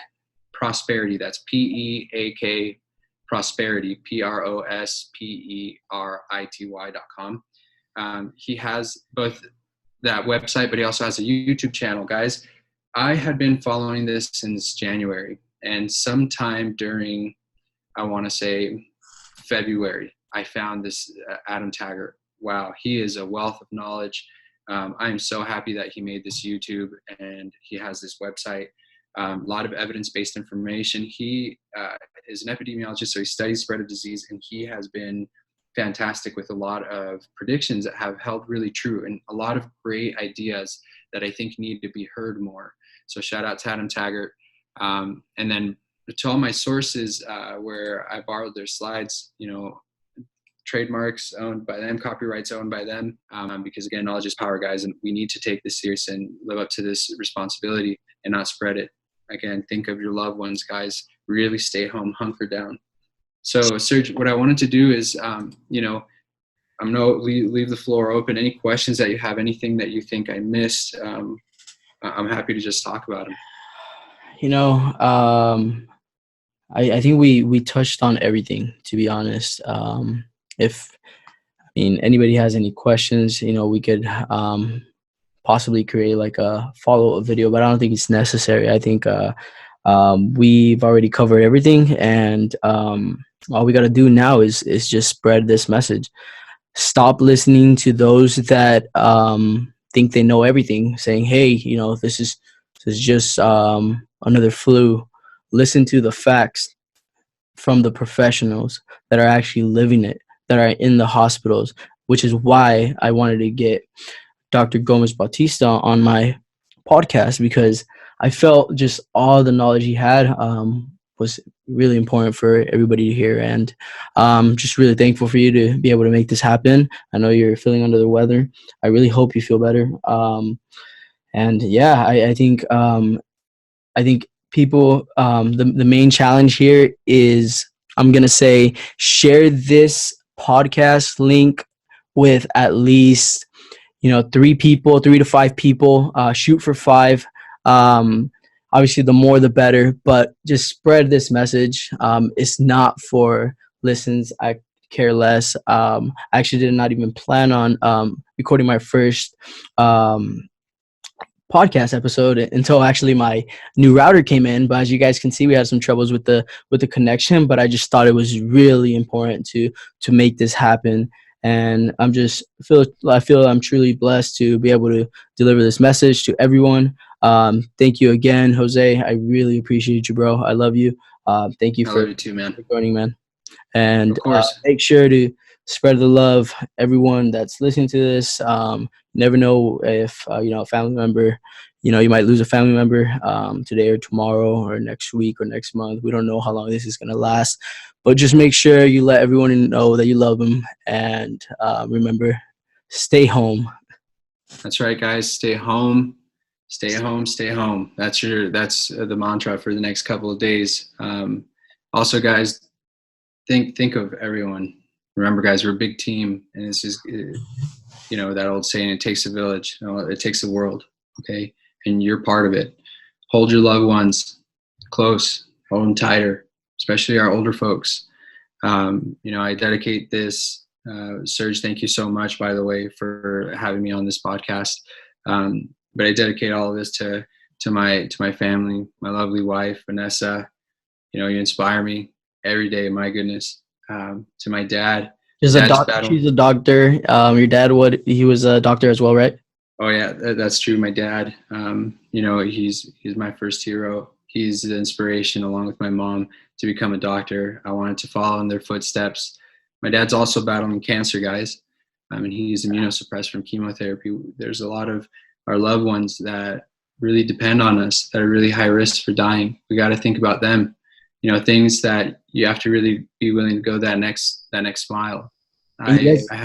Prosperity. That's PEAK Prosperity, PROSPERITY.com. He has both that website, but he also has a YouTube channel. Guys, I had been following this since January, and sometime during, I want to say, February, I found this Adam Taggart. Wow, he is a wealth of knowledge. I am so happy that he made this YouTube and he has this website. A lot of evidence-based information. He is an epidemiologist, so he studies spread of disease, and he has been fantastic with a lot of predictions that have held really true, and a lot of great ideas that I think need to be heard more. So shout out to Adam Taggart. And then to all my sources where I borrowed their slides, trademarks owned by them, copyrights owned by them, because again, knowledge is power, guys, and we need to take this serious and live up to this responsibility and not spread it. Again, think of your loved ones, guys. Really stay home, hunker down. So, Sergio, what I wanted to do is, I'm going to leave the floor open. Any questions that you have, anything that you think I missed, I'm happy to just talk about them. I think we touched on everything, to be honest. If anybody has any questions, we could possibly create like a follow-up video, but I don't think it's necessary. I think we've already covered everything, and all we got to do now is just spread this message. Stop listening to those that think they know everything, saying, hey, this is just another flu. Listen to the facts from the professionals that are actually living it, that are in the hospitals, which is why I wanted to get Dr. Bautista on my podcast, because I felt just all the knowledge he had was really important for everybody to hear. And just really thankful for you to be able to make this happen. I know you're feeling under the weather. I really hope you feel better. And yeah, I think people, the main challenge here is, I'm going to say, share this podcast link with at least 3 to 5 people. Shoot for 5. Obviously, the more the better, but just spread this message. It's not for listens. I care less. I actually did not even plan on recording my first podcast episode until actually my new router came in. But as you guys can see, we had some troubles with the connection, but I just thought it was really important to make this happen. And I feel I'm truly blessed to be able to deliver this message to everyone. Thank you again, Jose. I really appreciate you, bro. I love you. Thank you I for love you too, man. joining, man. And of course, make sure to spread the love. Everyone that's listening to this, never know if a family member, you might lose a family member today or tomorrow or next week or next month. We don't know how long this is going to last, but just make sure you let everyone know that you love them, and remember, stay home. That's right, guys. Stay home. Stay home, stay home. That's the mantra for the next couple of days. Also, guys, think of everyone. Remember, guys, we're a big team, and it's just, that old saying, it takes a village. It takes a world, okay? And you're part of it. Hold your loved ones close, hold them tighter, especially our older folks. I dedicate this. Serge, thank you so much, by the way, for having me on this podcast. But I dedicate all of this to my family, my lovely wife, Vanessa. You inspire me every day. My goodness. To my dad. She's a doctor. Your dad, he was a doctor as well, right? Oh yeah, that's true. My dad, he's my first hero. He's the inspiration, along with my mom, to become a doctor. I wanted to follow in their footsteps. My dad's also battling cancer, guys. And he's immunosuppressed from chemotherapy. There's a lot of our loved ones that really depend on us, that are really high risk for dying. We got to think about them. Things that you have to really be willing to go that next mile. Yes. I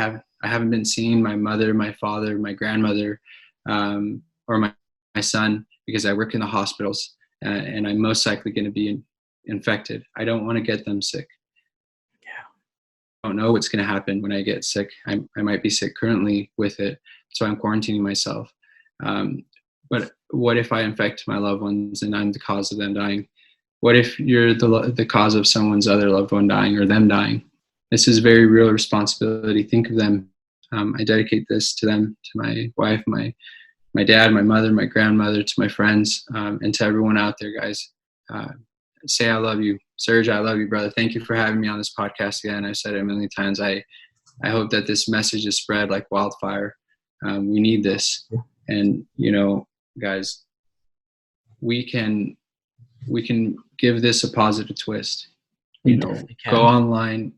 haven't been seeing my mother, my father, my grandmother, or my son, because I work in the hospitals, and I'm most likely going to be infected. I don't want to get them sick. Yeah. I don't know what's going to happen when I get sick. I might be sick currently with it, so I'm quarantining myself. But what if I infect my loved ones and I'm the cause of them dying? What if you're the cause of someone's other loved one dying, or them dying? This is a very real responsibility. Think of them. I dedicate this to them, to my wife, my dad, my mother, my grandmother, to my friends, and to everyone out there, guys. Say I love you. Serge, I love you, brother. Thank you for having me on this podcast again. I've said it a million times. I hope that this message is spread like wildfire. We need this. And, guys, we can give this a positive twist. Go online,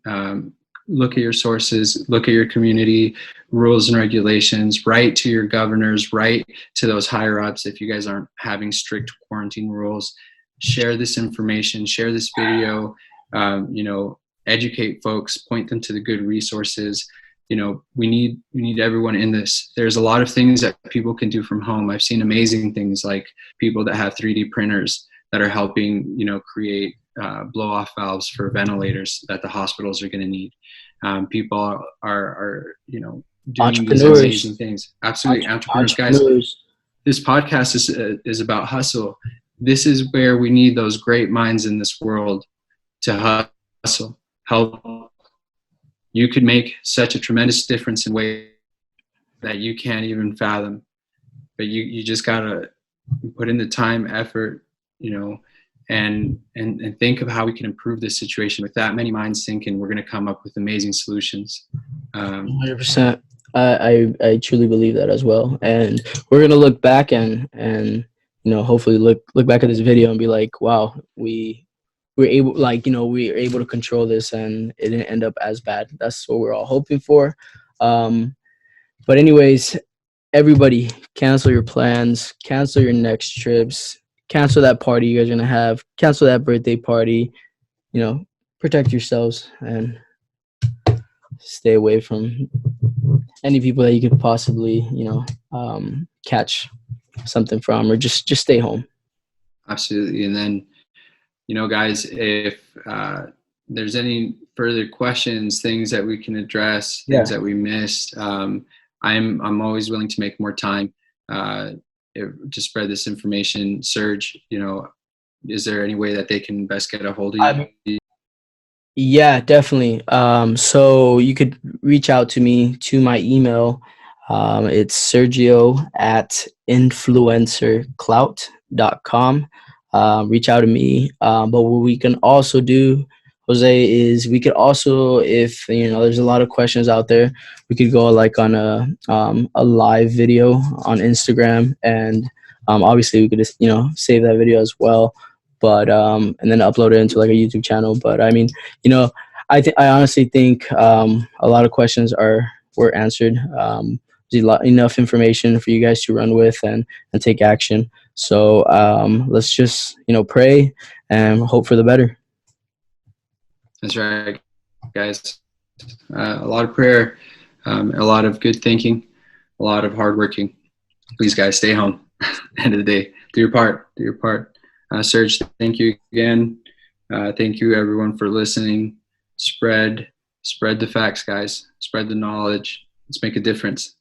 look at your sources, look at your community rules and regulations, write to your governors, write to those higher ups if you guys aren't having strict quarantine rules. Share this information, share this video, educate folks, point them to the good resources. We need everyone in this. There's a lot of things that people can do from home. I've seen amazing things, like people that have 3D printers that are helping, create blow-off valves for ventilators that the hospitals are going to need. People are doing these amazing things. Absolutely, entrepreneurs, guys. This podcast is about hustle. This is where we need those great minds in this world to hustle, help. You could make such a tremendous difference in ways that you can't even fathom. But you just gotta put in the time, effort, and think of how we can improve this situation. With that many minds thinking, we're going to come up with amazing solutions. 100%. I truly believe that as well. And we're going to look back and hopefully look back at this video and be like, wow, we were able to control this, and it didn't end up as bad. That's what we're all hoping for. But anyways, everybody, cancel your plans, cancel your next trips, cancel that party you guys are going to have, cancel that birthday party, protect yourselves and stay away from any people that you could possibly, catch something from, or just stay home. Absolutely. And then, guys, if there's any further questions, things that we can address, things that we missed, I'm always willing to make more time to spread this information. Serge, is there any way that they can best get a hold of you? Yeah, definitely. So you could reach out to me to my email. It's sergio@influencerclout.com. Reach out to me. But what we can also do, Jose, is we could also, if there's a lot of questions out there, we could go like on a live video on Instagram, and obviously we could just save that video as well, but and then upload it into like a YouTube channel. But I mean, I honestly think a lot of questions were answered. There's enough information for you guys to run with and take action. So let's just pray and hope for the better. That's right, guys. A lot of prayer, a lot of good thinking, a lot of hard working. Please, guys, stay home. End of the day, do your part. Do your part. Serge, thank you again. Thank you everyone for listening. Spread the facts, guys. Spread the knowledge. Let's make a difference.